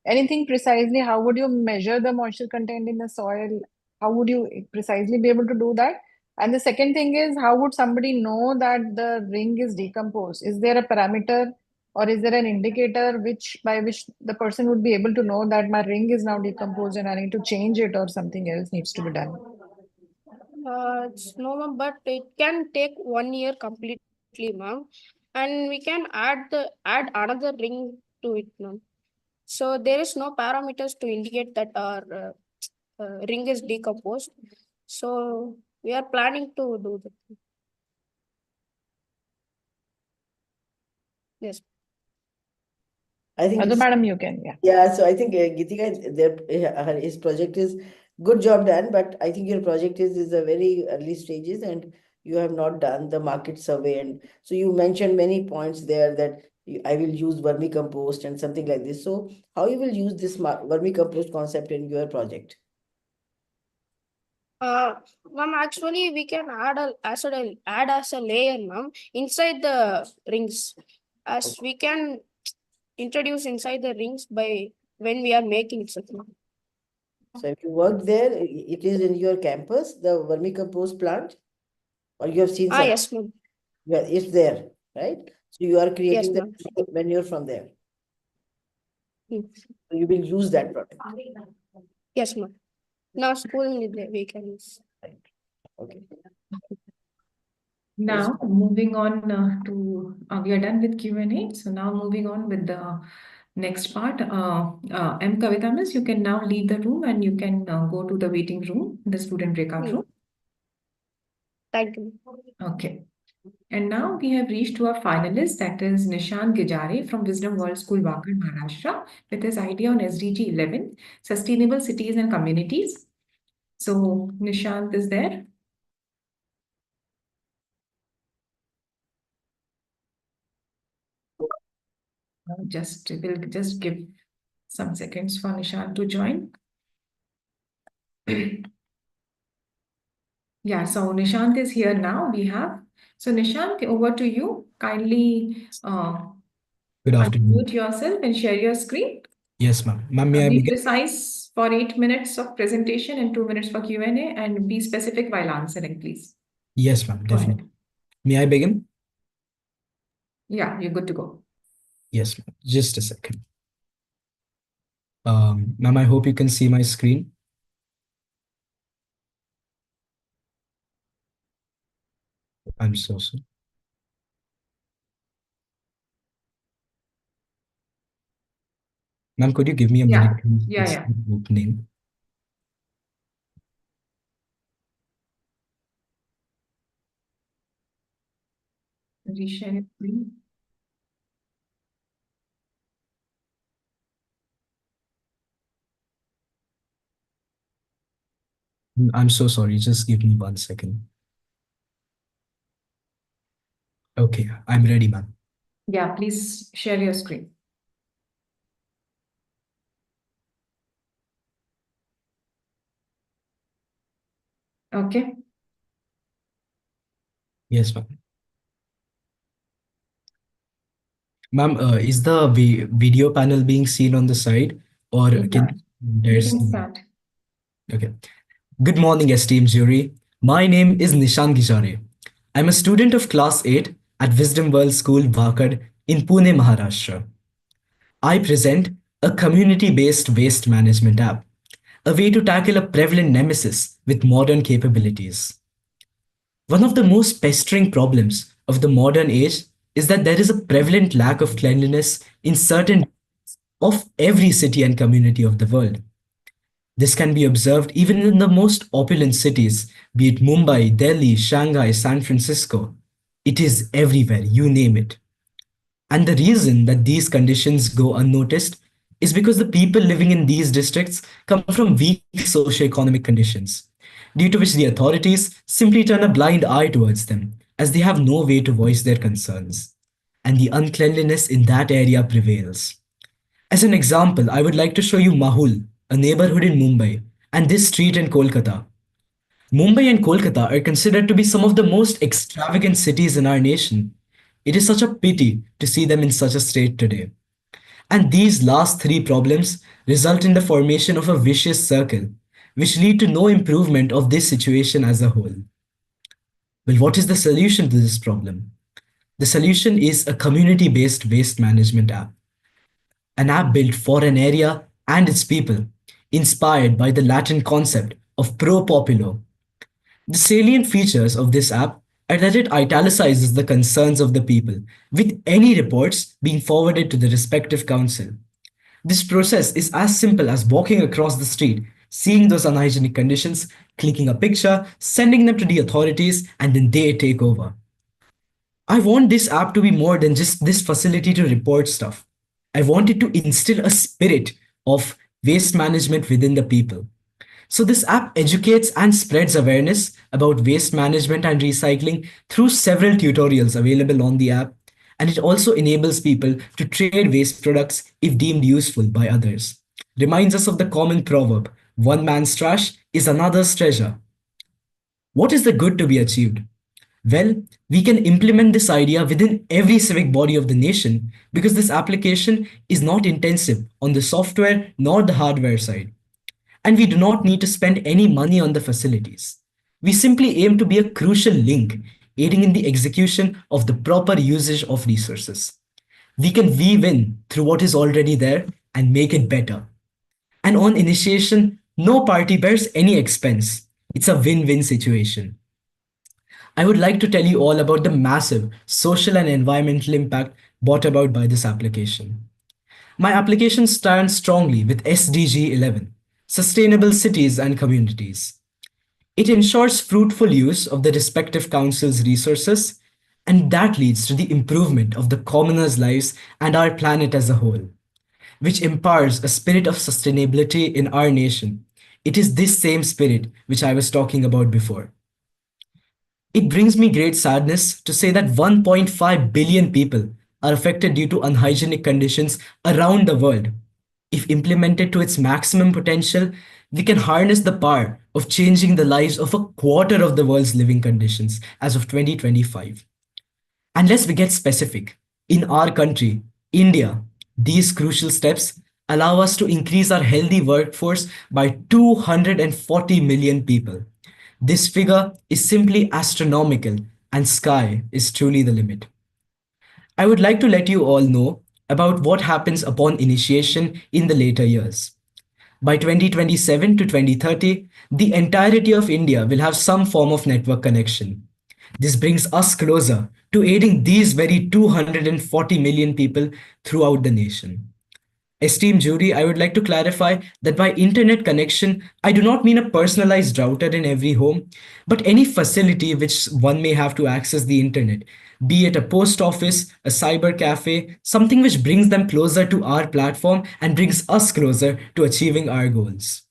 anything precisely, how would you measure the moisture content in the soil? How would you precisely be able to do that? And the second thing is, how would somebody know that the ring is decomposed? Is there a parameter or is there an indicator by which the person would be able to know that my ring is now decomposed and I need to change it or something else needs to be done? It's no, ma'am, but it can take 1 year completely, ma'am, and we can add another ring to it, ma'am. So there is no parameters to indicate that our ring is decomposed. So we are planning to do that. Yes. I think Madam, you can, yeah. Yeah, so I think Gitika, his project is good job done, but I think your project is a very early stages and you have not done the market survey. And so you mentioned many points there that I will use vermicompost and something like this. So how you will use this vermicompost concept in your project? Ma'am, actually, we can add as a layer, ma'am, inside the rings, as we can introduce inside the rings by when we are making it. So if you work there, it is in your campus, the vermicompost plant, or you have seen some? Yes, ma'am. Yeah, it's there, right? So you are creating Yes, the manure from there. ma'am. So you will use that product. Yes, ma'am. Now school we can use. Okay. Now moving on we are done with Q&A. So now moving on with the next part. M. Kavita Miss, you can now leave the room and you can go to the waiting room, the student breakout room. Thank you. Okay. And now we have reached to our finalist, that is Nishant Gajari from Wisdom World School, Wakad, Maharashtra, with his idea on SDG 11, Sustainable Cities and Communities. So Nishant is there. We'll just give some seconds for Nishant to join. Yeah, so Nishant is here now. So Nishant, over to you. Kindly Good afternoon. unmute yourself and share your screen. Yes, ma'am. Ma'am, may I Be begin? precise for 8 minutes of presentation and 2 minutes for Q&A, and be specific while answering, please. Yes, ma'am, Go ahead. definitely. May I begin? Yeah, you're good to go. Yes, ma'am. Just a second. Ma'am, I hope you can see my screen. I'm so sorry. Ma'am, could you give me a minute? Yeah. Group name. Reshare your screen. I'm so sorry. Just give me 1 second. Okay, I'm ready, ma'am. Yeah, please share your screen. Okay. Yes, ma'am. Ma'am, is the video panel being seen on the side, or Yeah, can you there's can start. okay. Good morning, esteemed jury. My name is Nishant Gajari. I'm a student of Class 8 at Wisdom World School, Bhakad in Pune, Maharashtra. I present a community-based waste management app, a way to tackle a prevalent nemesis with modern capabilities. One of the most pestering problems of the modern age is that there is a prevalent lack of cleanliness in certain of every city and community of the world. This can be observed even in the most opulent cities, be it Mumbai, Delhi, Shanghai, San Francisco. It is everywhere, you name it. And the reason that these conditions go unnoticed is because the people living in these districts come from weak socioeconomic conditions, due to which the authorities simply turn a blind eye towards them, as they have no way to voice their concerns. And the uncleanliness in that area prevails. As an example, I would like to show you Mahul, a neighborhood in Mumbai, and this street in Kolkata. Mumbai and Kolkata are considered to be some of the most extravagant cities in our nation. It is such a pity to see them in such a state today. And these last three problems result in the formation of a vicious circle, which lead to no improvement of this situation as a whole. Well, what is the solution to this problem? The solution is a community-based waste management app, an app built for an area and its people, inspired by the Latin concept of pro populo. The salient features of this app are that it italicizes the concerns of the people, with any reports being forwarded to the respective council. This process is as simple as walking across the street, seeing those unhygienic conditions, clicking a picture, sending them to the authorities, and then they take over. I want this app to be more than just this facility to report stuff. I want it to instill a spirit of waste management within the people. So this app educates and spreads awareness about waste management and recycling through several tutorials available on the app. And it also enables people to trade waste products if deemed useful by others. Reminds us of the common proverb, one man's trash is another's treasure. What is the good to be achieved? Well, we can implement this idea within every civic body of the nation because this application is not intensive on the software nor the hardware side. And we do not need to spend any money on the facilities. We simply aim to be a crucial link, aiding in the execution of the proper usage of resources. We can weave in through what is already there and make it better. And on initiation, no party bears any expense. It's a win-win situation. I would like to tell you all about the massive social and environmental impact brought about by this application. My application stands strongly with SDG 11, Sustainable Cities and Communities. It ensures fruitful use of the respective council's resources, and that leads to the improvement of the commoners' lives and our planet as a whole, which empowers a spirit of sustainability in our nation. It is this same spirit which I was talking about before. It brings me great sadness to say that 1.5 billion people are affected due to unhygienic conditions around the world. If implemented to its maximum potential, we can harness the power of changing the lives of a quarter of the world's living conditions as of 2025. And let's get specific. In our country, India, these crucial steps allow us to increase our healthy workforce by 240 million people. This figure is simply astronomical, and sky is truly the limit. I would like to let you all know about what happens upon initiation in the later years. By 2027 to 2030, the entirety of India will have some form of network connection. This brings us closer to aiding these very 240 million people throughout the nation. Esteemed jury, I would like to clarify that by internet connection, I do not mean a personalized router in every home, but any facility which one may have to access the internet, be it a post office, a cyber cafe, something which brings them closer to our platform and brings us closer to achieving our goals.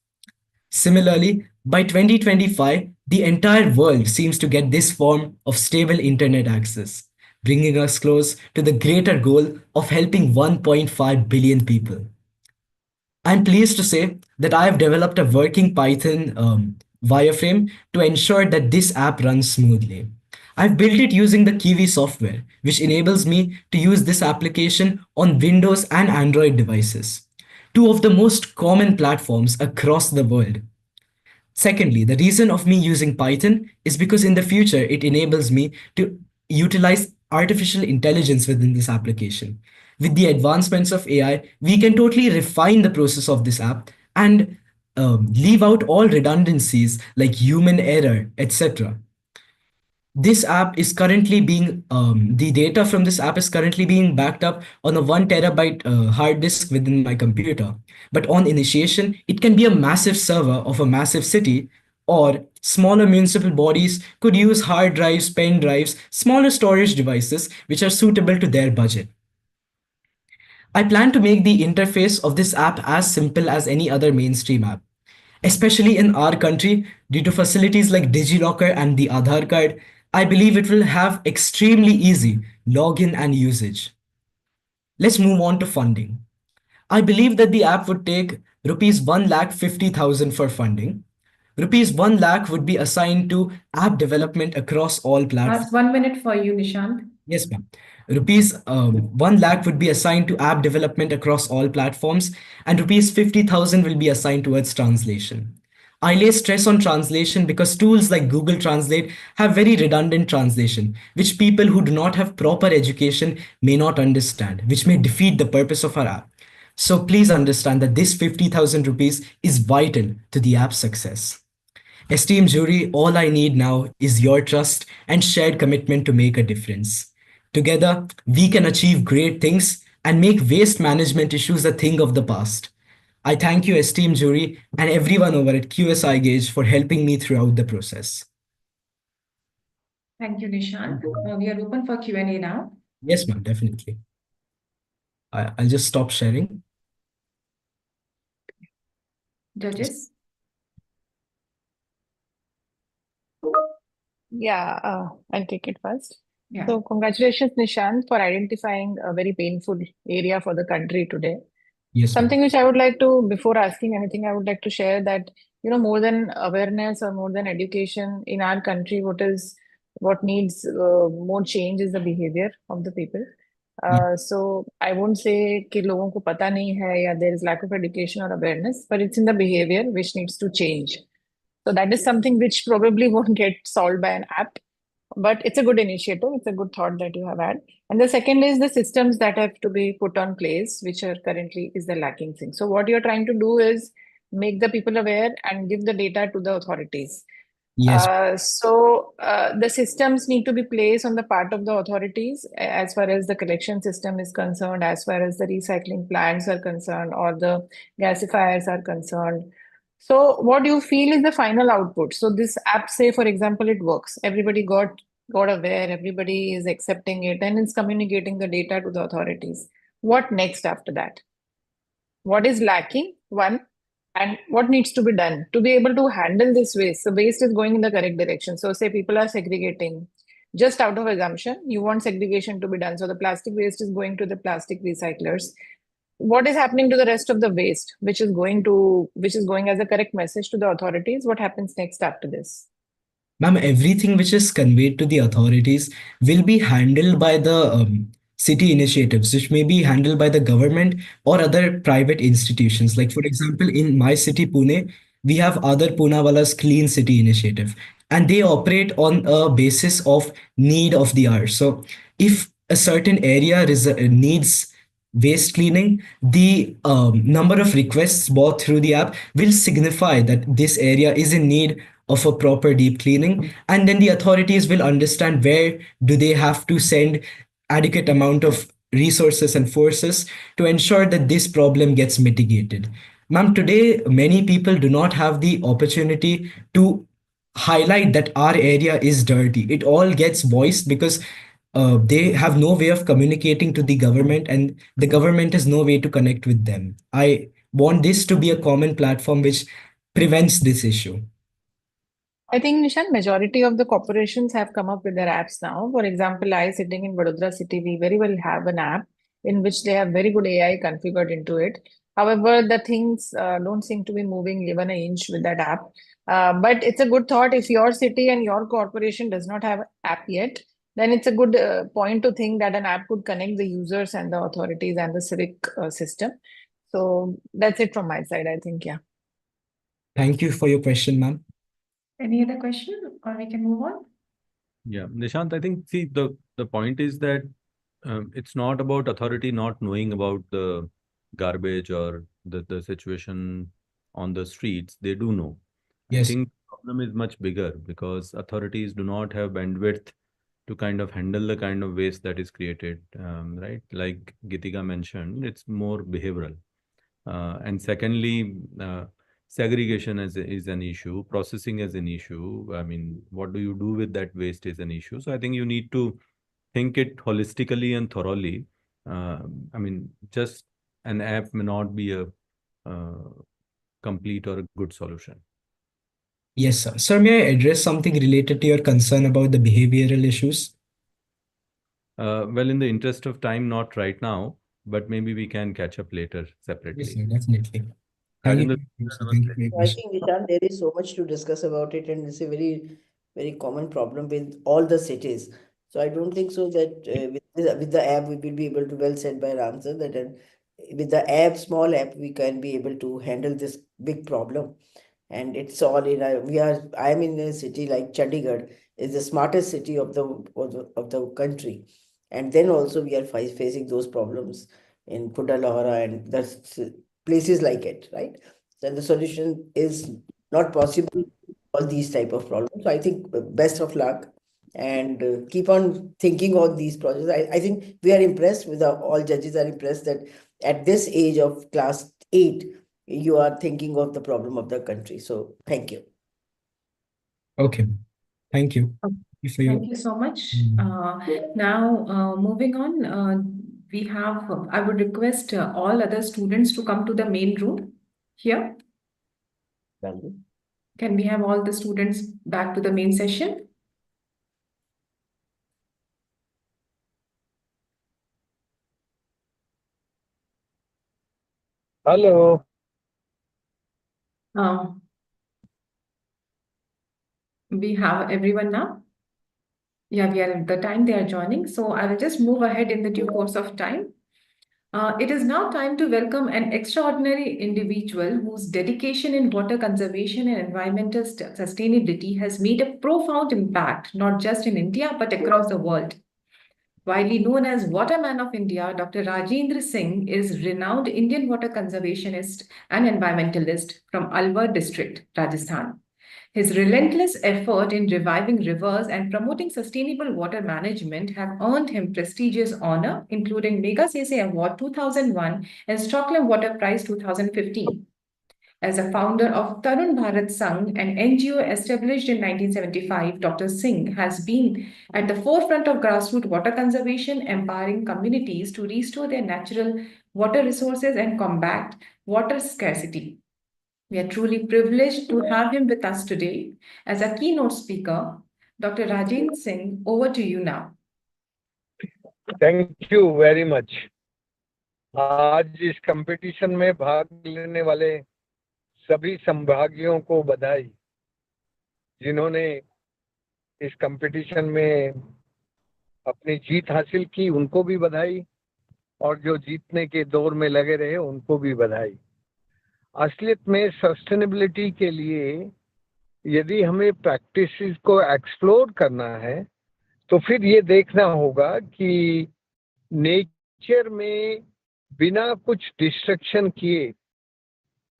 Similarly, by 2025, the entire world seems to get this form of stable internet access, bringing us close to the greater goal of helping 1.5 billion people. I'm pleased to say that I have developed a working Python wireframe to ensure that this app runs smoothly. I've built it using the Kiwi software, which enables me to use this application on Windows and Android devices, two of the most common platforms across the world. Secondly, the reason of me using Python is because in the future, it enables me to utilize artificial intelligence within this application. With the advancements of AI, we can totally refine the process of this app and leave out all redundancies like human error, etc. This app is currently being the data from this app is currently being backed up on a 1 terabyte hard disk within my computer. But on initiation, it can be a massive server of a massive city, or smaller municipal bodies could use hard drives, pen drives, smaller storage devices which are suitable to their budget. I plan to make the interface of this app as simple as any other mainstream app, especially in our country. Due to facilities like DigiLocker and the Aadhaar card, I believe it will have extremely easy login and usage. Let's move on to funding. I believe that the app would take rupees 1,50,000 for funding. Rupees 1 lakh would be assigned to app development across all platforms. Last 1 minute for you, Nishant. Yes, ma'am. Rupees 1 lakh would be assigned to app development across all platforms, and rupees 50,000 will be assigned towards translation. I lay stress on translation because tools like Google Translate have very redundant translation, which people who do not have proper education may not understand, which may defeat the purpose of our app. So please understand that this 50,000 rupees is vital to the app's success. Esteemed jury, all I need now is your trust and shared commitment to make a difference. Together, we can achieve great things and make waste management issues a thing of the past. I thank you, esteemed jury, and everyone over at QSI Gauge for helping me throughout the process. Thank you, Nishant. We are open for Q&A now. Yes, ma'am, definitely. I'll just stop sharing. Judges? Yeah, I'll take it first. Yeah. So congratulations, Nishant, for identifying a very painful area for the country today. Yes, ma'am. Something which I would like to, before asking anything, I would like to share that, more than awareness or more than education in our country, what needs more change is the behavior of the people. So I won't say कि लोगों को पता नहीं है या there is lack of education or awareness, but it's in the behavior which needs to change. So that is something which probably won't get solved by an app, but it's a good initiative. It's a good thought that you have had. And the second is the systems that have to be put on place, which are currently is the lacking thing. So what you're trying to do is make the people aware and give the data to the authorities. Yes. So the systems need to be placed on the part of the authorities as far as the collection system is concerned, as far as the recycling plants are concerned, or the gasifiers are concerned. So what do you feel is the final output? So this app, say for example, it works. Everybody got aware, everybody is accepting it, and it's communicating the data to the authorities. What next after that? What is lacking? One. And what needs to be done to be able to handle this waste? So waste is going in the correct direction. So say people are segregating, just out of assumption, you want segregation to be done. So the plastic waste is going to the plastic recyclers. What is happening to the rest of the waste, which is going as a correct message to the authorities? What happens next after this? Ma'am, everything which is conveyed to the authorities will be handled by the city initiatives, which may be handled by the government or other private institutions. Like, for example, in my city, Pune, we have other Poonawala's Clean City Initiative, and they operate on a basis of need of the hour. So if a certain area needs waste cleaning, the number of requests brought through the app will signify that this area is in need of a proper deep cleaning, and then the authorities will understand where do they have to send adequate amount of resources and forces to ensure that this problem gets mitigated. Ma'am, today many people do not have the opportunity to highlight that our area is dirty. It all gets voiced because they have no way of communicating to the government, and the government has no way to connect with them. I want this to be a common platform which prevents this issue. I think, Nishant, majority of the corporations have come up with their apps now. For example, I sitting in Vadodara city, we very well have an app in which they have very good AI configured into it. However, the things don't seem to be moving even an inch with that app. But it's a good thought if your city and your corporation does not have an app yet, then it's a good point to think that an app could connect the users and the authorities and the civic system. So that's it from my side, I think, yeah. Thank you for your question, ma'am. Any other question, or we can move on? Yeah, Nishant, I think, see, the point is that it's not about authority not knowing about the garbage or the situation on the streets. They do know. I Yes. think the problem is much bigger because authorities do not have bandwidth to kind of handle the kind of waste that is created, right? Like Gitika mentioned, it's more behavioral. And secondly, segregation is an issue, processing is an issue. I mean, what do you do with that waste is an issue. So I think you need to think it holistically and thoroughly. I mean, just an app may not be a complete or a good solution. Yes, sir. Sir, may I address something related to your concern about the behavioral issues? Well, in the interest of time, not right now, but maybe we can catch up later separately. Yes, sir, definitely. Thank you. Thank you for your I question. think, Nishant, there is so much to discuss about it, and it's a very, very common problem with all the cities. So I don't think so that with the app we will be able to, well said by Ramsar, that with the app, small app, we can be able to handle this big problem. And it's all in I am in a city like Chandigarh, is the smartest city of the country, and then also we are facing those problems in Kunda Lahora and that's places like it, right? Then the solution is not possible for these type of problems. So I think best of luck and keep on thinking on these projects. I think we are impressed with all judges are impressed that at this age of class 8 you are thinking of the problem of the country. So thank you. Okay. Thank you. Thank you so much. Now, moving on, we have, I would request all other students to come to the main room here. Can we have all the students back to the main session? Hello. We have everyone now. Yeah, we are at the time they are joining. So I will just move ahead in the due course of time. It is now time to welcome an extraordinary individual whose dedication in water conservation and environmental sustainability has made a profound impact, not just in India, but across the world. Widely known as Waterman of India, Dr. Rajendra Singh is renowned Indian water conservationist and environmentalist from Alwar district, Rajasthan. His relentless effort in reviving rivers and promoting sustainable water management have earned him prestigious honor, including Mega Sese Award 2001 and Stockholm Water Prize 2015. As a founder of Tarun Bharat Sangh, an NGO established in 1975, Dr. Singh has been at the forefront of grassroots water conservation, empowering communities to restore their natural water resources and combat water scarcity. We are truly privileged to have him with us today as a keynote speaker. Dr. Rajendra Singh, over to you now. Thank you very much. आज इस competition में भाग लेने वाले सभी संभागियों को बधाई, जिन्होंने इस कंपटीशन में अपनी जीत हासिल की उनको भी बधाई, और जो जीतने के दौर में लगे रहे उनको भी बधाई। असलियत में सस्टेनेबिलिटी के लिए यदि हमें प्रैक्टिसेस को एक्सप्लोर करना है तो फिर ये देखना होगा कि नेचर में बिना कुछ डिस्ट्रक्शन किए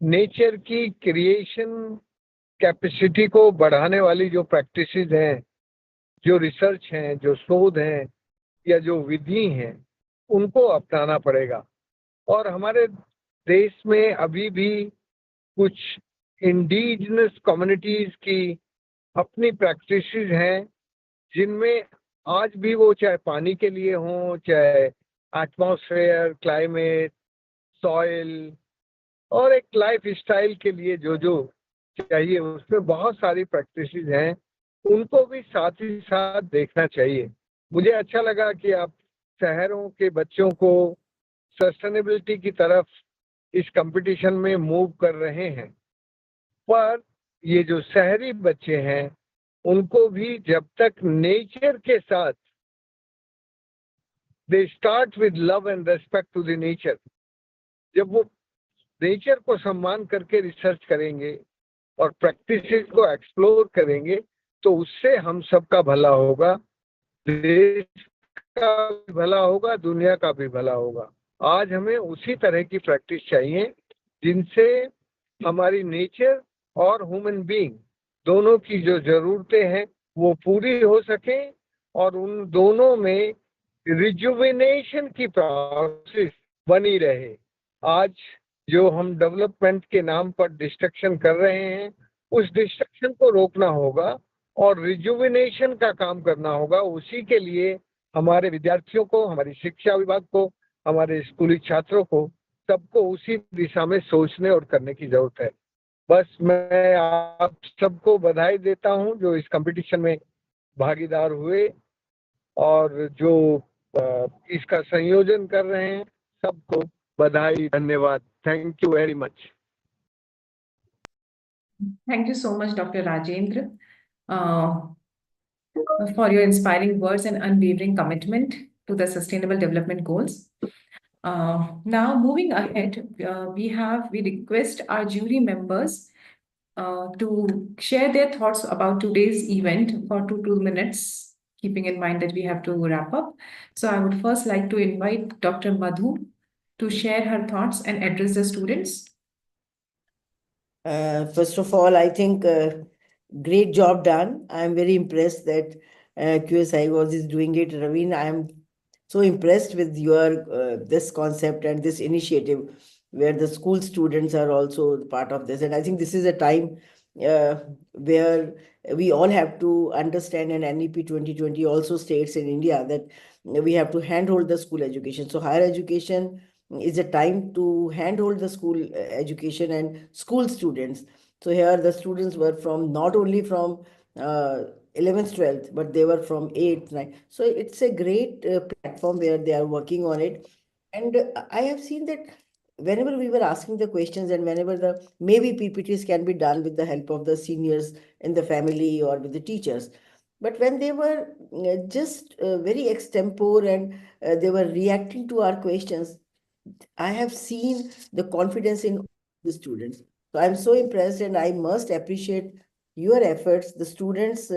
नेचर की क्रिएशन कैपेसिटी को बढ़ाने वाली जो प्रैक्टिसेस हैं, जो रिसर्च हैं, जो शोध हैं या जो विधि हैं, उनको अपनाना पड़ेगा। और हमारे देश में अभी भी कुछ इंडिजिनस कम्युनिटीज की अपनी प्रैक्टिसेस हैं, जिनमें आज भी वो चाहे पानी के लिए हों, चाहे एटमॉस्फेयर, क्लाइमेट, सॉइल और एक लाइफ स्टाइल के लिए जो चाहिए, उसमें बहुत सारी प्रैक्टिसेस हैं, उनको भी साथ ही साथ देखना चाहिए। मुझे अच्छा लगा कि आप शहरों के बच्चों को सस्टेनेबिलिटी की तरफ इस कंपटीशन में मूव कर रहे हैं, पर ये जो शहरी बच्चे हैं उनको भी जब तक नेचर के साथ they start with love and respect to the nature, जब वो नेचर को सम्मान करके रिसर्च करेंगे और प्रैक्टिसेस को एक्सप्लोर करेंगे, तो उससे हम सबका भला होगा, देश का भी भला होगा, दुनिया का भी भला होगा। आज हमें उसी तरह की प्रैक्टिस चाहिए जिनसे हमारी नेचर और ह्यूमन बीइंग दोनों की जो जरूरतें हैं वो पूरी हो सके और उन दोनों में रिजुविनेशन की प्रोसेस बनी रहे। आज जो हम डेवलपमेंट के नाम पर डिस्ट्रक्शन कर रहे हैं, उस डिस्ट्रक्शन को रोकना होगा और रिजुविनेशन का काम करना होगा। उसी के लिए हमारे विद्यार्थियों को, हमारी शिक्षा विभाग को, हमारे स्कूली छात्रों को, सबको उसी दिशा में सोचने और करने की जरूरत है। बस मैं आप सबको बधाई देता हूं जो इस कंपटीशन में भागीदार हुए और जो इसका संयोजन कर रहे हैं, सबको बधाई, धन्यवाद। Thank you very much. Thank you so much, Dr. Rajendra, for your inspiring words and unwavering commitment to the Sustainable Development Goals. Now, moving ahead, we request our jury members to share their thoughts about today's event for 2 minutes, keeping in mind that we have to wrap up. So I would first like to invite Dr. Madhu to share her thoughts and address the students. First of all, I think great job done. I'm very impressed that QSI is doing it. Ravin, I'm so impressed with your this concept and this initiative where the school students are also part of this. And I think this is a time where we all have to understand, and NEP 2020 also states in India that we have to handhold the school education. So higher education is a time to handhold the school education and school students. So here the students were from not only from 11th, 12th, but they were from 8th, 9th. So it's a great platform where they are working on it. And I have seen that whenever we were asking the questions and whenever the maybe PPTs can be done with the help of the seniors in the family or with the teachers. But when they were just very extempore and they were reacting to our questions, I have seen the confidence in the students. So I'm so impressed and I must appreciate your efforts. The students,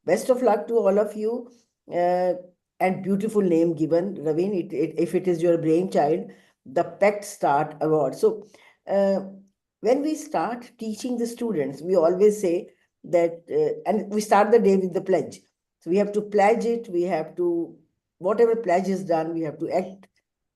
best of luck to all of you. And beautiful name given, Ravin, if it is your brainchild, the PACT-Star Award. So when we start teaching the students, we always say that, and we start the day with the pledge. So we have to pledge it, we have to, whatever pledge is done, we have to act,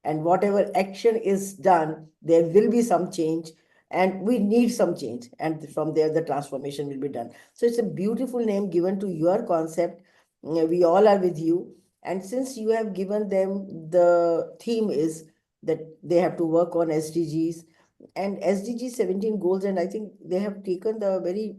and whatever action is done, there will be some change and we need some change. And from there, the transformation will be done. So it's a beautiful name given to your concept. We all are with you. And since you have given them, the theme is that they have to work on SDGs and SDG 17 goals. And I think they have taken the very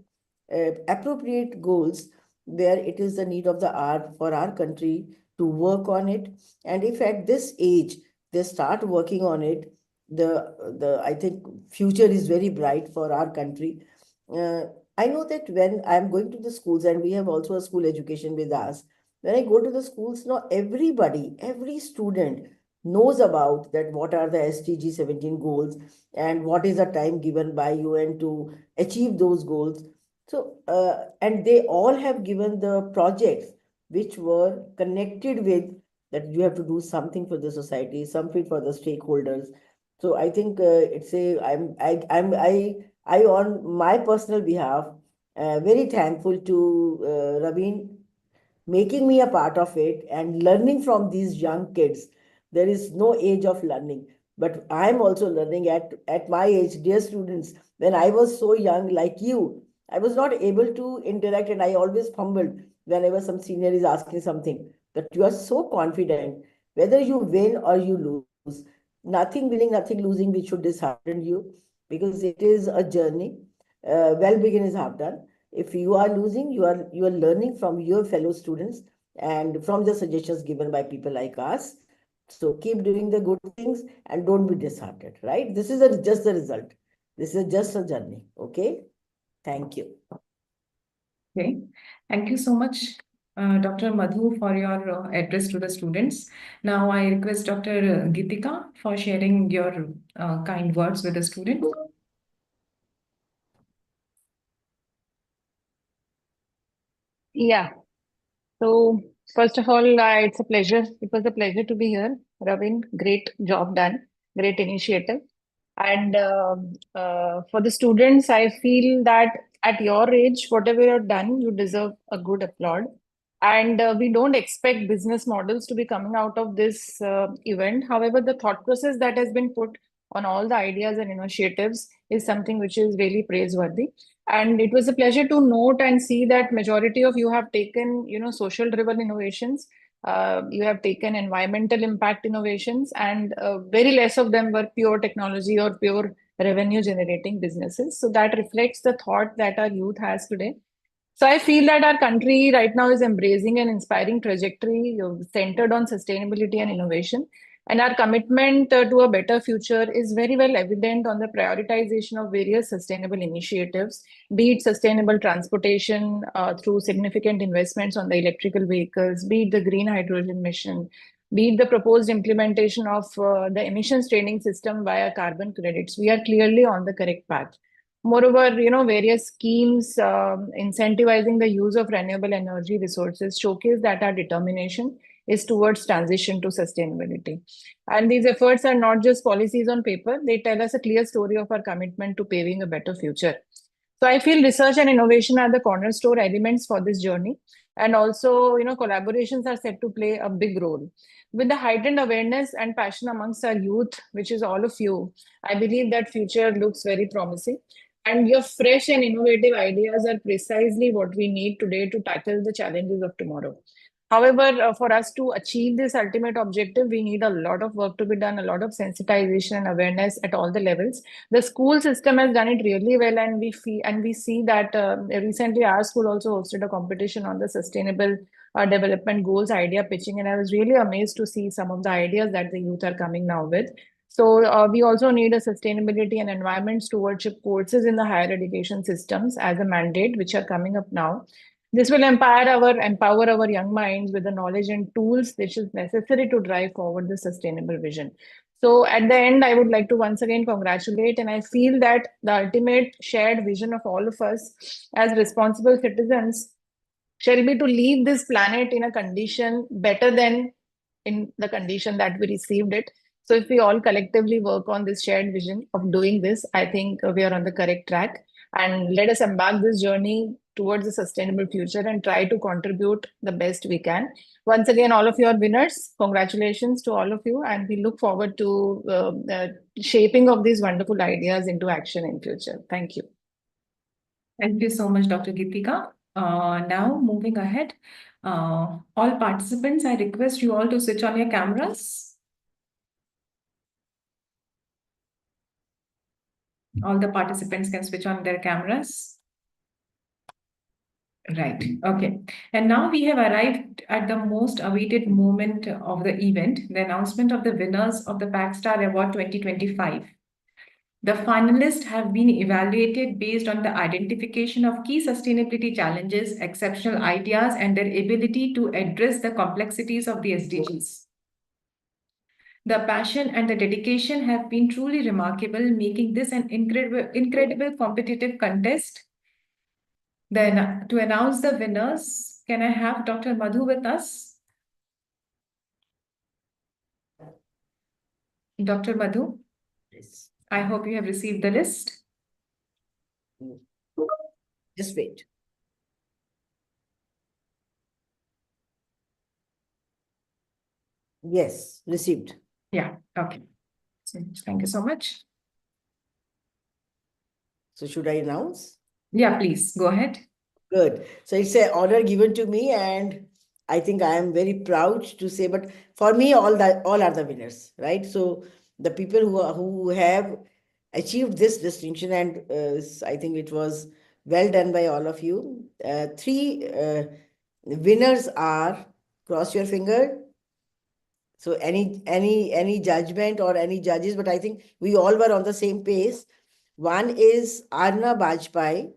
appropriate goals where it is the need of the hour for our country to work on it. And if at this age, they start working on it, I think future is very bright for our country. I know that when I'm going to the schools, and we have also a school education with us, when I go to the schools now, everybody, every student knows about that what are the SDG 17 goals and what is the time given by UN to achieve those goals. So, and they all have given the projects which were connected with that you have to do something for the society, something for the stakeholders. So I think it's a I on my personal behalf very thankful to Ravin making me a part of it and learning from these young kids. There is no age of learning, but I'm also learning at my age, dear students. When I was so young like you, I was not able to interact and I always fumbled whenever some senior is asking something. But you are so confident, whether you win or you lose, nothing winning, nothing losing, which should dishearten you because it is a journey. well begin is half done. If you are losing, you are learning from your fellow students and from the suggestions given by people like us. So keep doing the good things and don't be disheartened, right? This is just the result. This is just a journey. Okay. Thank you. Okay. Thank you so much, Dr. Madhu, for your address to the students. Now I request Dr. Gitika for sharing your kind words with the students. Yeah. So first of all, it's a pleasure. It was a pleasure to be here. Ravin, great job done. Great initiative. And for the students, I feel that at your age, whatever you've done, you deserve a good applaud. And we don't expect business models to be coming out of this event. However, the thought process that has been put on all the ideas and initiatives is something which is really praiseworthy. And it was a pleasure to note and see that majority of you have taken, social driven innovations. You have taken environmental impact innovations, and very less of them were pure technology or pure revenue generating businesses. So that reflects the thought that our youth has today. So I feel that our country right now is embracing an inspiring trajectory centered on sustainability and innovation. And our commitment to a better future is very well evident on the prioritization of various sustainable initiatives, be it sustainable transportation through significant investments on the electrical vehicles, be it the green hydrogen mission, be it the proposed implementation of the emissions trading system via carbon credits. We are clearly on the correct path. Moreover, various schemes incentivizing the use of renewable energy resources showcase that our determination is towards transition to sustainability. And these efforts are not just policies on paper, they tell us a clear story of our commitment to paving a better future. So I feel research and innovation are the cornerstone elements for this journey. And also, collaborations are set to play a big role. With the heightened awareness and passion amongst our youth, which is all of you, I believe that future looks very promising. And your fresh and innovative ideas are precisely what we need today to tackle the challenges of tomorrow. However, for us to achieve this ultimate objective, we need a lot of work to be done, a lot of sensitization and awareness at all the levels. The school system has done it really well, and we see that recently our school also hosted a competition on the sustainable development goals idea pitching, and I was really amazed to see some of the ideas that the youth are coming now with. So we also need a sustainability and environment stewardship courses in the higher education systems as a mandate, which are coming up now. This will empower our young minds with the knowledge and tools which is necessary to drive forward the sustainable vision. So at the end, I would like to once again congratulate, and I feel that the ultimate shared vision of all of us as responsible citizens shall be to leave this planet in a condition better than in the condition that we received it. So if we all collectively work on this shared vision of doing this, I think we are on the correct track. And let us embark this journey towards a sustainable future and try to contribute the best we can. Once again, all of you are winners. Congratulations to all of you. And we look forward to shaping of these wonderful ideas into action in future. Thank you. Thank you so much, Dr. Gitika. Now, moving ahead, all participants, I request you all to switch on your cameras. All the participants can switch on their cameras. Right. Okay. And now we have arrived at the most awaited moment of the event, the announcement of the winners of the PACT-Star Award 2025. The finalists have been evaluated based on the identification of key sustainability challenges, exceptional ideas, and their ability to address the complexities of the SDGs. The passion and the dedication have been truly remarkable, making this an incredible competitive contest. Then, to announce the winners, can I have Dr. Madhu with us? Dr. Madhu? Yes. I hope you have received the list. Just wait. Yes, received. Yeah, okay. So, thank you so much. So should I announce? Yeah, please go ahead. Good. So it's an honor given to me, and I think I am very proud to say, but for me, all are the winners, right? So the people who have achieved this distinction, and I think it was well done by all of you. Three winners are, cross your finger. So any judgment or any judges, but I think we all were on the same pace. One is Aarna Bajpai,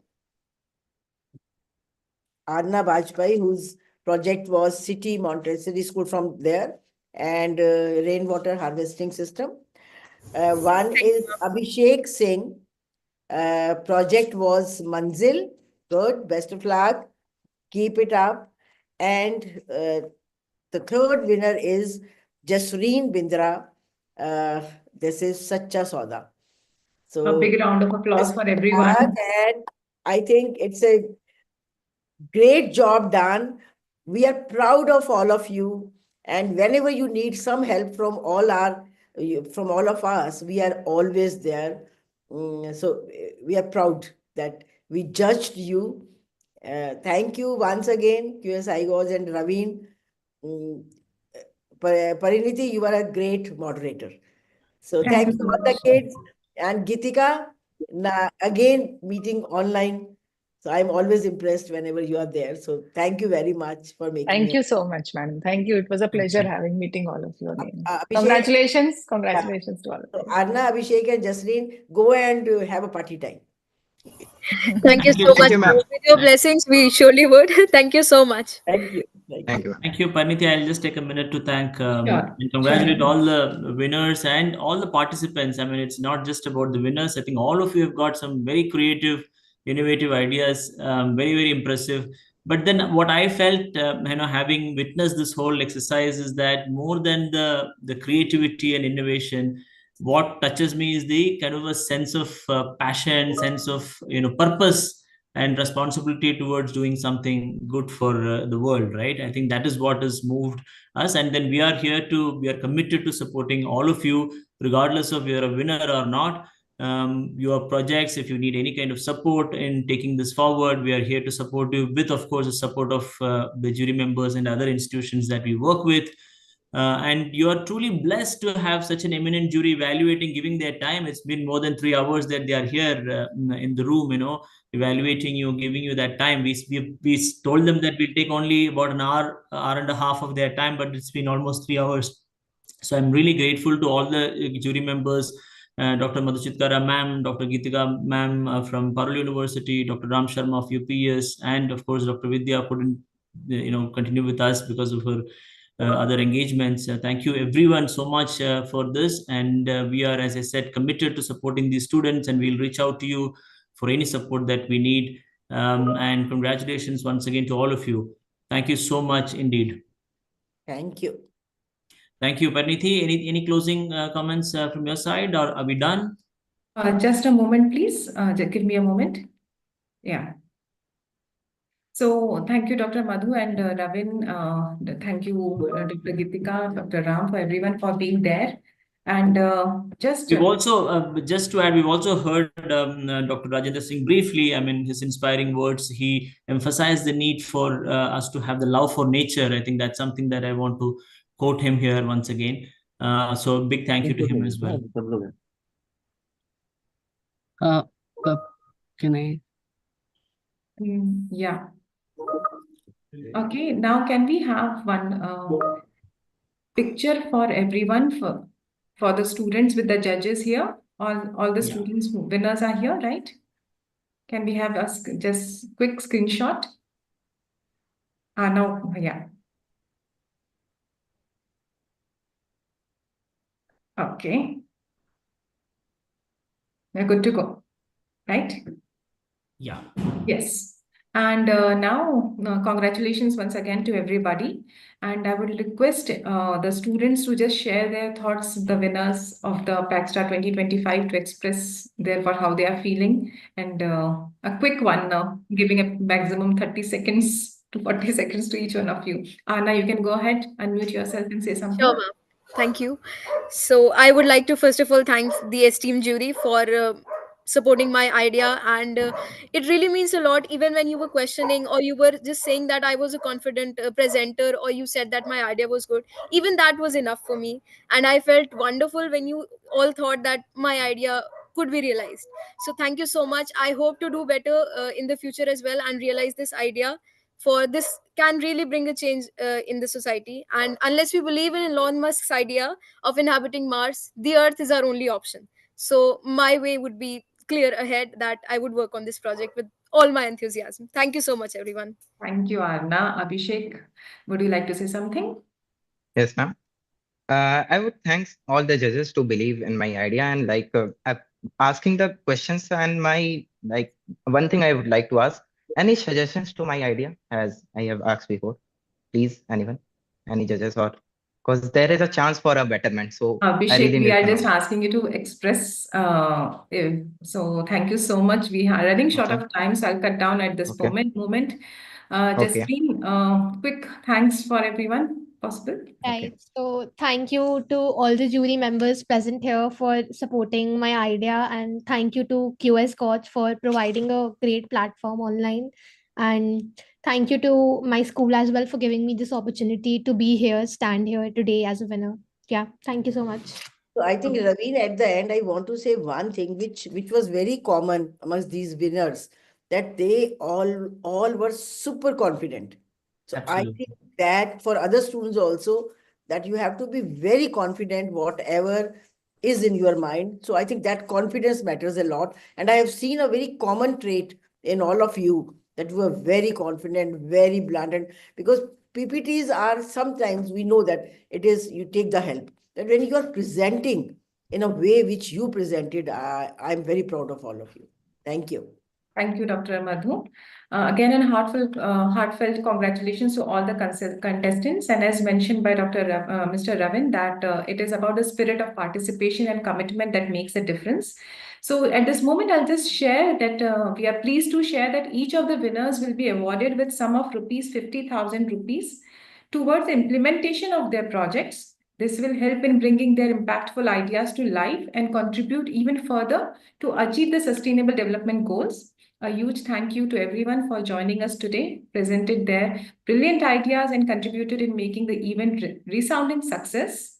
whose project was City Montessori School from there, and rainwater harvesting system. One is Abhishek Singh. Project was Manzil. Good, best of luck. Keep it up. And the third winner is Jasreen Bindra. This is Sacha Sauda. So A big round of applause for everyone. and I think it's a great job done. We are proud of all of you. And whenever you need some help from all of us, we are always there. So we are proud that we judged you. Thank you once again, QSI Goes and Ravin. Pariniti, you are a great moderator. So thank you all the kids. And Gitika, again, meeting online. So I'm always impressed whenever you are there. So thank you very much for making Thank it. you so much, madam. Thank you. It was a pleasure meeting all of you again. Abhishek, Congratulations. Congratulations to all of so you. Aarna, Abhishek, and Justine, go and have a party time. Thank you so much. With your blessings, we surely would. Thank you so much. Thank you. Thank you, Pariniti. I'll just take a minute to thank Sure. and congratulate all the winners and all the participants. I mean, it's not just about the winners. I think all of you have got some very creative, innovative ideas. Very, very impressive. But then, what I felt, having witnessed this whole exercise, is that more than the creativity and innovation, what touches me is the kind of a sense of passion, sense of purpose and responsibility towards doing something good for the world, right? I think that is what has moved us, and then we are committed to supporting all of you, regardless of you're a winner or not. Your projects, if you need any kind of support in taking this forward, we are here to support you with, of course, the support of the jury members and other institutions that we work with. And you are truly blessed to have such an eminent jury evaluating, giving their time. It's been more than 3 hours that they are here in the room, evaluating you, giving you that time. We told them that we'll take only about an hour and a half of their time, but it's been almost 3 hours. So I'm really grateful to all the jury members, Dr. Madhuchitkara ma'am, Dr. Geetika ma'am from Parul University, Dr. Ram Sharma of UPS, and of course Dr. Vidya couldn't continue with us because of her other engagements. Thank you everyone so much for this, and we are, as I said, committed to supporting these students, and we'll reach out to you for any support that we need. And congratulations once again to all of you. Thank you so much indeed. Thank you. Thank you, Parnithi. Any closing comments from your side, or are we done? Just a moment, please. Just give me a moment. Yeah. So thank you, Dr. Madhu and Ravin. Thank you, Dr. Gitika, Dr. Ram, for everyone for being there. And we've also, just to add, we've also heard Dr. Rajendra Singh briefly. I mean, his inspiring words. He emphasized the need for us to have the love for nature. I think that's something that I want to quote him here once again. So big thank you to him as well. Can I? Yeah. Okay, now can we have one picture for everyone for the students with the judges here? All the students winners are here, right? Can we have us just quick screenshot? No, yeah. Okay. We're good to go, right? Yeah. Yes. And now, congratulations once again to everybody. And I would request the students to just share their thoughts, the winners of the PACT-Star 2025, to express how they are feeling. And a quick one now, giving a maximum 30 seconds to 40 seconds to each one of you. Aarna, you can go ahead, unmute yourself and say something. Sure, ma'am. Thank you. So I would like to first of all thank the esteemed jury for supporting my idea, and it really means a lot. Even when you were questioning, or you were just saying that I was a confident presenter, or you said that my idea was good, even that was enough for me. And I felt wonderful when you all thought that my idea could be realized. So thank you so much. I hope to do better in the future as well and realize this idea, for this can really bring a change in the society. And unless we believe in Elon Musk's idea of inhabiting Mars, the Earth is our only option. So my way would be clear ahead, that I would work on this project with all my enthusiasm. Thank you so much, everyone. Thank you, Aarna. Abhishek, would you like to say something? Yes, ma'am. I would thank all the judges to believe in my idea and asking the questions, and one thing I would like to ask, any suggestions to my idea as I have asked before? Please, anyone, any judges, or because there is a chance for a betterment. So I Abhishek, really we need are to know. just asking you to express. So thank you so much. We are running short Okay. of time, so I'll cut down at this Okay. moment. Okay. Justine, quick thanks for everyone possible. Right. So thank you to all the jury members present here for supporting my idea, and thank you to QS Coach for providing a great platform online. And thank you to my school as well for giving me this opportunity to be here, stand here today as a winner. Yeah, thank you so much. So I think, Ravin, at the end, I want to say one thing which was very common amongst these winners, that they all were super confident. So I Absolutely. think that for other students also, that you have to be very confident whatever is in your mind. So I think that confidence matters a lot. And I have seen a very common trait in all of you, that you are very confident, very blunt, and because PPTs are sometimes, we know that it is, you take the help. That when you are presenting in a way which you presented, I'm very proud of all of you. Thank you. Thank you, Dr. Madhu. Again, a heartfelt congratulations to all the contestants. And as mentioned by Mr. Ravin, that it is about the spirit of participation and commitment that makes a difference. So at this moment, I'll just share that we are pleased to share that each of the winners will be awarded with sum of rupees 50,000 rupees towards the implementation of their projects. This will help in bringing their impactful ideas to life and contribute even further to achieve the sustainable development goals. A huge thank you to everyone for joining us today, presented their brilliant ideas and contributed in making the event resounding success.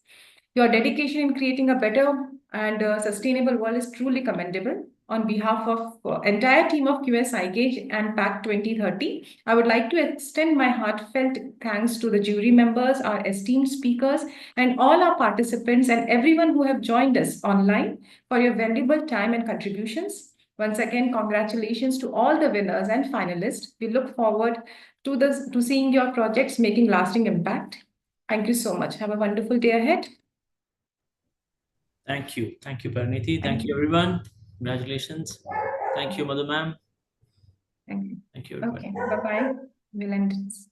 Your dedication in creating a better and sustainable world is truly commendable. On behalf of entire team of QS iGage and PACT 2030, I would like to extend my heartfelt thanks to the jury members, our esteemed speakers, and all our participants and everyone who have joined us online for your valuable time and contributions. Once again, congratulations to all the winners and finalists. We look forward to seeing your projects making lasting impact. Thank you so much. Have a wonderful day ahead. Thank you. Thank you, Pariniti. Thank you, everyone. Congratulations. Thank you, Madhu ma'am. Thank you. Thank you, everybody. Okay, bye-bye. We'll end this.